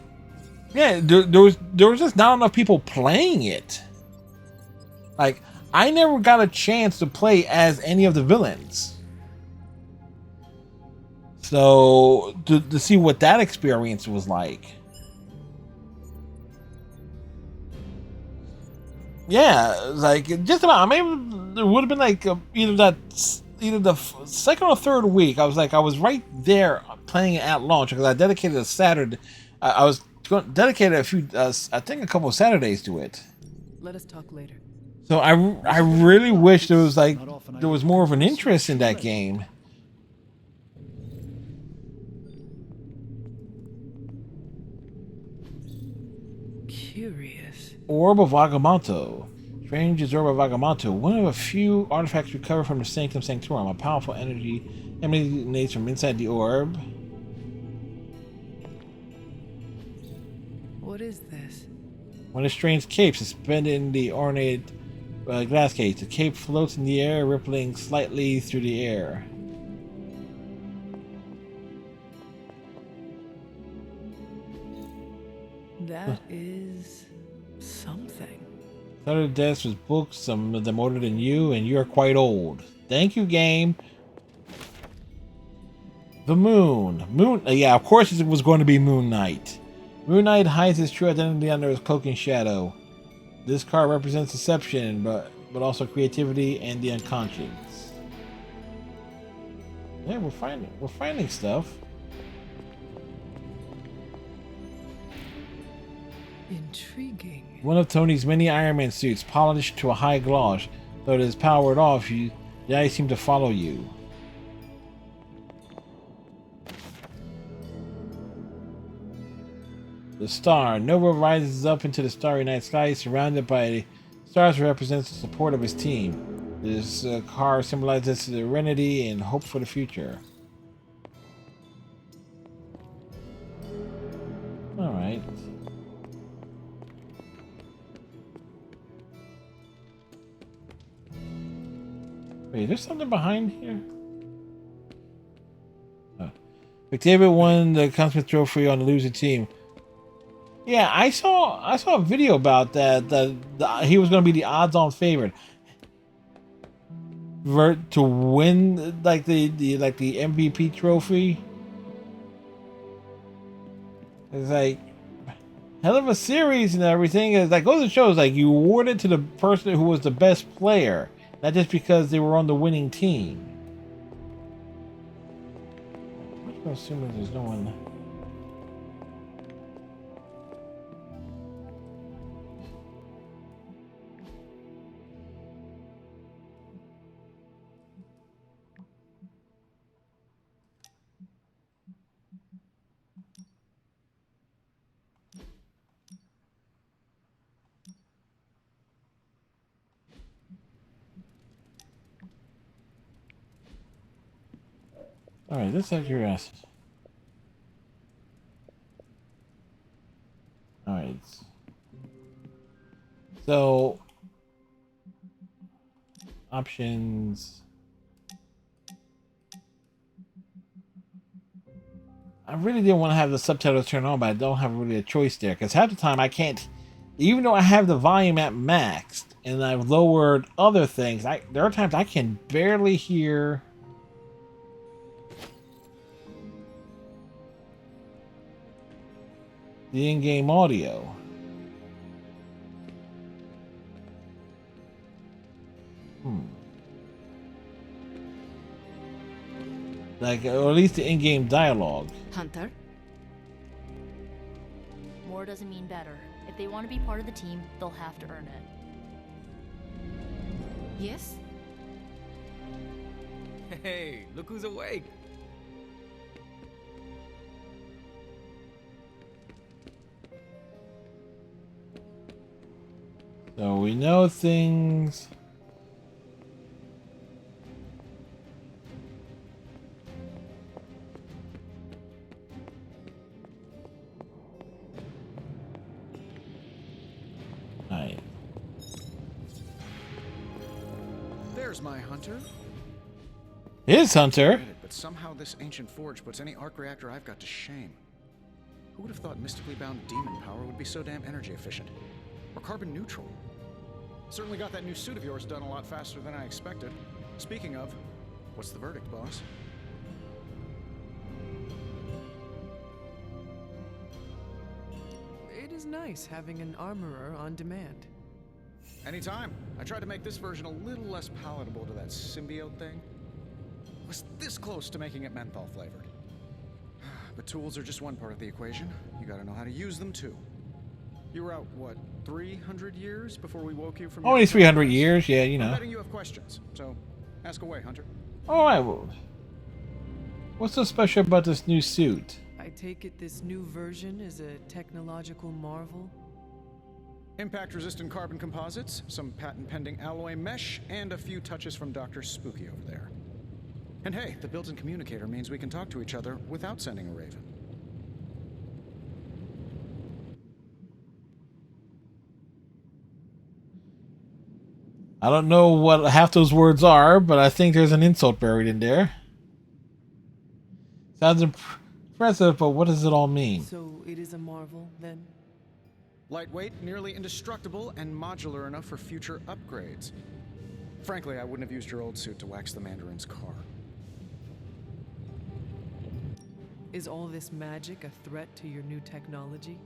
there was just not enough people playing it. Like I never got a chance to play as any of the villains. So to see what that experience was like. Yeah, like just about. Maybe it would have been like either the second or third week. I was right there playing it at launch because I dedicated a Saturday. I was dedicated I think a couple of Saturdays to it. Let us talk later. So I really wish there was more of an interest in that game. Curious. Orb of Agamotto. Strange Orb of Agamotto. One of a few artifacts recovered from the Sanctum Sanctorum. A powerful energy emanates from inside the orb. What is this? One of the strange capes suspended in the ornate glass case. The cape floats in the air, rippling slightly through the air. That is something. Under the desk was books, some of them older than you, and you are quite old. Thank you, game. The moon. Yeah, of course it was going to be Moon Knight. Moon Knight hides his true identity under his cloak and shadow. This card represents deception, but also creativity and the unconscious. Yeah, we're finding stuff. Intriguing. One of Tony's many Iron Man suits, polished to a high gloss, though it is powered off, the eyes seem to follow you. The star. Nova rises up into the starry night sky, surrounded by stars, represents the support of his team. This car symbolizes serenity and hope for the future. Alright. Wait, there's something behind here? McDavid won the Conn Smythe Trophy on the losing team. Yeah, I saw a video about that. He was going to be the odds-on favorite to win like the MVP trophy. It's like hell of a series and everything. It's like goes to show, like you award it to the person who was the best player, not just because they were on the winning team. I'm assuming there's no one. Alright, let's have your ass. Alright. So options. I really didn't want to have the subtitles turned on, but I don't have really a choice there. Because half the time I can't, even though I have the volume at maxed and I've lowered other things, there are times I can barely hear the in-game audio. Like, or at least the in-game dialogue. Hunter? More doesn't mean better. If they want to be part of the team, they'll have to earn it. Yes? Hey, look who's awake. So we know things. Right. There's my Hunter. His Hunter. But somehow this ancient forge puts any arc reactor I've got to shame. Who would have thought mystically bound demon power would be so damn energy efficient? Or carbon neutral? Certainly got that new suit of yours done a lot faster than I expected. Speaking of, what's the verdict, boss? It is nice having an armorer on demand. Anytime. I tried to make this version a little less palatable to that symbiote thing. Was this close to making it menthol flavored. But tools are just one part of the equation. You gotta know how to use them too. You were out, what, 300 years before we woke you from Only 300 years, yeah, you know. I'm betting you have questions, so ask away, Hunter. Alright, well, what's so special about this new suit? I take it this new version is a technological marvel? Impact-resistant carbon composites, some patent-pending alloy mesh, and a few touches from Dr. Spooky over there. And hey, the built-in communicator means we can talk to each other without sending a raven. I don't know what half those words are, but I think there's an insult buried in there. Sounds impressive, but what does it all mean? So it is a marvel, then? Lightweight, nearly indestructible, and modular enough for future upgrades. Frankly, I wouldn't have used your old suit to wax the Mandarin's car. Is all this magic a threat to your new technology?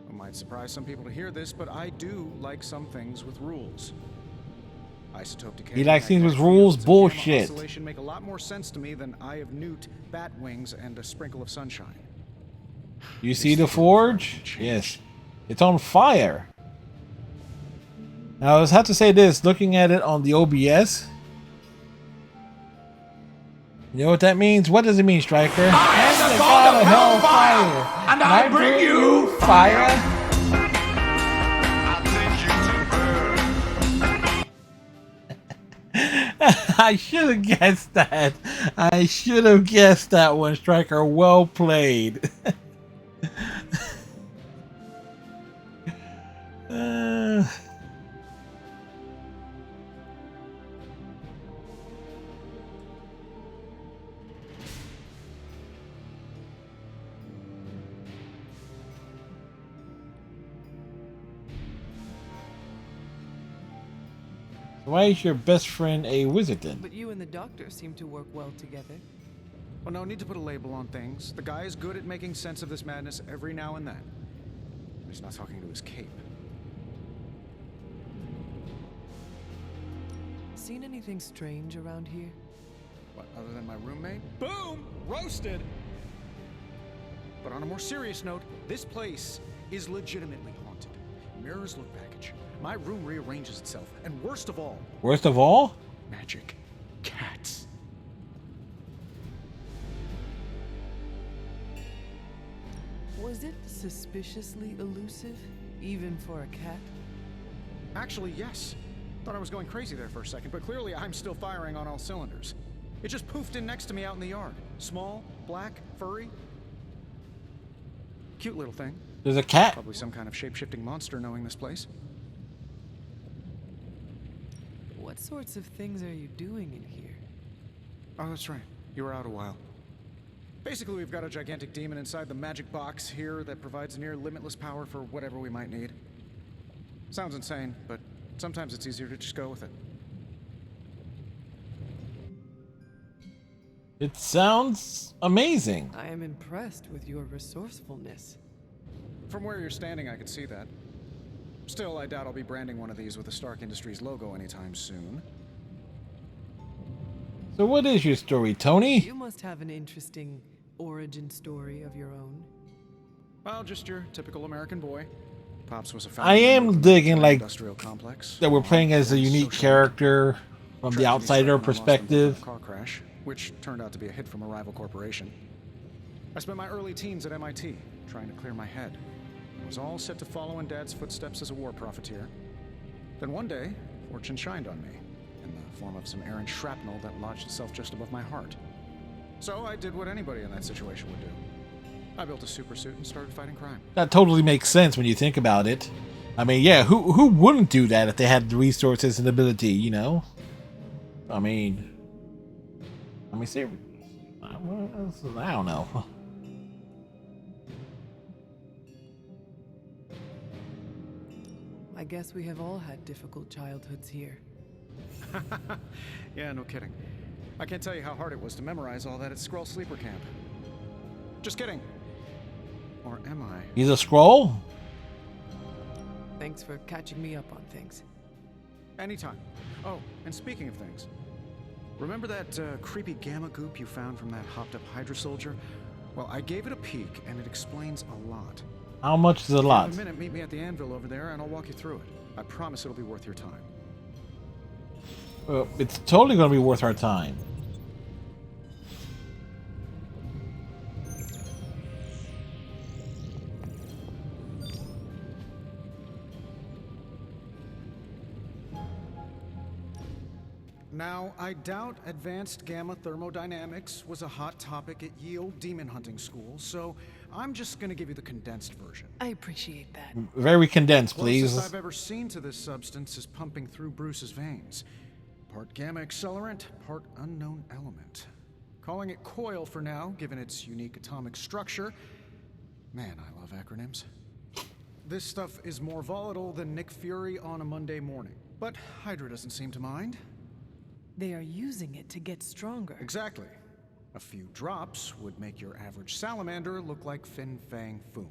It might surprise some people to hear this, but I do like some things with rules. Isotope decay. He likes things with rules. Bullshit. Oscillation make a lot more sense to me than Eye of Newt, bat wings, and a sprinkle of sunshine. You see the forge? Yes. It's on fire. Now, I have to say this, looking at it on the OBS. You know what that means? What does it mean, Striker? I am the god of hellfire, and I bring you fire. I should have guessed that. I should have guessed that one, Striker. Well played. Why is your best friend a wizard then? But you and the doctor seem to work well together. Well, no need to put a label on things. The guy is good at making sense of this madness every now and then. He's not talking to his cape. Seen anything strange around here? What, other than my roommate? Boom! Roasted! But on a more serious note, this place is legitimately haunted. Mirrors look back at you. My room rearranges itself. And worst of all... Worst of all? Magic. Cats. Was it suspiciously elusive, even for a cat? Actually, yes. Thought I was going crazy there for a second, but clearly I'm still firing on all cylinders. It just poofed in next to me out in the yard. Small, black, furry. Cute little thing. There's a cat? Probably some kind of shape-shifting monster knowing this place. What sorts of things are you doing in here? Oh, that's right. You were out a while. Basically, we've got a gigantic demon inside the magic box here that provides near limitless power for whatever we might need. Sounds insane, but sometimes it's easier to just go with it. It sounds amazing. I am impressed with your resourcefulness. From where you're standing, I could see that. Still, I doubt I'll be branding one of these with the Stark Industries logo anytime soon. So what is your story, Tony? You must have an interesting origin story of your own. Well, just your typical American boy. Pops was a I am digging like industrial complex that we're playing as a unique character from the outsider perspective. Car crash, which turned out to be a hit from a rival corporation. I spent my early teens at MIT trying to clear my head. I was all set to follow in Dad's footsteps as a war profiteer. Then one day, fortune shined on me in the form of some errant shrapnel that lodged itself just above my heart. So I did what anybody in that situation would do. I built a super suit and started fighting crime. That totally makes sense when you think about it. I mean, yeah, who wouldn't do that if they had the resources and ability, you know? I mean, see, I don't know. I guess we have all had difficult childhoods here. Yeah, no kidding. I can't tell you how hard it was to memorize all that at Skrull Sleeper Camp. Just kidding. Or am I? He's a Skrull? Thanks for catching me up on things. Anytime. Oh, and speaking of things, remember that creepy gamma goop you found from that hopped-up Hydra soldier? Well, I gave it a peek, and it explains a lot. How much is a lot? In a minute, meet me at the anvil over there, and I'll walk you through it. I promise it'll be worth your time. It's totally going to be worth our time. Now, I doubt advanced gamma thermodynamics was a hot topic at ye olde demon hunting school, so I'm just gonna give you the condensed version. I appreciate that. Very condensed, The please. closest I've ever seen to this substance is pumping through Bruce's veins. Part gamma accelerant, part unknown element. Calling it coil for now, given its unique atomic structure. Man, I love acronyms. This stuff is more volatile than Nick Fury on a Monday morning. But Hydra doesn't seem to mind. They are using it to get stronger. Exactly. A few drops would make your average salamander look like Fin Fang Foom.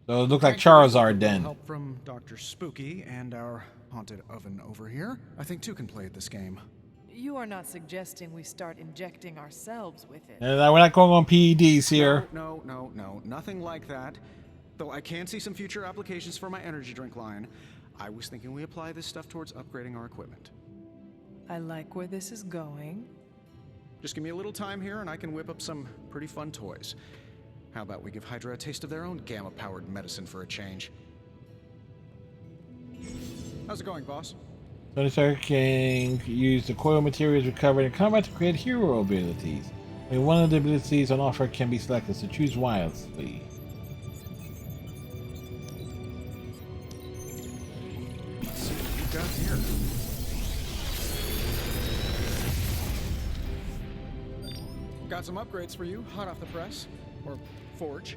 So it looked like Charizard then. Help from Dr. Spooky and our haunted oven over here. I think two can play at this game. You are not suggesting we start injecting ourselves with it. We're not going on PEDs here. No, nothing like that. Though I can see some future applications for my energy drink line. I was thinking we apply this stuff towards upgrading our equipment. I like where this is going. Just give me a little time here and I can whip up some pretty fun toys. How about we give Hydra a taste of their own gamma-powered medicine for a change? How's it going, boss? Tony Stark can use the coil materials recovered in combat to create hero abilities. And one of the abilities on offer can be selected, so choose wisely. Let's see what we've got here. Got some upgrades for you, hot off the press. Or forge.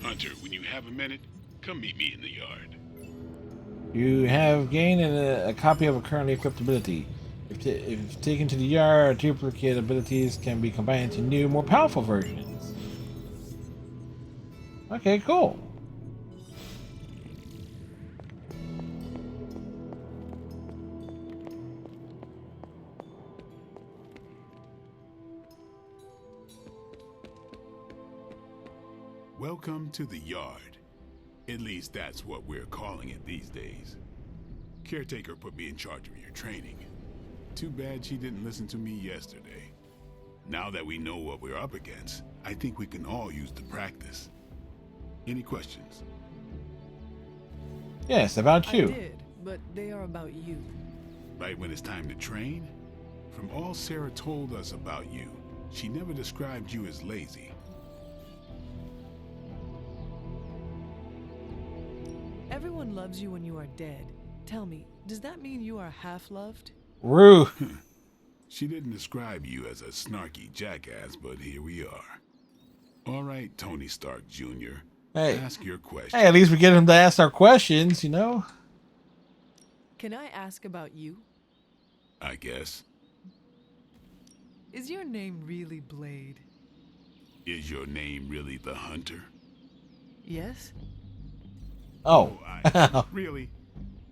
Hunter, when you have a minute, come meet me in the yard. You have gained a copy of a currently equipped ability. If taken to the yard, duplicate abilities can be combined into new, more powerful versions. Okay, cool. Welcome to the yard. At least that's what we're calling it these days. Caretaker put me in charge of your training. Too bad she didn't listen to me yesterday. Now that we know what we're up against, I think we can all use the practice. Any questions? Yes, about you. I did, but they are about you. Right when it's time to train? From all Sarah told us about you, she never described you as lazy. Everyone loves you when you are dead. Tell me, does that mean you are half-loved? Rue. She didn't describe you as a snarky jackass, but here we are. All right, Tony Stark Jr. Hey. Ask your question. Hey, at least we get him to ask our questions, you know? Can I ask about you? I guess. Is your name really Blade? Is your name really the Hunter? Yes? Oh. Really?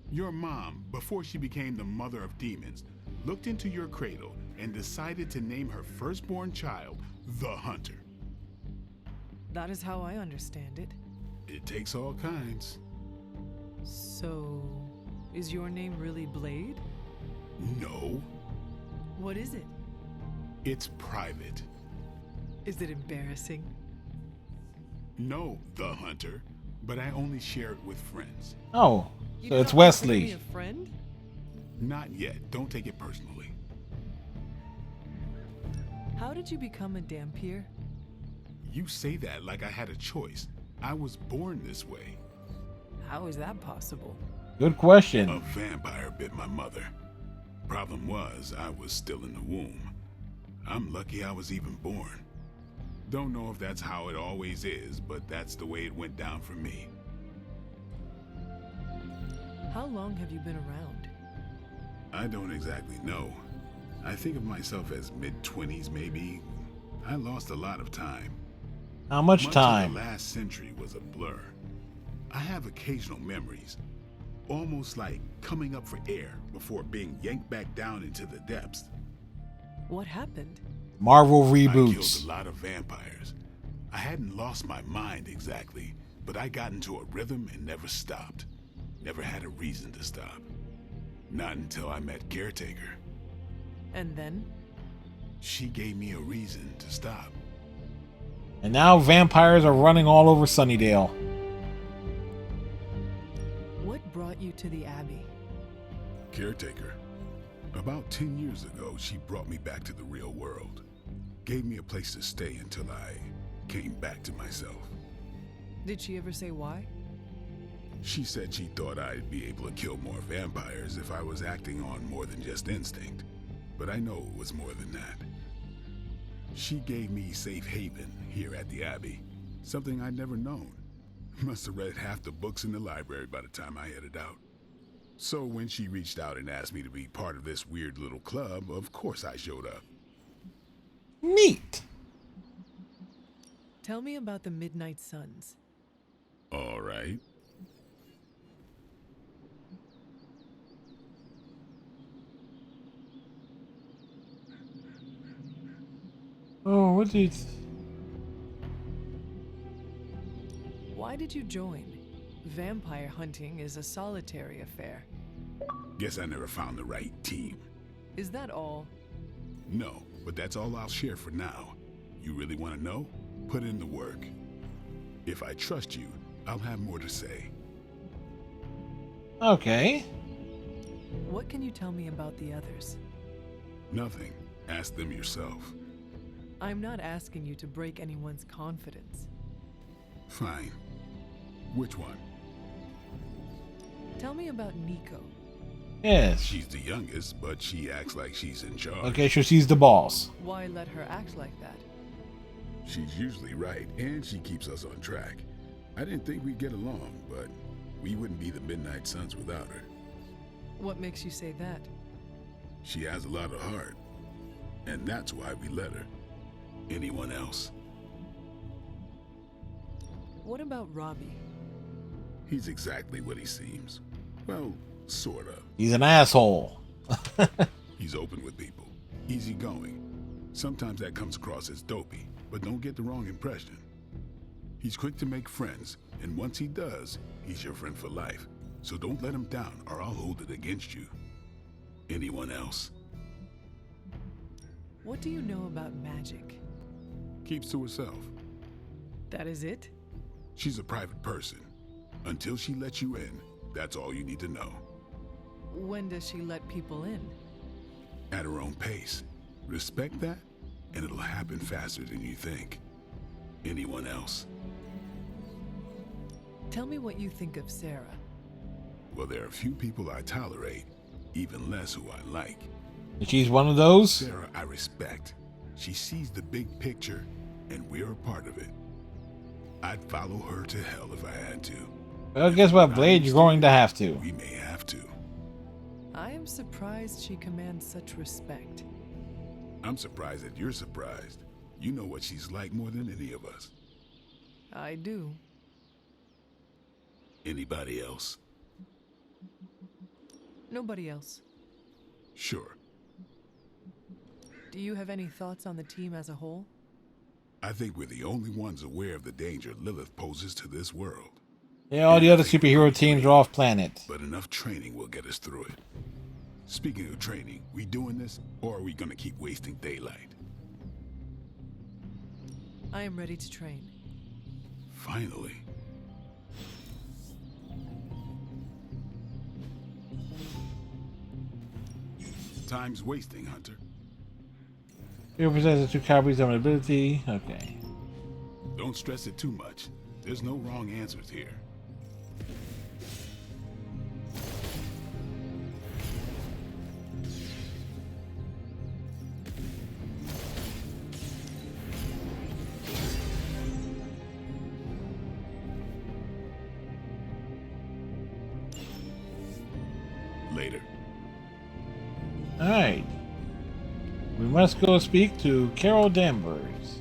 Your mom, before she became the mother of demons, looked into your cradle and decided to name her firstborn child the Hunter. That is how I understand it. It takes all kinds. So, is your name really Blade? No. What is it? It's private. Is it embarrassing? No, the Hunter, but I only share it with friends. Oh, so it's Wesley. You a friend? Not yet. Don't take it personally. How did you become a Dampier? You say that like I had a choice. I was born this way. How is that possible? Good question. A vampire bit my mother. Problem was, I was still in the womb. I'm lucky I was even born. Don't know if that's how it always is, but that's the way it went down for me. How long have you been around? I don't exactly know. I think of myself as mid-20s, maybe. I lost a lot of time. How much time? Of the last century was a blur. I have occasional memories, almost like coming up for air before being yanked back down into the depths. What happened? Marvel I reboots. killed a lot of vampires. I hadn't lost my mind exactly, but I got into a rhythm and never stopped. Never had a reason to stop. Not until I met Caretaker. And then? She gave me a reason to stop. And now vampires are running all over Sunnydale. What brought you to the Abbey? Caretaker. About 10 years ago, she brought me back to the real world. Gave me a place to stay until I came back to myself. Did she ever say why? She said she thought I'd be able to kill more vampires if I was acting on more than just instinct. But I know it was more than that. She gave me safe haven here at the Abbey, something I'd never known. Must have read half the books in the library by the time I headed out. So when she reached out and asked me to be part of this weird little club, of course I showed up. Neat. Tell me about the Midnight Suns. All right. Oh, what did... Why did you join? Vampire hunting is a solitary affair. Guess I never found the right team. Is that all? No, but that's all I'll share for now. You really want to know? Put in the work. If I trust you, I'll have more to say. Okay. What can you tell me about the others? Nothing. Ask them yourself. I'm not asking you to break anyone's confidence. Fine. Which one? Tell me about Nico. Yes. She's the youngest, but she acts like she's in charge. Okay, so she's the boss. Why let her act like that? She's usually right, and she keeps us on track. I didn't think we'd get along, but we wouldn't be the Midnight Suns without her. What makes you say that? She has a lot of heart, and that's why we let her. Anyone else? What about Robbie? He's exactly what he seems. Well, sort of. He's an asshole. He's open with people, easygoing. Sometimes that comes across as dopey, but don't get the wrong impression. He's quick to make friends, and once he does, he's your friend for life. So don't let him down, or I'll hold it against you. Anyone else? What do you know about magic? Keeps to herself. That is it? She's a private person. Until she lets you in, that's all you need to know. When does she let people in? At her own pace. Respect that, and it'll happen faster than you think. Anyone else? Tell me what you think of Sarah. Well, there are a few people I tolerate, even less who I like. She's one of those? Sarah, I respect. She sees the big picture, and we're a part of it. I'd follow her to hell if I had to. Well, guess what, Blade? You're going to have to. We may have to. I am surprised she commands such respect. I'm surprised that you're surprised. You know what she's like more than any of us. I do. Anybody else? Nobody else. Sure. Do you have any thoughts on the team as a whole? I think we're the only ones aware of the danger Lilith poses to this world. Yeah, all the other superhero teams are off planet. But enough training will get us through it. Speaking of training, we doing this, or are we gonna keep wasting daylight? I am ready to train. Finally. Time's wasting, Hunter. Hero possesses 2 copies of an ability. Okay. Don't stress it too much. There's no wrong answers here. Later. Alright. We must go speak to Carol Danvers.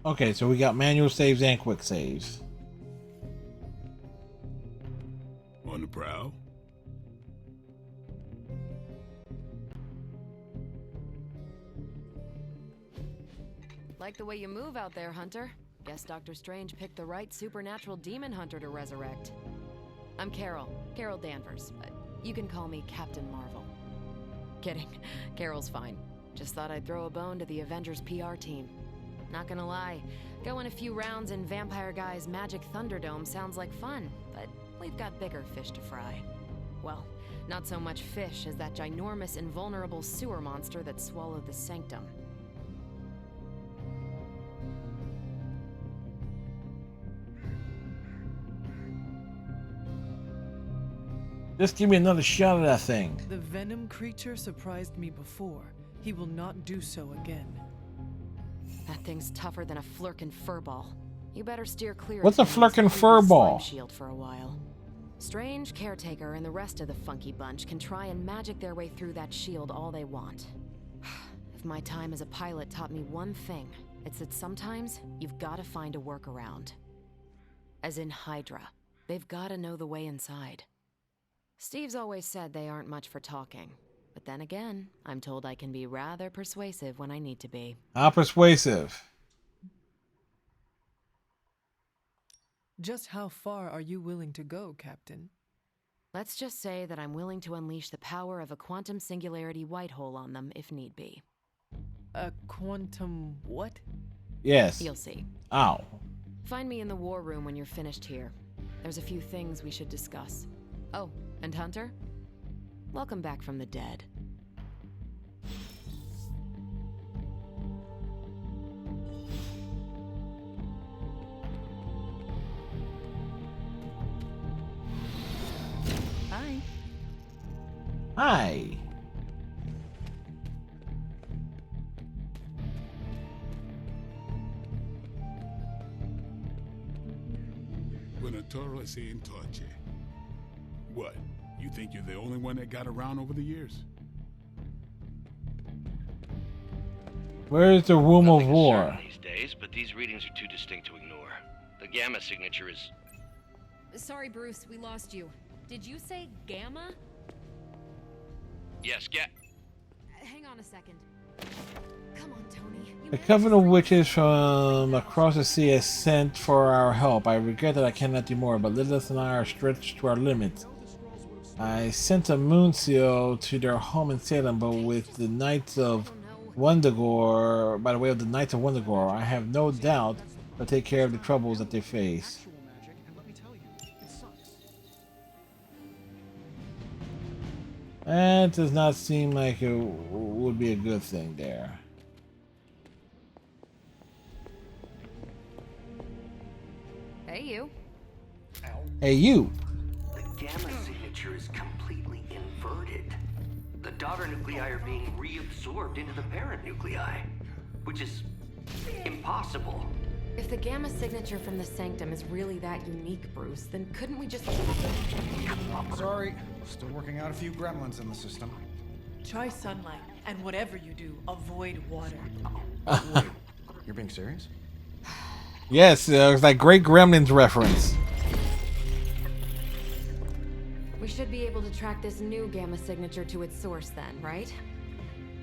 Okay, so we got manual saves and quick saves. On the prowl? Like the way you move out there, Hunter. Guess Dr. Strange picked the right supernatural demon hunter to resurrect. I'm Carol Danvers. You can call me Captain Marvel. Kidding. Carol's fine. Just thought I'd throw a bone to the Avengers PR team. Not gonna lie, going a few rounds in Vampire Guy's Magic Thunderdome sounds like fun, but we've got bigger fish to fry. Well, not so much fish as that ginormous invulnerable sewer monster that swallowed the Sanctum. Just give me another shot of that thing. The venom creature surprised me before. He will not do so again. That thing's tougher than a flirkin' furball. You better steer clear. What's a of Tony's flirkin' creepy furball? slime shield for a while. Strange, Caretaker, and the rest of the funky bunch can try and magic their way through that shield all they want. If my time as a pilot taught me one thing, it's that sometimes you've got to find a workaround. As in Hydra, they've got to know the way inside. Steve's always said they aren't much for talking. But then again, I'm told I can be rather persuasive when I need to be. How persuasive? Just how far are you willing to go, Captain? Let's just say that I'm willing to unleash the power of a quantum singularity white hole on them if need be. A quantum what? Yes. You'll see. Ow. Find me in the war room when you're finished here. There's a few things we should discuss. Oh, and Hunter? Welcome back from the dead. Hi. Hi. Buona torre in torce. What? You think you're the only one that got around over the years? Where is the room of war? These days, but these readings are too distinct to ignore. The gamma signature is... Sorry, Bruce, we lost you. Did you say Gamma? Yes, Hang on a second. Come on, Tony. The coven of witches from across the sea has sent for our help. I regret that I cannot do more, but Lilith and I are stretched to our limits. I sent a moon seal to their home in Salem, but with the Knights of Wundagore, by the way of the Knights of Wundagore, I have no doubt they'll take care of the troubles that they face. That does not seem like it would be a good thing there. Hey, you. Hey, you. The gamma signature is completely inverted. The daughter nuclei are being reabsorbed into the parent nuclei, which is impossible. If the gamma signature from the Sanctum is really that unique, Bruce, then couldn't we just... Sorry, still working out a few gremlins in the system. Try sunlight, and whatever you do, avoid water. Wait, you're being serious? Yes, it's like Great Gremlins reference. We should be able to track this new gamma signature to its source then, right?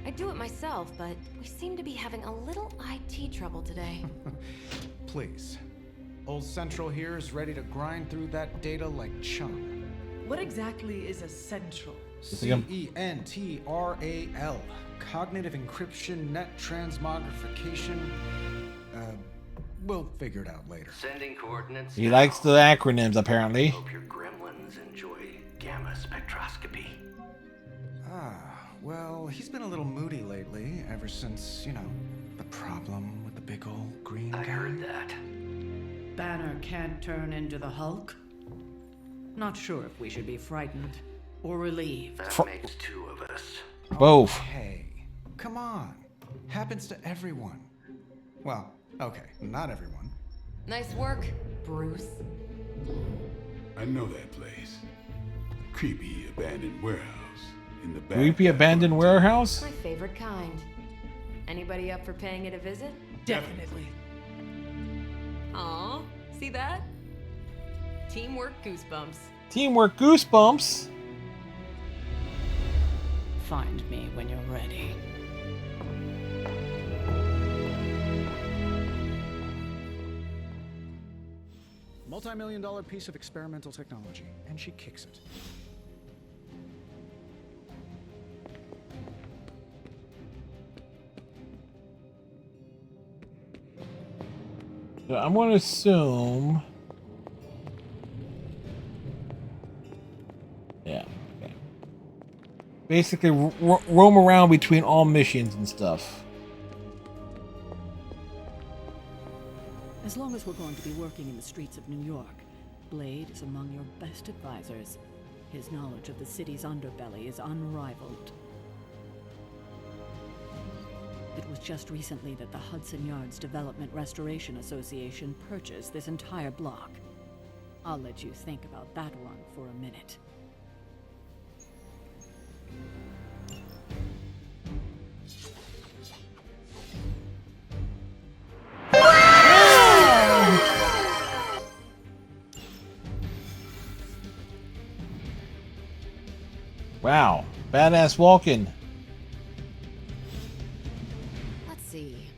I'd do it myself, but we seem to be having a little IT trouble today. Please. Old Central here is ready to grind through that data like chum. What exactly is a central? CENTRAL. Cognitive encryption, net transmogrification. We'll figure it out later. Sending coordinates. He likes the acronyms, apparently. Hope your gremlins enjoy gamma spectroscopy. Well, he's been a little moody lately, ever since, the problem with the big old green guy. I heard that. Banner can't turn into the Hulk? Not sure if we should be frightened or relieved. That makes two of us. Both. Hey, come on. Happens to everyone. Well, okay, not everyone. Nice work, Bruce. I know that place. Creepy abandoned warehouse in the back. Creepy abandoned warehouse? My favorite kind. Anybody up for paying it a visit? Definitely. Aw, see that? Teamwork goosebumps. Teamwork goosebumps. Find me when you're ready. Multi-million-dollar piece of experimental technology, and she kicks it. So I'm going to assume... Yeah, okay. Basically, roam around between all missions and stuff. As long as we're going to be working in the streets of New York, Blade is among your best advisors. His knowledge of the city's underbelly is unrivaled. It was just recently that the Hudson Yards Development Restoration Association purchased this entire block. I'll let you think about that one for a minute. Wow, badass walking. Let's see.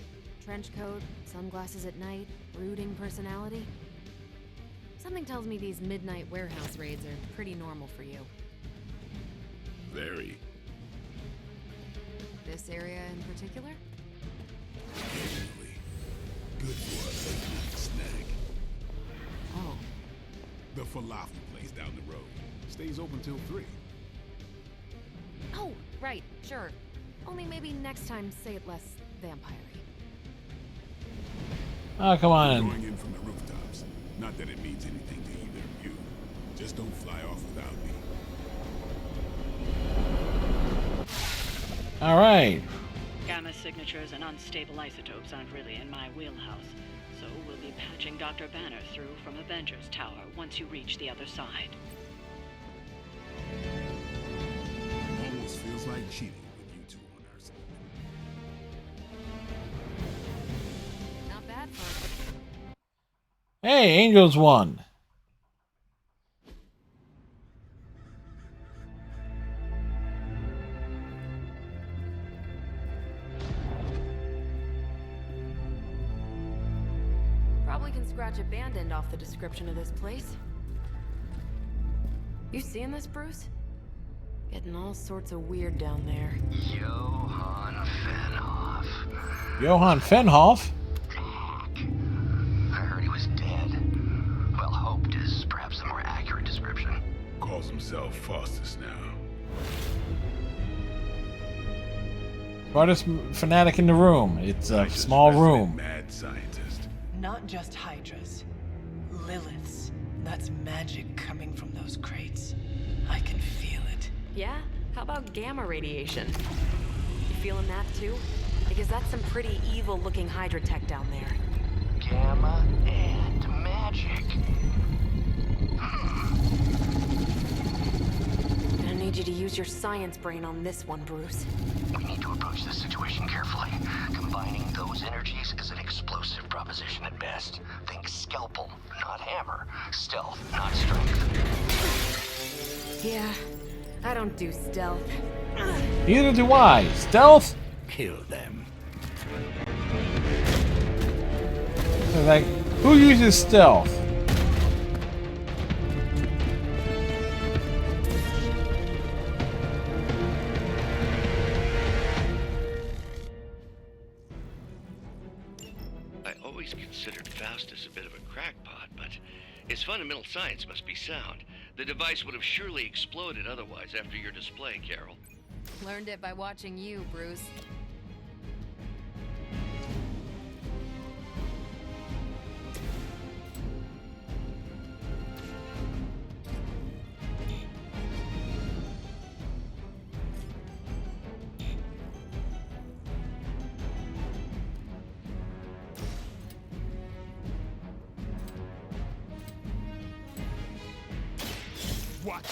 Trench coat, sunglasses at night, brooding personality. Something tells me these midnight warehouse raids are pretty normal for you. Very. This area in particular? Occasionally. Good for a late snack. Oh. The falafel place down the road. Stays open till 3. Oh, right, sure. Only maybe next time say it less vampire-y. Oh, come on. Going in from the rooftops. Not that it means anything to either of you. Just don't fly off without me. All right. Gamma signatures and unstable isotopes aren't really in my wheelhouse, so we'll be patching Dr. Banner through from Avengers Tower once you reach the other side. Almost feels like cheating with you two on our side. Not bad, folks. Hey, Angels won. Probably can scratch a band end off the description of this place. You seeing this, Bruce? Getting all sorts of weird down there. Johann Fenhoff. Johann Fenhoff? I heard he was dead. Well, hoped is perhaps the more accurate description. Calls himself Faustus now. Smartest fanatic in the room. It's a small room. Mad scientist. Not just Hydras. Liliths. That's magic coming from those crates. I can feel it. Yeah? How about gamma radiation? You feeling that too? Because that's some pretty evil-looking Hydra tech down there. Gamma and magic. Gonna need you to use your science brain on this one, Bruce. We need to approach this situation carefully. Combining those energies is an explosive proposition at best. Think scalpel, not hammer. Stealth, not strength. Yeah, I don't do stealth. Neither do I. Stealth? Kill them. Like, who uses stealth? I always considered Faustus a bit of a crackpot, but his fundamental science must be sound. The device would have surely exploded otherwise after your display, Carol. Learned it by watching you, Bruce. What?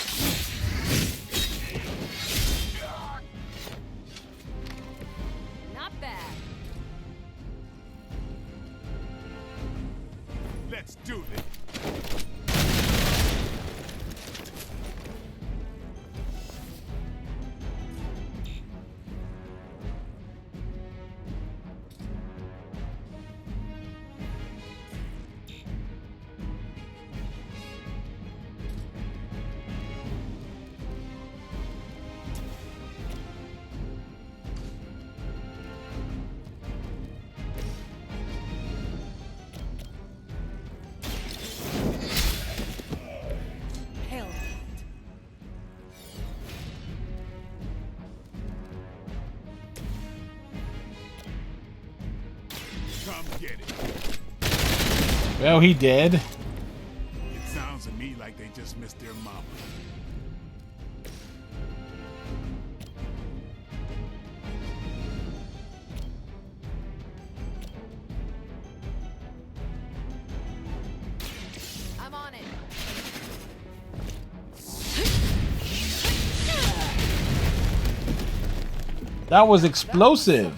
Not bad. Let's do this. Hell. Come get it. Well, he did. It sounds to me like they just missed their mama. That was explosive.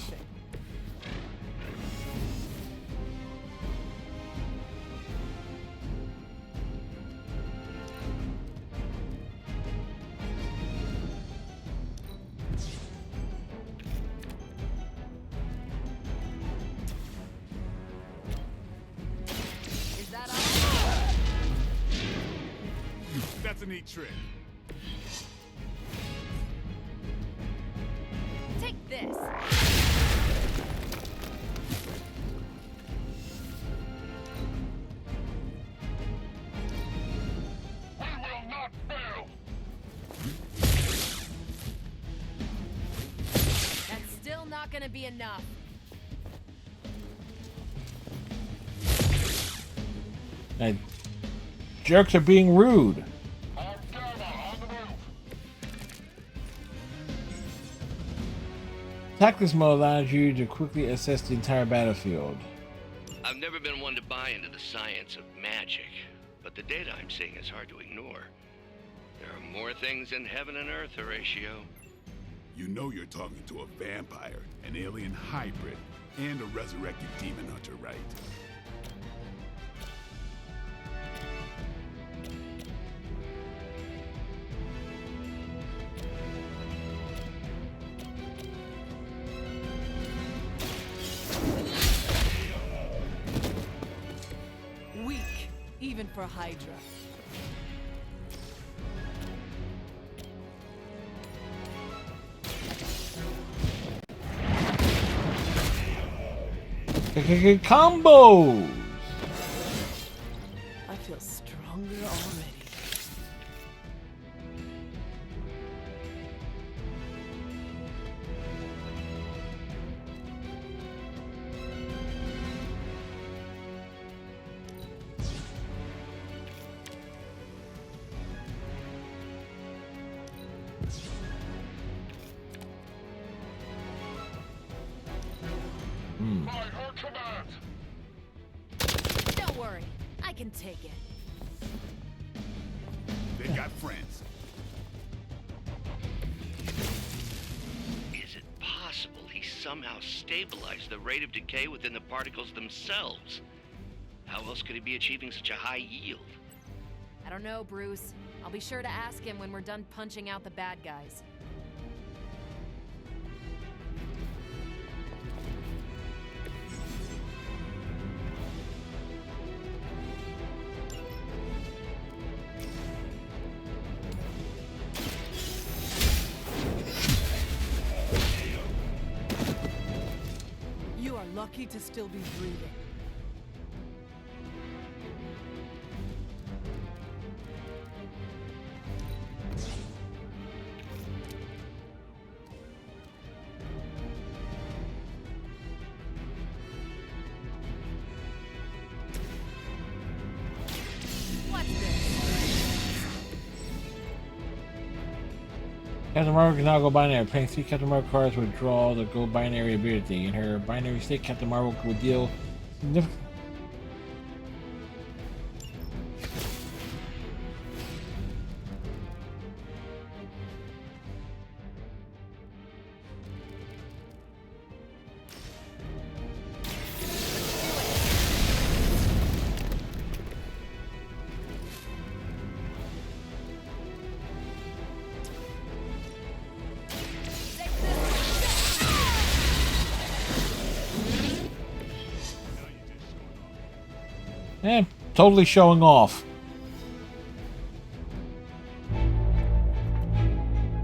Is that all? That's a neat trick. Take this. We will not fail! That's still not gonna be enough. And jerks are being rude. Tactics mode allows you to quickly assess the entire battlefield. I've never been one to buy into the science of magic, but the data I'm seeing is hard to ignore. There are more things in heaven and earth, Horatio. You know you're talking to a vampire, an alien hybrid, and a resurrected demon hunter, right? Weak, even for Hydra. Combos! I feel stronger already. By her command! Don't worry, I can take it. They got friends. Is it possible he somehow stabilized the rate of decay within the particles themselves? How else could he be achieving such a high yield? I don't know, Bruce. I'll be sure to ask him when we're done punching out the bad guys. You are lucky to still be breathing. What's this? Captain Marvel can now go binary. Playing 3 Captain Marvel cards would draw the go binary ability. In her binary state, Captain Marvel would deal significant. Totally showing off.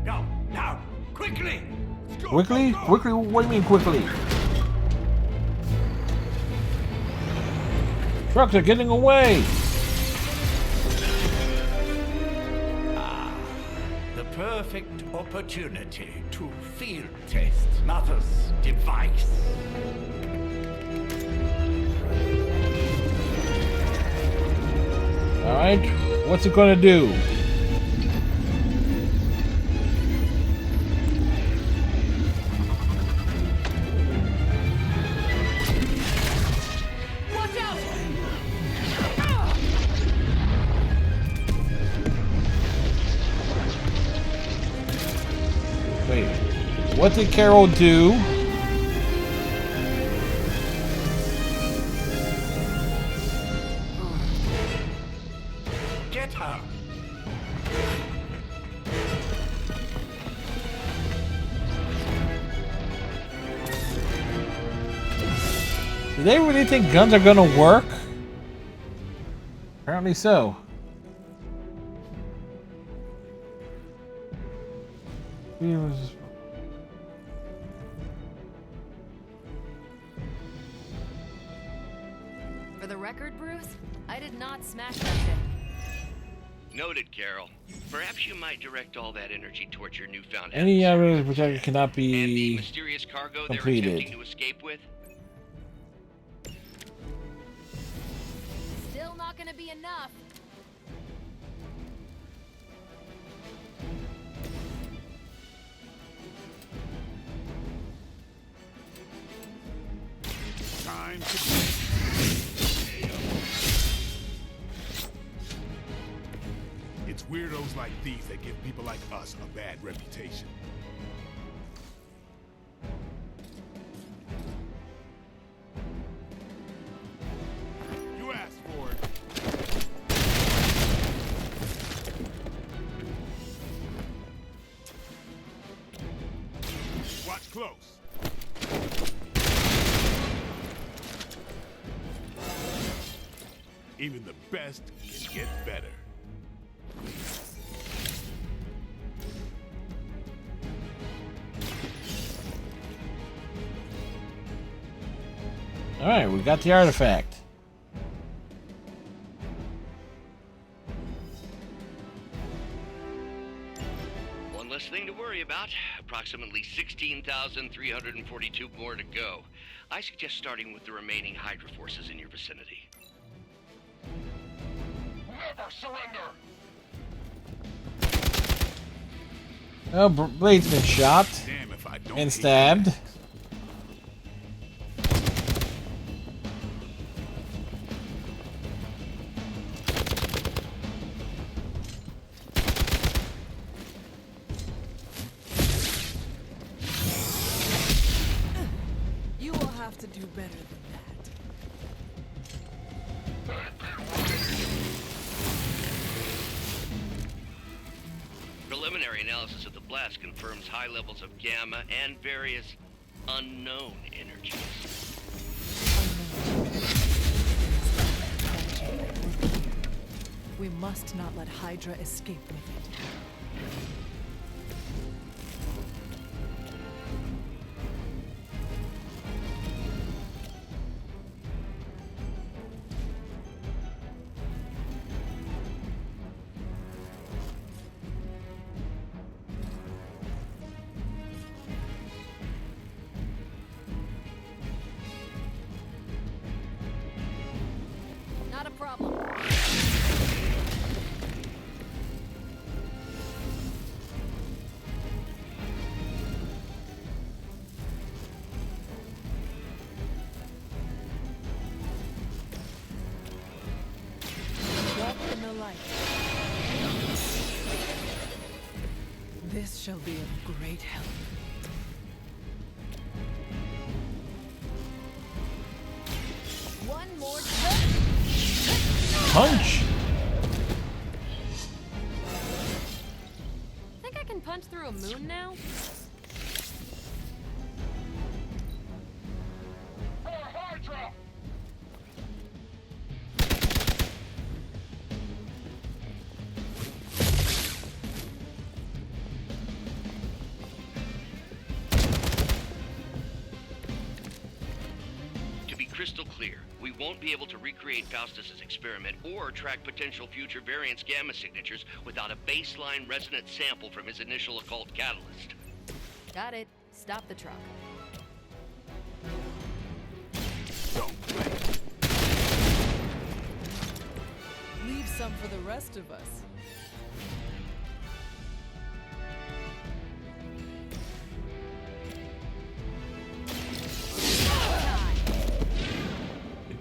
Go, now, quickly! Quickly? Quickly? What do you mean quickly? Trucks are getting away! The perfect opportunity to field test Mother's device. Alright, what's it gonna do? Watch out! Wait. What did Carol do? Get her! Do they really think guns are gonna work? Apparently so. For the record, Bruce, I did not smash that thing. Noted, Carol. Perhaps you might direct all that energy towards your newfound Any other projector cannot be mysterious cargo completed. they're attempting to escape with. Still not gonna be enough. Time to It's weirdos like these that give people like us a bad reputation. You asked for it. Watch close. Even the best can get better. Alright, we got the artifact. One less thing to worry about. Approximately 16,342 more to go. I suggest starting with the remaining Hydra forces in your vicinity. Never surrender! Oh, Blade's been shot Damn if I don't and stabbed. You will have to do better than that. Preliminary analysis of the blast confirms high levels of gamma and various unknown energies. We must not let Hydra escape with it. Not a problem. Walk in the light. This shall be of great help. One more Punch! Think I can punch through a moon now? For Hydra! To be crystal clear, we won't be able to recreate Faustus's experiment or track potential future variance gamma signatures without a baseline resonant sample from his initial occult catalyst. Got it. Stop the truck. Don't play. Leave some for the rest of us.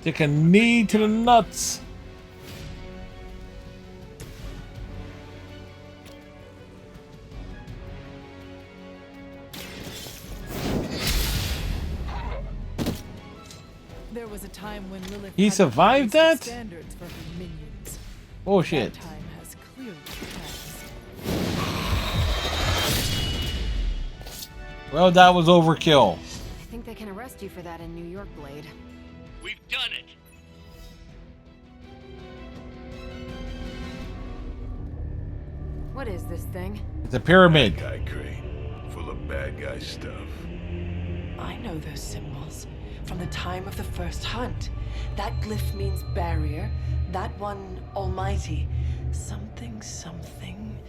Take a knee to the nuts. There was a time when Lilith He had survived raised that? standards for her minions. Bullshit. That time has clearly passed. Well, that was overkill. I think they can arrest you for that in New York, Blade. We've done it! What is this thing? The pyramid. Bad guy crate, full of bad guy stuff. I know those symbols from the time of the first hunt. That glyph means barrier, that one almighty. Something, something,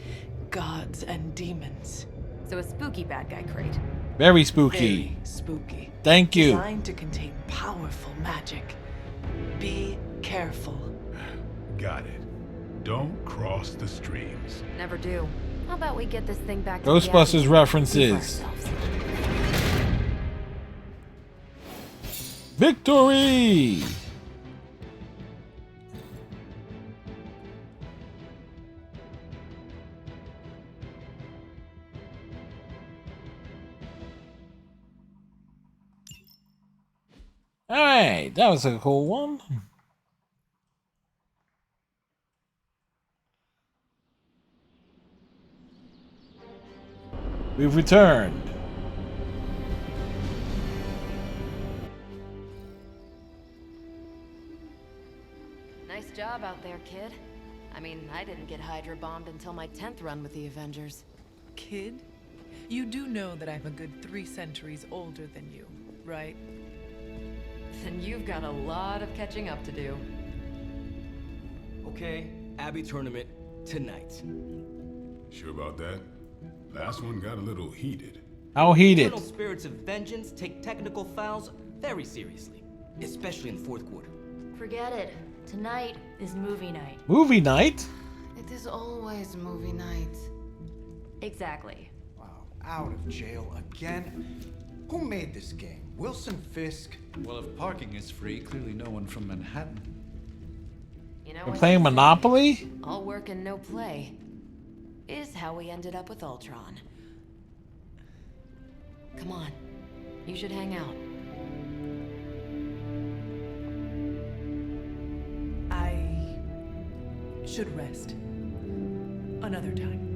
gods and demons. So a spooky bad guy crate. Very spooky. Very spooky. Thank you. Designed to contain powerful magic. Be careful. Got it. Don't cross the streams. Never do. How about we get this thing back to Ghostbusters the references. Victory! Alright, that was a cool one. We've returned. Nice job out there, kid. I mean, I didn't get Hydra bombed until my 10th run with the Avengers. Kid, you do know that I'm a good 3 centuries older than you, right? Then you've got a lot of catching up to do. Okay, Abbey tournament tonight. Sure about that? Last one got a little heated. How heated? Eternal spirits of vengeance take technical fouls very seriously, especially in the fourth quarter. Forget it. Tonight is movie night. Movie night? It is always movie night. Exactly. Wow, out of jail again? Who made this game? Wilson Fisk? Well, if parking is free, clearly no one from Manhattan. You know We're what playing they say? Monopoly? All work and no play is how we ended up with Ultron. Come on, you should hang out. I should rest. Another time.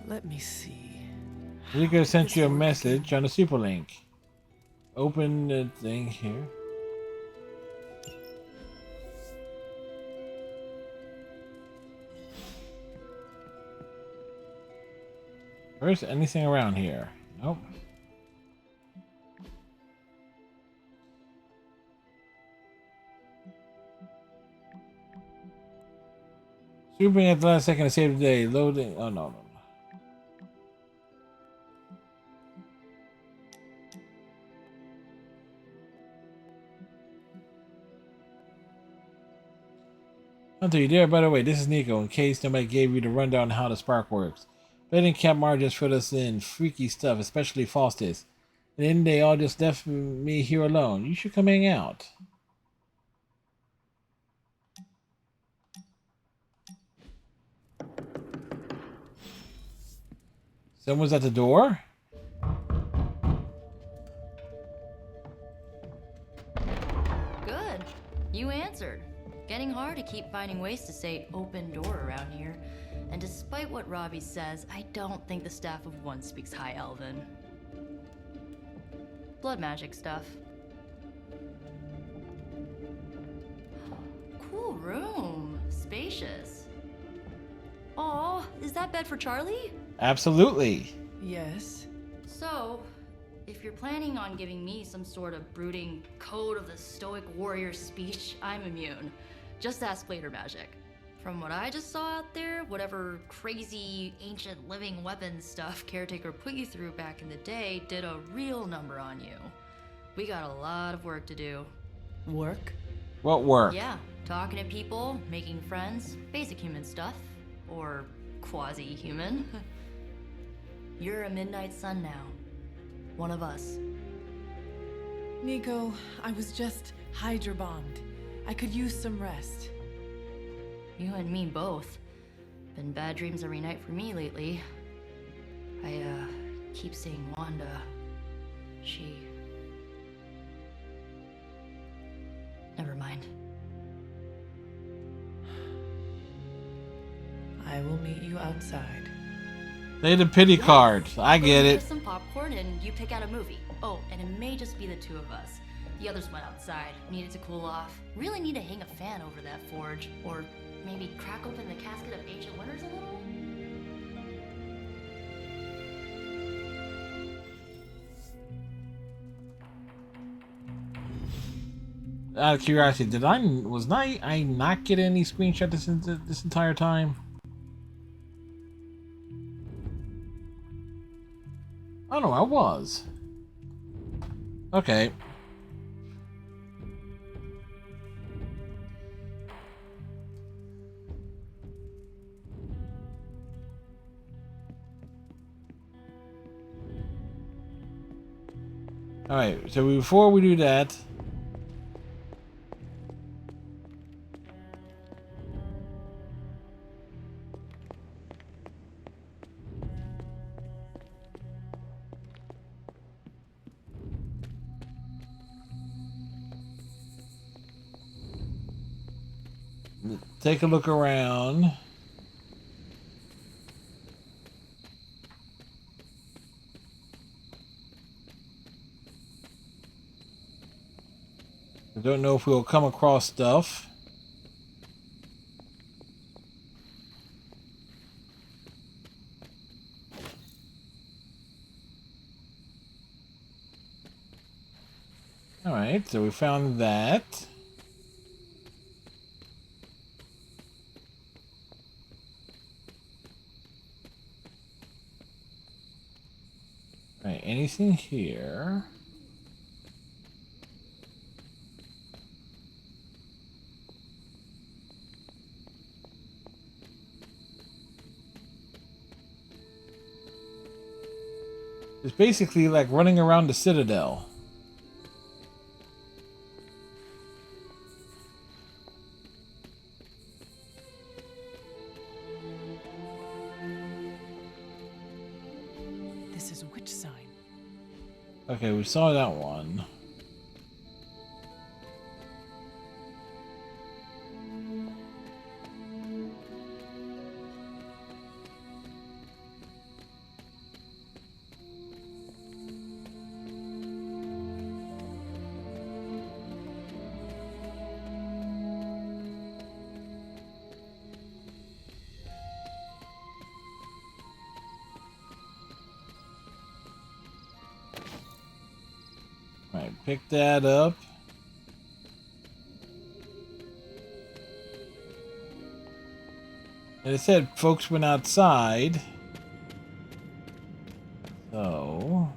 Let me see. Rico sent you a message on a super link. Open the thing here. Where's anything around here? Nope. Swooping at the last second to save the day. Loading. Oh, no, no. Hunter, you there? By the way, this is Nico. In case nobody gave you the rundown on how the spark works. Betting Cap Mar just filled us in freaky stuff, especially Faustus. And then they all just left me here alone. You should come hang out. Someone's at the door? Good. You answered. Getting hard to keep finding ways to say open door around here. And despite what Robbie says, I don't think the staff of one speaks High Elven. Blood magic stuff. Cool room. Spacious. Aw, is that bed for Charlie? Absolutely. Yes. So, if you're planning on giving me some sort of brooding code of the stoic warrior speech, I'm immune. Just ask Blader Magic. From what I just saw out there, whatever crazy ancient living weapons stuff Caretaker put you through back in the day did a real number on you. We got a lot of work to do. Work? What work? Yeah, talking to people, making friends, basic human stuff. Or quasi-human. You're a Midnight Sun now. One of us. Nico, I was just Hydra bombed. I could use some rest. You and me both. Been bad dreams every night for me lately. I, keep seeing Wanda. She... Never mind. I will meet you outside. They the pity card. I get We'll it. get some popcorn and you pick out a movie. Oh, and it may just be the two of us. The others went outside, needed to cool off. Really need to hang a fan over that forge. Or maybe crack open the casket of ancient wonders a little? Out of curiosity, was I not get any screenshot this entire time? Oh no, I was. Okay. Alright, so before we do that, take a look around. I don't know if we'll come across stuff. Alright, so we found that. Alright, anything here? It's basically like running around the Citadel. This is which sign? Okay, we saw that one. Alright, pick that up. And it said folks went outside. So...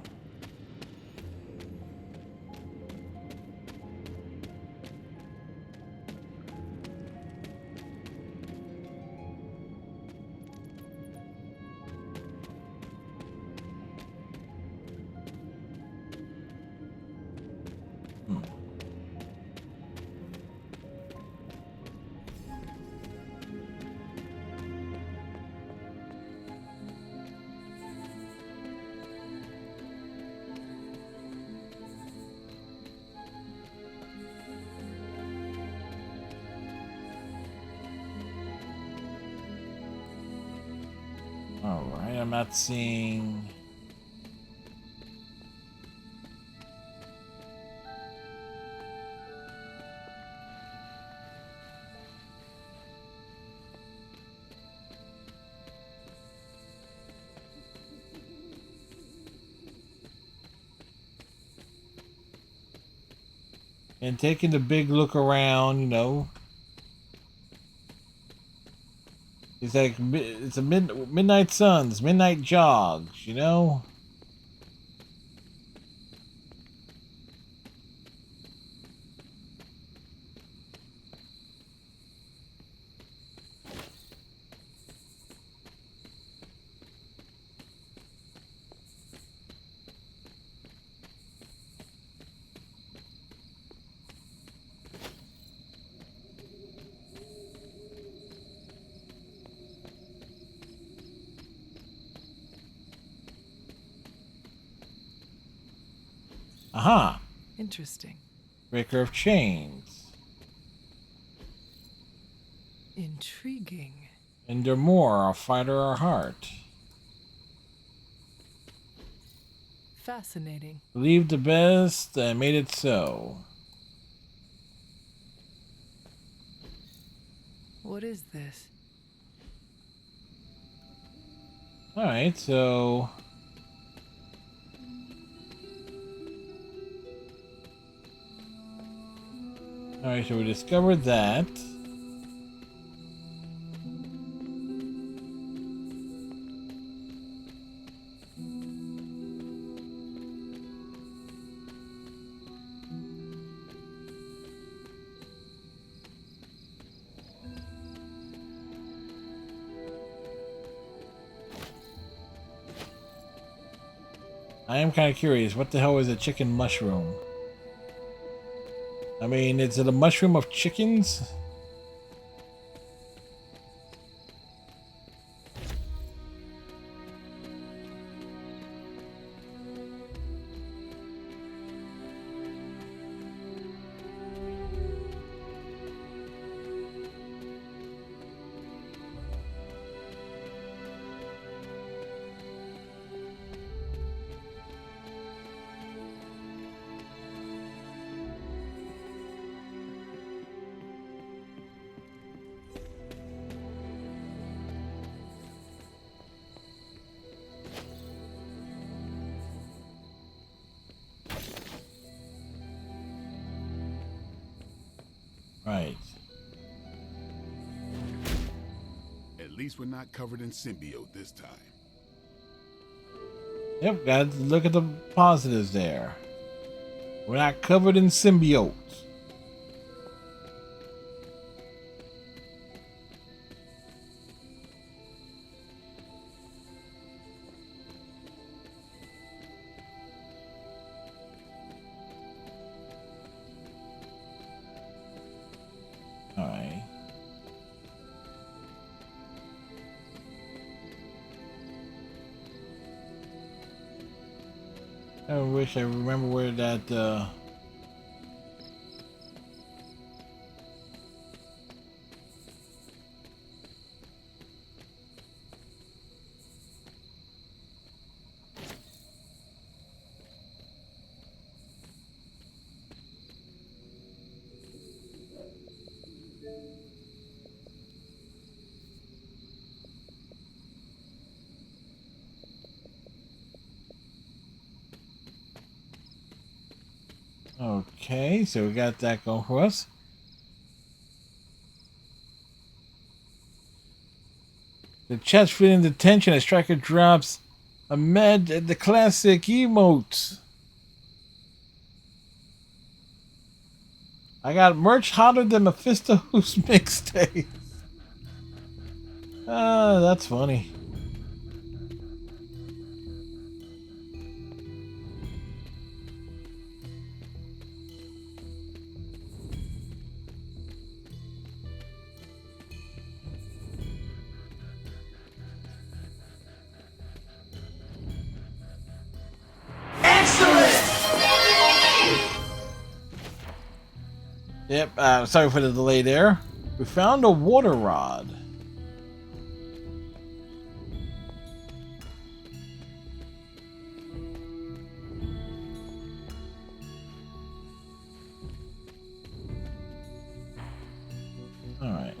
Alright, I'm not seeing... And taking the big look around, you know. It's like, it's a midnight suns, midnight jogs, you know? Aha! Interesting. Breaker of chains. Intriguing. Endure more, a fighter or heart. Fascinating. Believed the best and made it so. What is this? Alright, so... Alright, so we discovered that. I am kind of curious, what the hell is a chicken mushroom? I mean, is it a mushroom of chickens? Right. At least we're not covered in symbiote this time. Yep, gotta look at the positives there. We're not covered in symbiote. Alright. I wish I remember where that Okay, so we got that going for us. The chat's feeling the tension as Striker drops a med at the classic emote. I got merch hotter than Mephisto's mixtape. Ah, that's funny. Yep, sorry for the delay there. We found a water rod. Alright.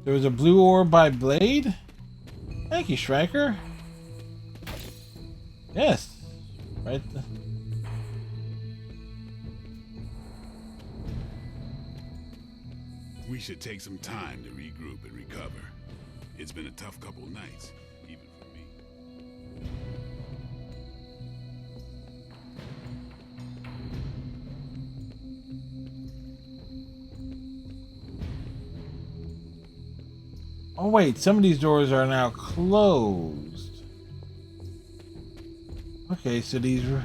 There was a blue orb by Blade? Thank you, Striker. Yes. Right. We should take some time to regroup and recover. It's been a tough couple nights, even for me. Oh wait, some of these doors are now closed. Okay, so these were...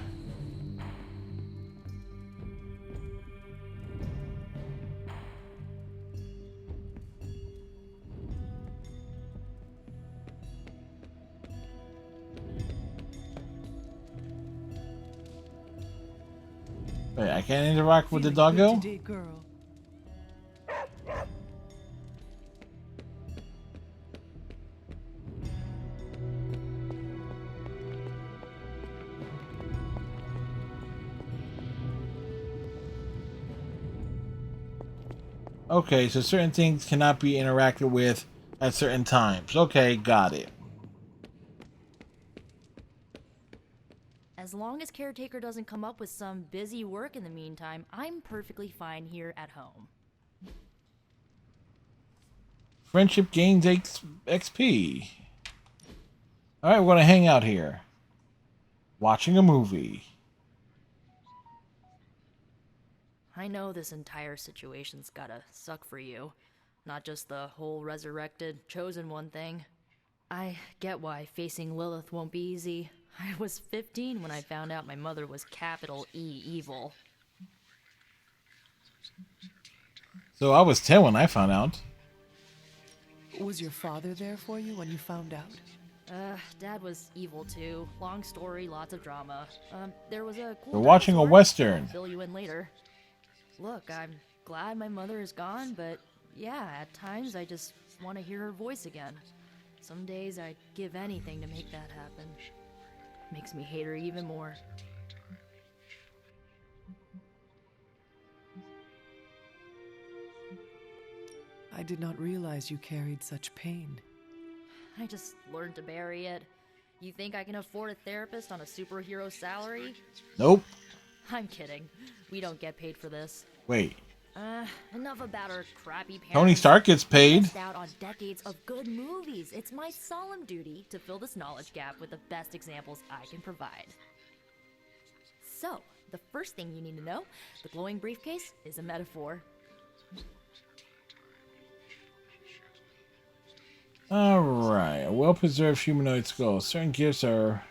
Wait, I can't interact with the Feeling good doggo? today, girl. Okay, so certain things cannot be interacted with at certain times. Okay, got it. As long as Caretaker doesn't come up with some busy work in the meantime, I'm perfectly fine here at home. Friendship gains XP. Alright, we're going to hang out here. Watching a movie. I know this entire situation's gotta suck for you. Not just the whole resurrected, chosen one thing. I get why facing Lilith won't be easy. I was 15 when I found out my mother was capital E evil. So I was 10 when I found out. Was your father there for you when you found out? Dad was evil too. Long story, lots of drama. There was a cool We're watching a dinosaur. Western. I'll fill you in later. Look, I'm glad my mother is gone, but yeah, at times I just want to hear her voice again. Some days I'd give anything to make that happen. Makes me hate her even more. I did not realize you carried such pain. I just learned to bury it. You think I can afford a therapist on a superhero salary? Nope. I'm kidding. We don't get paid for this. Wait. Enough about our crappy parents. Tony Stark gets paid. Missed out on decades of good movies. It's my solemn duty to fill this knowledge gap with the best examples I can provide. So, the first thing you need to know, the glowing briefcase is a metaphor. Alright, a well-preserved humanoid skull. Certain gifts are...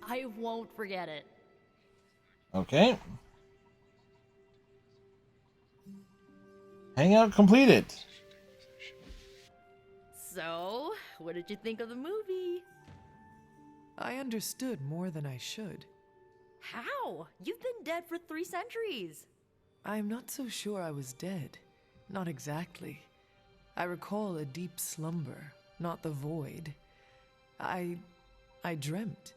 I won't forget it. Okay. Hangout completed. So, what did you think of the movie? I understood more than I should. How? You've been dead for 3 centuries. I'm not so sure I was dead. Not exactly. I recall a deep slumber, not the void. I dreamt.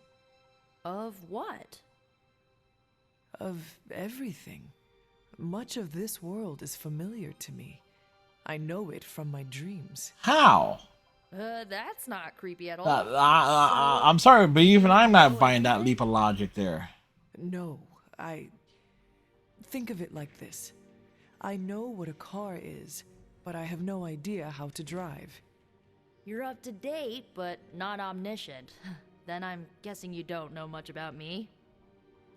Of what? Of everything. Much of this world is familiar to me. I know it from my dreams. How? That's not creepy at all. I'm sorry, but even I'm not buying that leap of logic there. No, think of it like this. I know what a car is, but I have no idea how to drive. You're up to date, but not omniscient. Then I'm guessing you don't know much about me.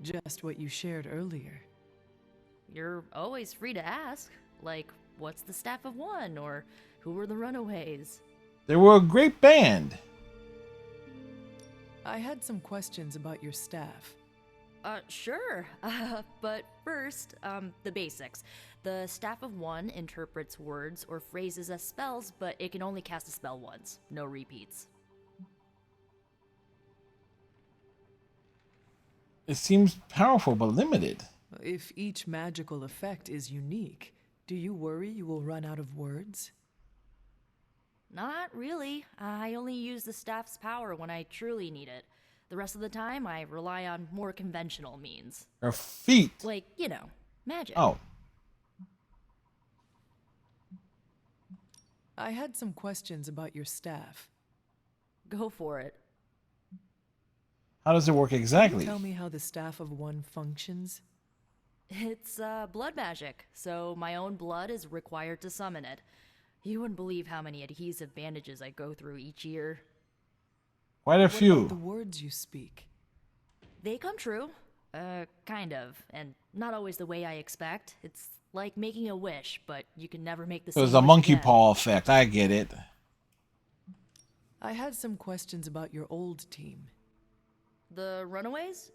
Just what you shared earlier. You're always free to ask. Like, what's the Staff of One? Or who were the Runaways? They were a great band. I had some questions about your staff. Sure. But first, the basics. The Staff of One interprets words or phrases as spells, but it can only cast a spell once. No repeats. It seems powerful but limited. If each magical effect is unique, do you worry you will run out of words? Not really. I only use the staff's power when I truly need it. The rest of the time, I rely on more conventional means. Her feet. Like, you know, magic. Oh. I had some questions about your staff. Go for it. How does it work exactly? Can you tell me how the Staff of One functions? It's blood magic, so my own blood is required to summon it. You wouldn't believe how many adhesive bandages I go through each year. Quite a few. What about the words you speak? They come true. Kind of. And not always the way I expect. It's like making a wish, but you can never make the It same was a wish monkey again. paw effect. I get it. I had some questions about your old team. The Runaways?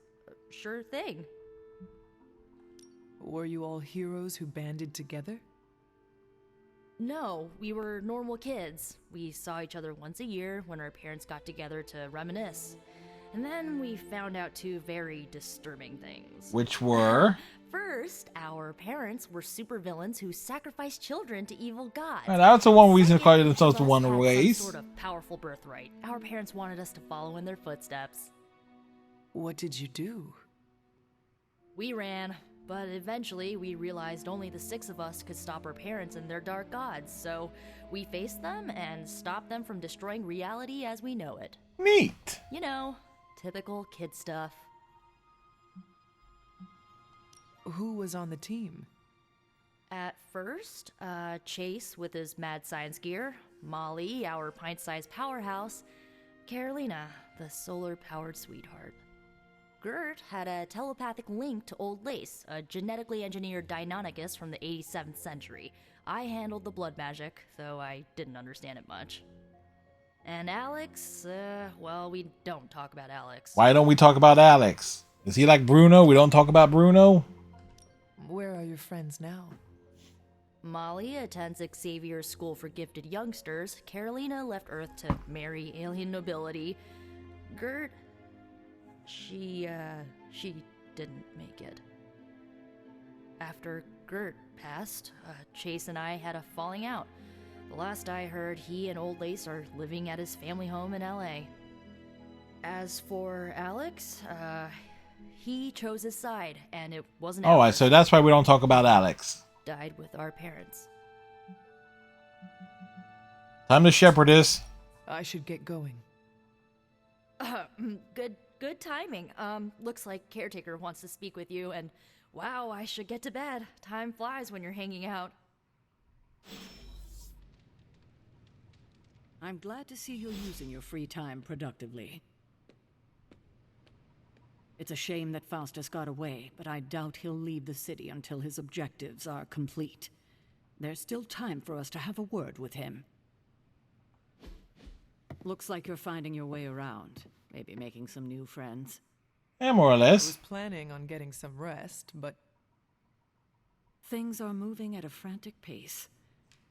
Sure thing. Were you all heroes who banded together? No, we were normal kids. We saw each other once a year when our parents got together to reminisce. And then we found out two very disturbing things. Which were? First, our parents were supervillains who sacrificed children to evil gods. That's the one reason to call Second, themselves the each of us Wonder had Race. some sort of powerful birthright. Our parents wanted us to follow in their footsteps. What did you do? We ran, but eventually we realized only the 6 of us could stop our parents and their dark gods, so we faced them and stopped them from destroying reality as we know it. Neat. You know, typical kid stuff. Who was on the team? At first, Chase with his mad science gear, Molly, our pint-sized powerhouse, Carolina, the solar-powered sweetheart. Gert had a telepathic link to Old Lace, a genetically engineered Deinonychus from the 87th century. I handled the blood magic, though I didn't understand it much. And Alex, well, we don't talk about Alex. Why don't we talk about Alex? Is he like Bruno? We don't talk about Bruno? Where are your friends now? Molly attends Xavier's School for Gifted Youngsters. Carolina left Earth to marry alien nobility. Gert, she didn't make it. After Gert passed, Chase and I had a falling out. The last I heard, he and Old Lace are living at his family home in LA. As for Alex, he chose his side, and it wasn't Alright, ours. so that's why we don't talk about Alex. Died with our parents. Time to shepherdess. I should get going. Good timing. Looks like Caretaker wants to speak with you, and wow, I should get to bed. Time flies when you're hanging out. I'm glad to see you're using your free time productively. It's a shame that Faustus got away, but I doubt he'll leave the city until his objectives are complete. There's still time for us to have a word with him. Looks like you're finding your way around. Maybe making some new friends. Yeah, more or I less. was planning on getting some rest, but... Things are moving at a frantic pace.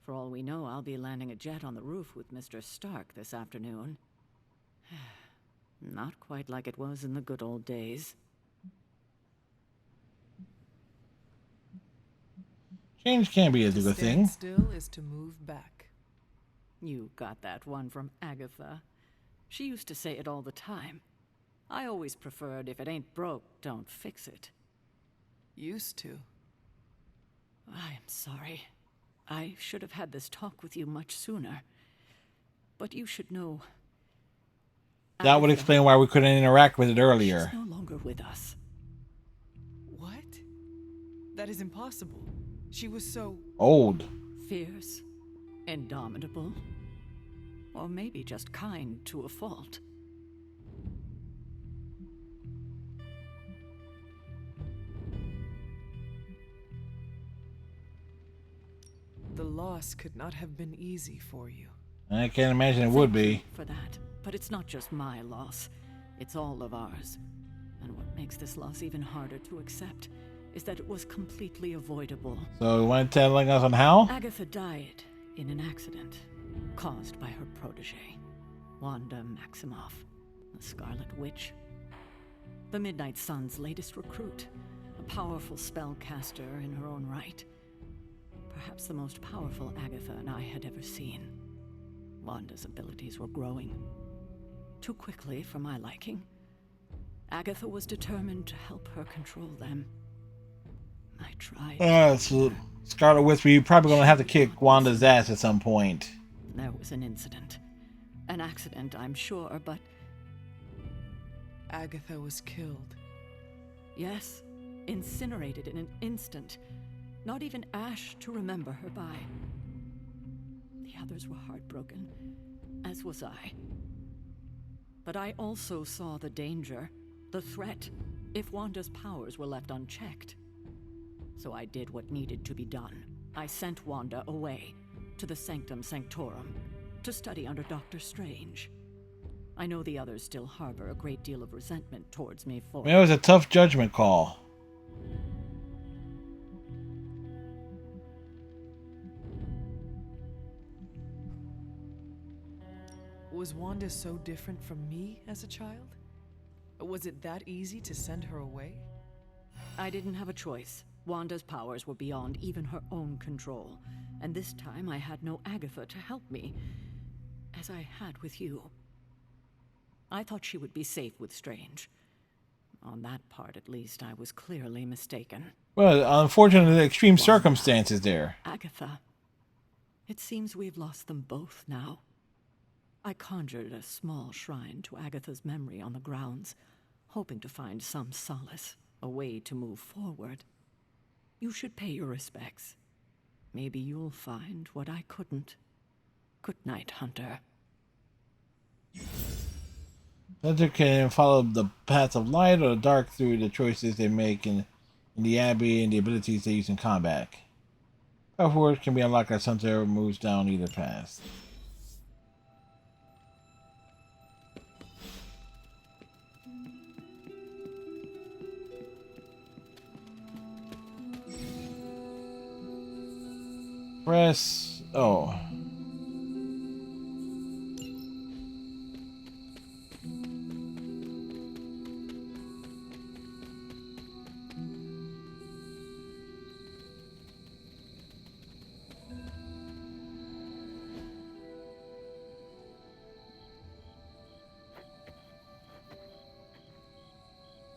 For all we know, I'll be landing a jet on the roof with Mr. Stark this afternoon. Not quite like it was in the good old days. Change can be a to good stand thing. still is to move back. You got that one from Agatha. She used to say it all the time. I always preferred, if it ain't broke, don't fix it. Used to. I am sorry. I should have had this talk with you much sooner. But you should know... That would explain why we couldn't interact with it earlier. She's no longer with us. What? That is impossible. She was so... Old. Fierce. Indomitable. Or maybe just kind to a fault. The loss could not have been easy for you. I can't imagine it would be. For that. But it's not just my loss. It's all of ours. And what makes this loss even harder to accept is that it was completely avoidable. So you want telling us on how? Agatha died in an accident caused by her protege, Wanda Maximoff, the Scarlet Witch. The Midnight Sun's latest recruit, a powerful spellcaster in her own right. Perhaps the most powerful Agatha and I had ever seen. Wanda's abilities were growing. Too quickly for my liking. Agatha was determined to help her control them. I tried. So Scarlet Witch, you're probably going to have to kick Wanda's ass at some point. There was an incident. An accident, I'm sure, but... Agatha was killed. Yes, incinerated in an instant. Not even ash to remember her by. The others were heartbroken, as was I. But I also saw the danger, the threat, if Wanda's powers were left unchecked. So I did what needed to be done. I sent Wanda away, to the Sanctum Sanctorum, to study under Dr. Strange. I know the others still harbor a great deal of resentment towards me for... It was a tough judgment call. Was Wanda so different from me as a child? Was it that easy to send her away? I didn't have a choice. Wanda's powers were beyond even her own control. And this time I had no Agatha to help me, as I had with you. I thought she would be safe with Strange. On that part, at least, I was clearly mistaken. Well, unfortunately, extreme circumstances there. Agatha. It seems we've lost them both now. I conjured a small shrine to Agatha's memory on the grounds, hoping to find some solace, a way to move forward. You should pay your respects. Maybe you'll find what I couldn't. Good night, Hunter. Hunter can follow the path of light or dark through the choices they make in the Abbey and the abilities they use in combat. Powerful words can be unlocked as Hunter moves down either path. Press O.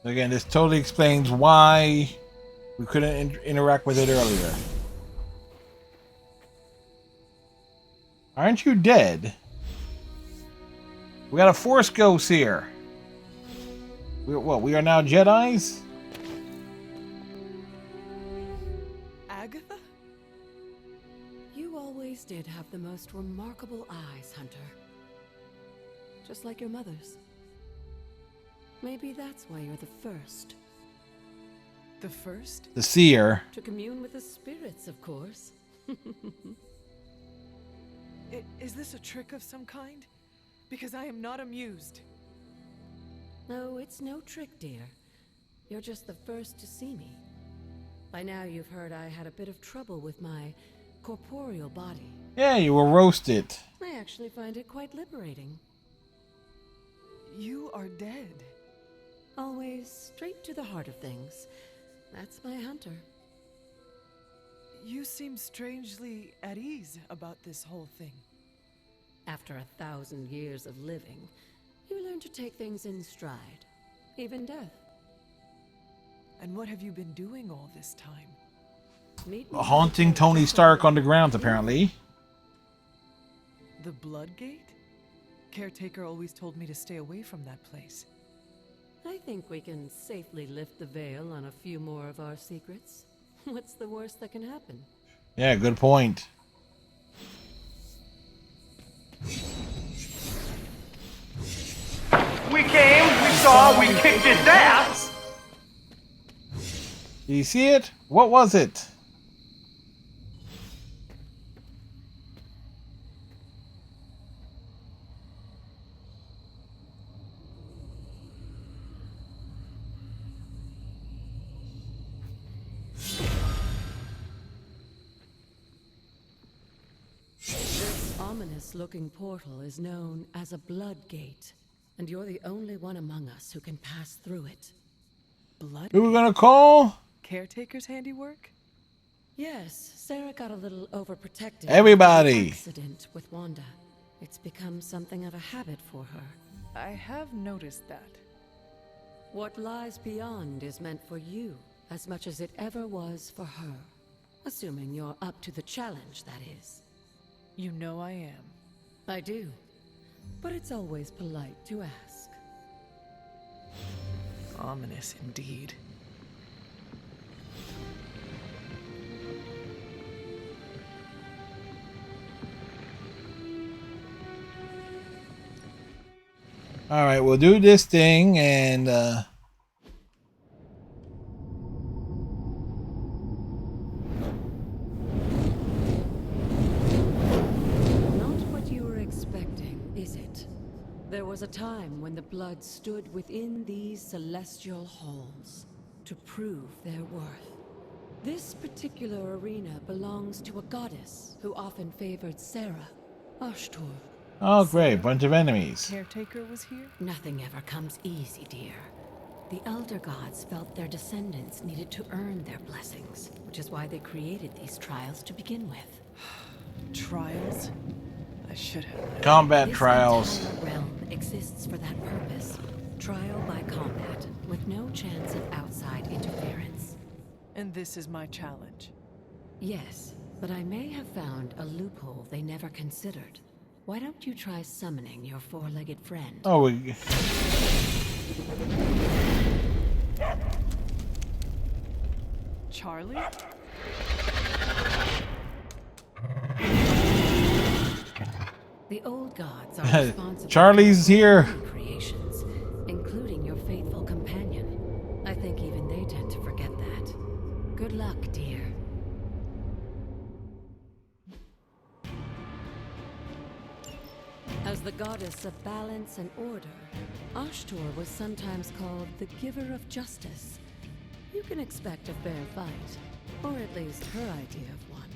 Again, this totally explains why we couldn't interact with it earlier. Aren't you dead? We got a Force ghost here. We are now Jedis? Agatha? You always did have the most remarkable eyes, Hunter. Just like your mother's. Maybe that's why you're the first. The first? The seer. To commune with the spirits, of course. Is this a trick of some kind? Because I am not amused. No, it's no trick, dear. You're just the first to see me. By now you've heard I had a bit of trouble with my corporeal body. Yeah, you were roasted. I actually find it quite liberating. You are dead. Always straight to the heart of things. That's my Hunter. You seem strangely at ease about this whole thing. After 1,000 years of living, you learn to take things in stride. Even death. And what have you been doing all this time? Haunting Tony Stark on the ground, apparently. The Bloodgate? Caretaker always told me to stay away from that place. I think we can safely lift the veil on a few more of our secrets. What's the worst that can happen? Yeah, good point. We came, we saw, we kicked his ass! Did you see it? What was it? This ominous-looking portal is known as a blood gate, and you're the only one among us who can pass through it. Blood? Who are we gonna call? Caretaker's handiwork? Yes, Sarah got a little overprotective. Everybody. Accident with Wanda. It's become something of a habit for her. I have noticed that. What lies beyond is meant for you as much as it ever was for her. Assuming you're up to the challenge, that is. You know I am. I do. But it's always polite to ask. Ominous indeed. All right, we'll do this thing and Not what you were expecting, is it? There was a time when the blood stood within these celestial halls to prove their worth. This particular arena belongs to a goddess who often favored Sarah, Ashtor, Oh, great. Bunch of enemies. Caretaker was here? Nothing ever comes easy, dear. The Elder Gods felt their descendants needed to earn their blessings, which is why they created these trials to begin with. Trials? I should have. Combat trials. This entire realm exists for that purpose. Trial by combat, with no chance of outside interference. And this is my challenge. Yes, but I may have found a loophole they never considered. Why don't you try summoning your four-legged friend? Oh, Charlie? The old gods are responsible Charlie's here. for many creations, including your faithful companion. I think even they tend to forget that. Good luck, dear. As the goddess of balance and order, Ashtor was sometimes called the giver of justice. You can expect a fair fight, or at least her idea of one.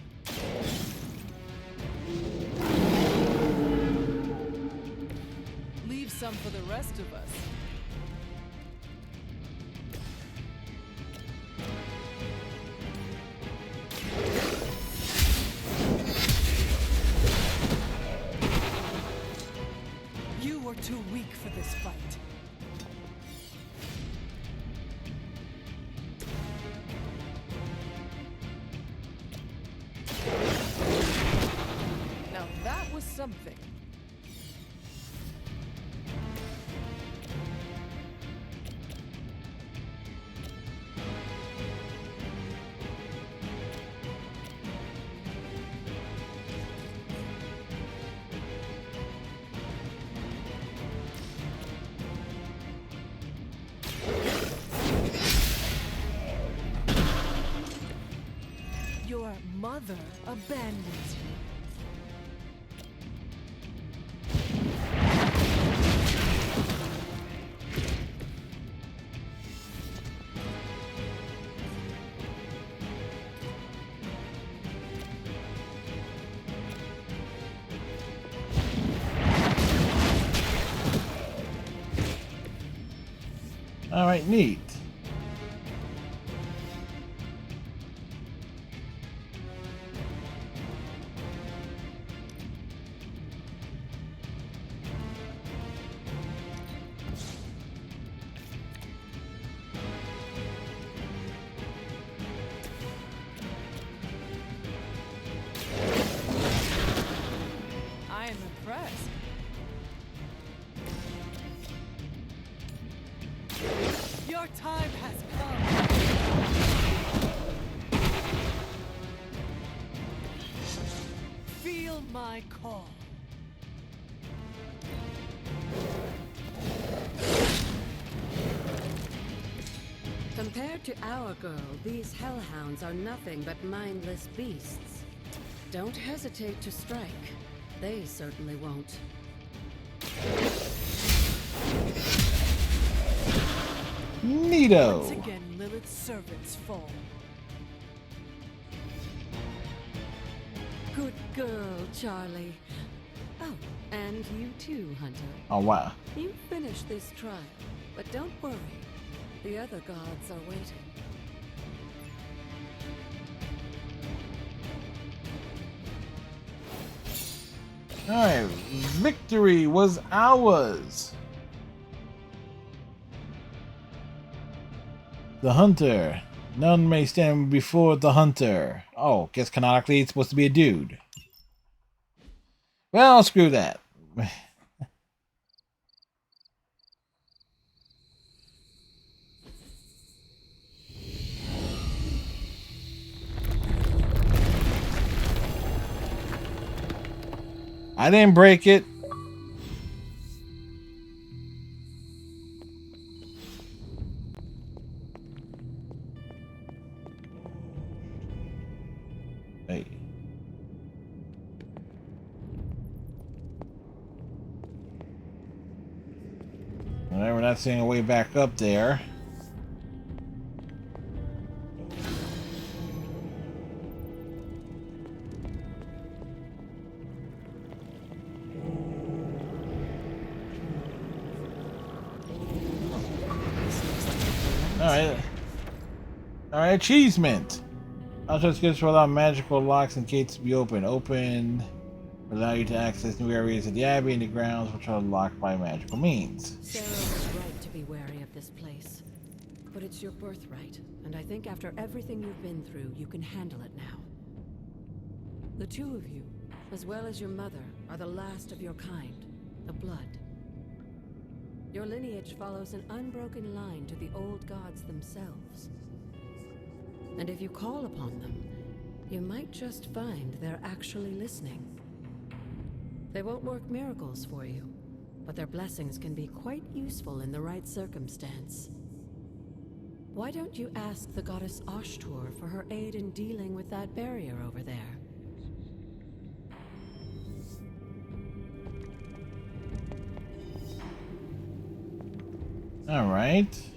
Leave some for the rest of us. You were too weak for this fight. Now that was something. Your mother abandons you. All right, neat. I am impressed. Your time has come. Feel my call. Compared to our girl, these hellhounds are nothing but mindless beasts. Don't hesitate to strike. They certainly won't. Neato. Once again, Lilith's servants fall. Good girl, Charlie. Oh, and you too, Hunter. Oh, wow. You finished this trial, but don't worry. The other gods are waiting. All right, victory was ours. The Hunter. None may stand before the Hunter. Oh, guess canonically it's supposed to be a dude. Well, screw that. I didn't break it. Hey. Alright, we're not seeing a way back up there. Alright, achievement. Outpost gifts will allow magical locks and gates to be opened. Open will allow you to access new areas of the Abbey and the grounds which are locked by magical means. Sarah was right to be wary of this place. But it's your birthright, and I think after everything you've been through, you can handle it now. The two of you, as well as your mother, are the last of your kind, the Blood. Your lineage follows an unbroken line to the old gods themselves. And if you call upon them, you might just find they're actually listening. They won't work miracles for you, but their blessings can be quite useful in the right circumstance. Why don't you ask the goddess Ashtur for her aid in dealing with that barrier over there? All right.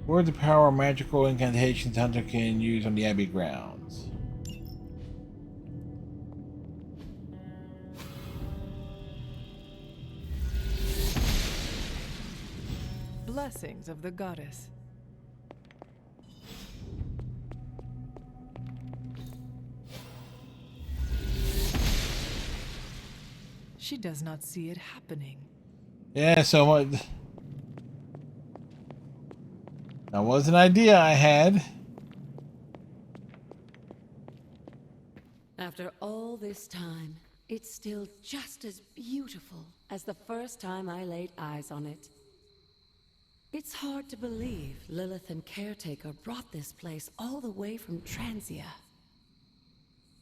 Word the power of magical incantations Hunter can use on the Abbey grounds. Blessings of the goddess. She does not see it happening. Yeah, so what? That was an idea I had. After all this time, it's still just as beautiful as the first time I laid eyes on it. It's hard to believe Lilith and Caretaker brought this place all the way from Transia.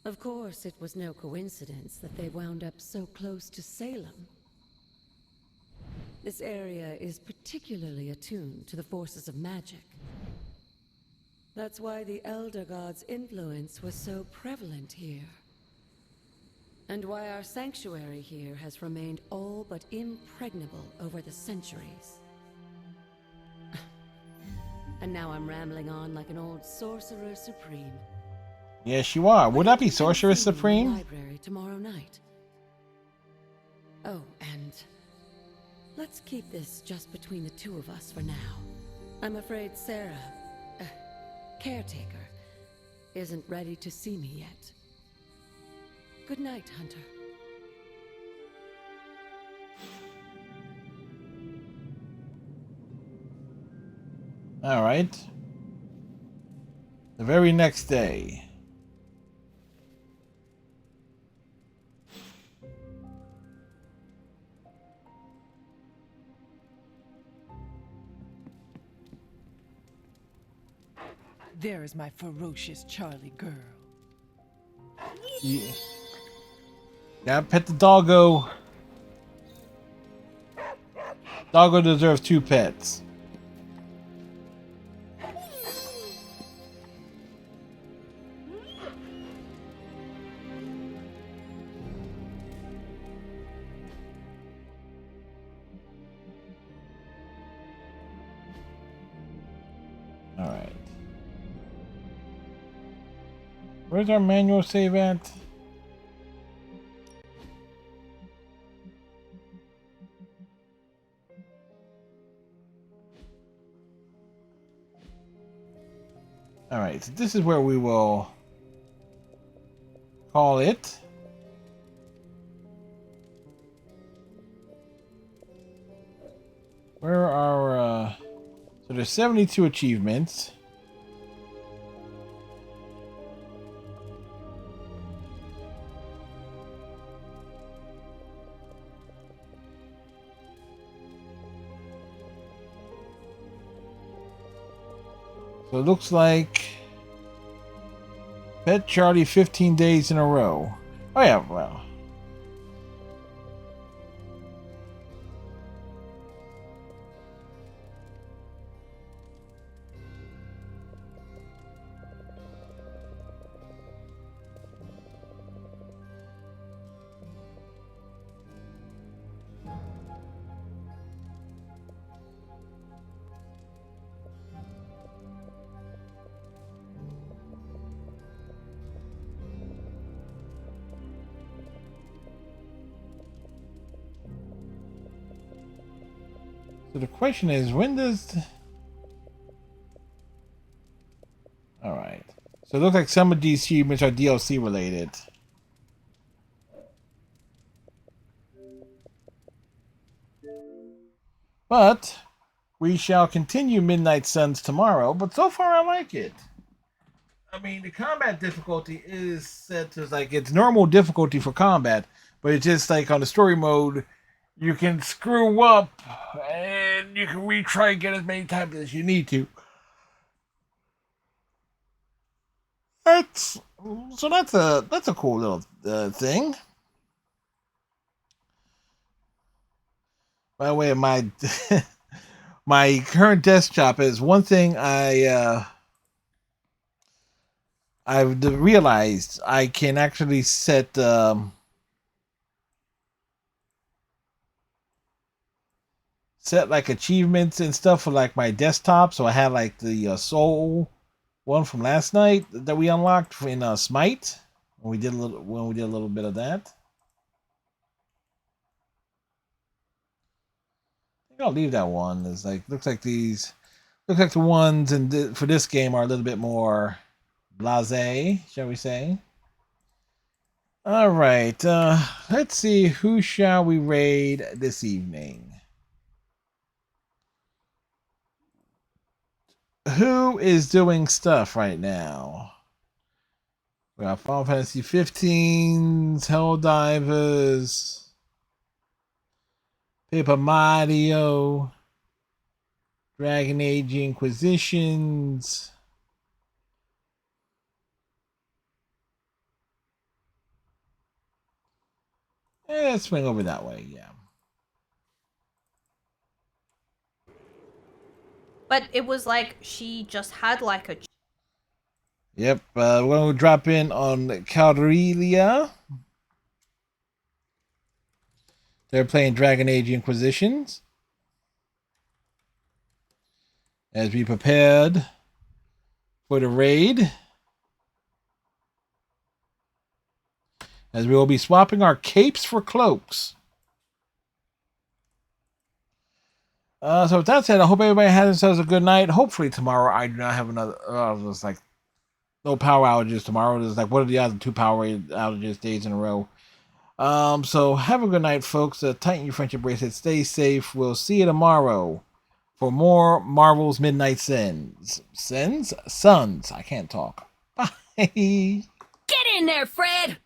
Of course, it was no coincidence that they wound up so close to Salem. This area is particularly attuned to the forces of magic. That's why the Elder God's influence was so prevalent here. And why our sanctuary here has remained all but impregnable over the centuries. And now I'm rambling on like an old sorcerer supreme. Yes, you are. Would that be Sorceress Supreme? Library tomorrow night. Oh, and let's keep this just between the two of us for now. I'm afraid Sarah, Caretaker, isn't ready to see me yet. Good night, Hunter. All right. The very next day. There is my ferocious Charlie girl. Yeah. Gotta pet the doggo. Doggo deserves 2 pets. Alright. Where's our manual save at? Alright, so this is where we will call it. Where are so there's 72 achievements. So it looks like Pet Charlie 15 days in a row. Oh yeah, well. So the question is, when does... Alright. So it looks like some of these achievements are DLC related. But we shall continue Midnight Suns tomorrow, but so far I like it. I mean, the combat difficulty is set to like it's normal difficulty for combat, but it's just like on the story mode, you can screw up and you can retry again as many times as you need to. That's a cool little thing. By the way, my my current desktop is one thing I've realized I can actually set like achievements and stuff for like my desktop. So I had like the soul one from last night that we unlocked in Smite when we did a little bit of that. I think I'll leave that one. It's like looks like the ones for this game are a little bit more blasé, shall we say? All right, let's see, who shall we raid this evening? Who is doing stuff right now? We got Final Fantasy 15s, Helldivers, Paper Mario, Dragon Age Inquisitions. Let's swing over that way, yeah. But it was like she just had like a... Yep, we're going to drop in on Calderia. They're playing Dragon Age Inquisitions. As we prepared for the raid. As we will be swapping our capes for cloaks. So with that said, I hope everybody has themselves a good night. Hopefully tomorrow I do not have another... there's like no power outages tomorrow. There's like, what are the other 2 power outages days in a row? So have a good night, folks. Tighten your friendship bracelet. Stay safe. We'll see you tomorrow for more Marvel's Midnight Suns. Suns. I can't talk. Bye. Get in there, Fred!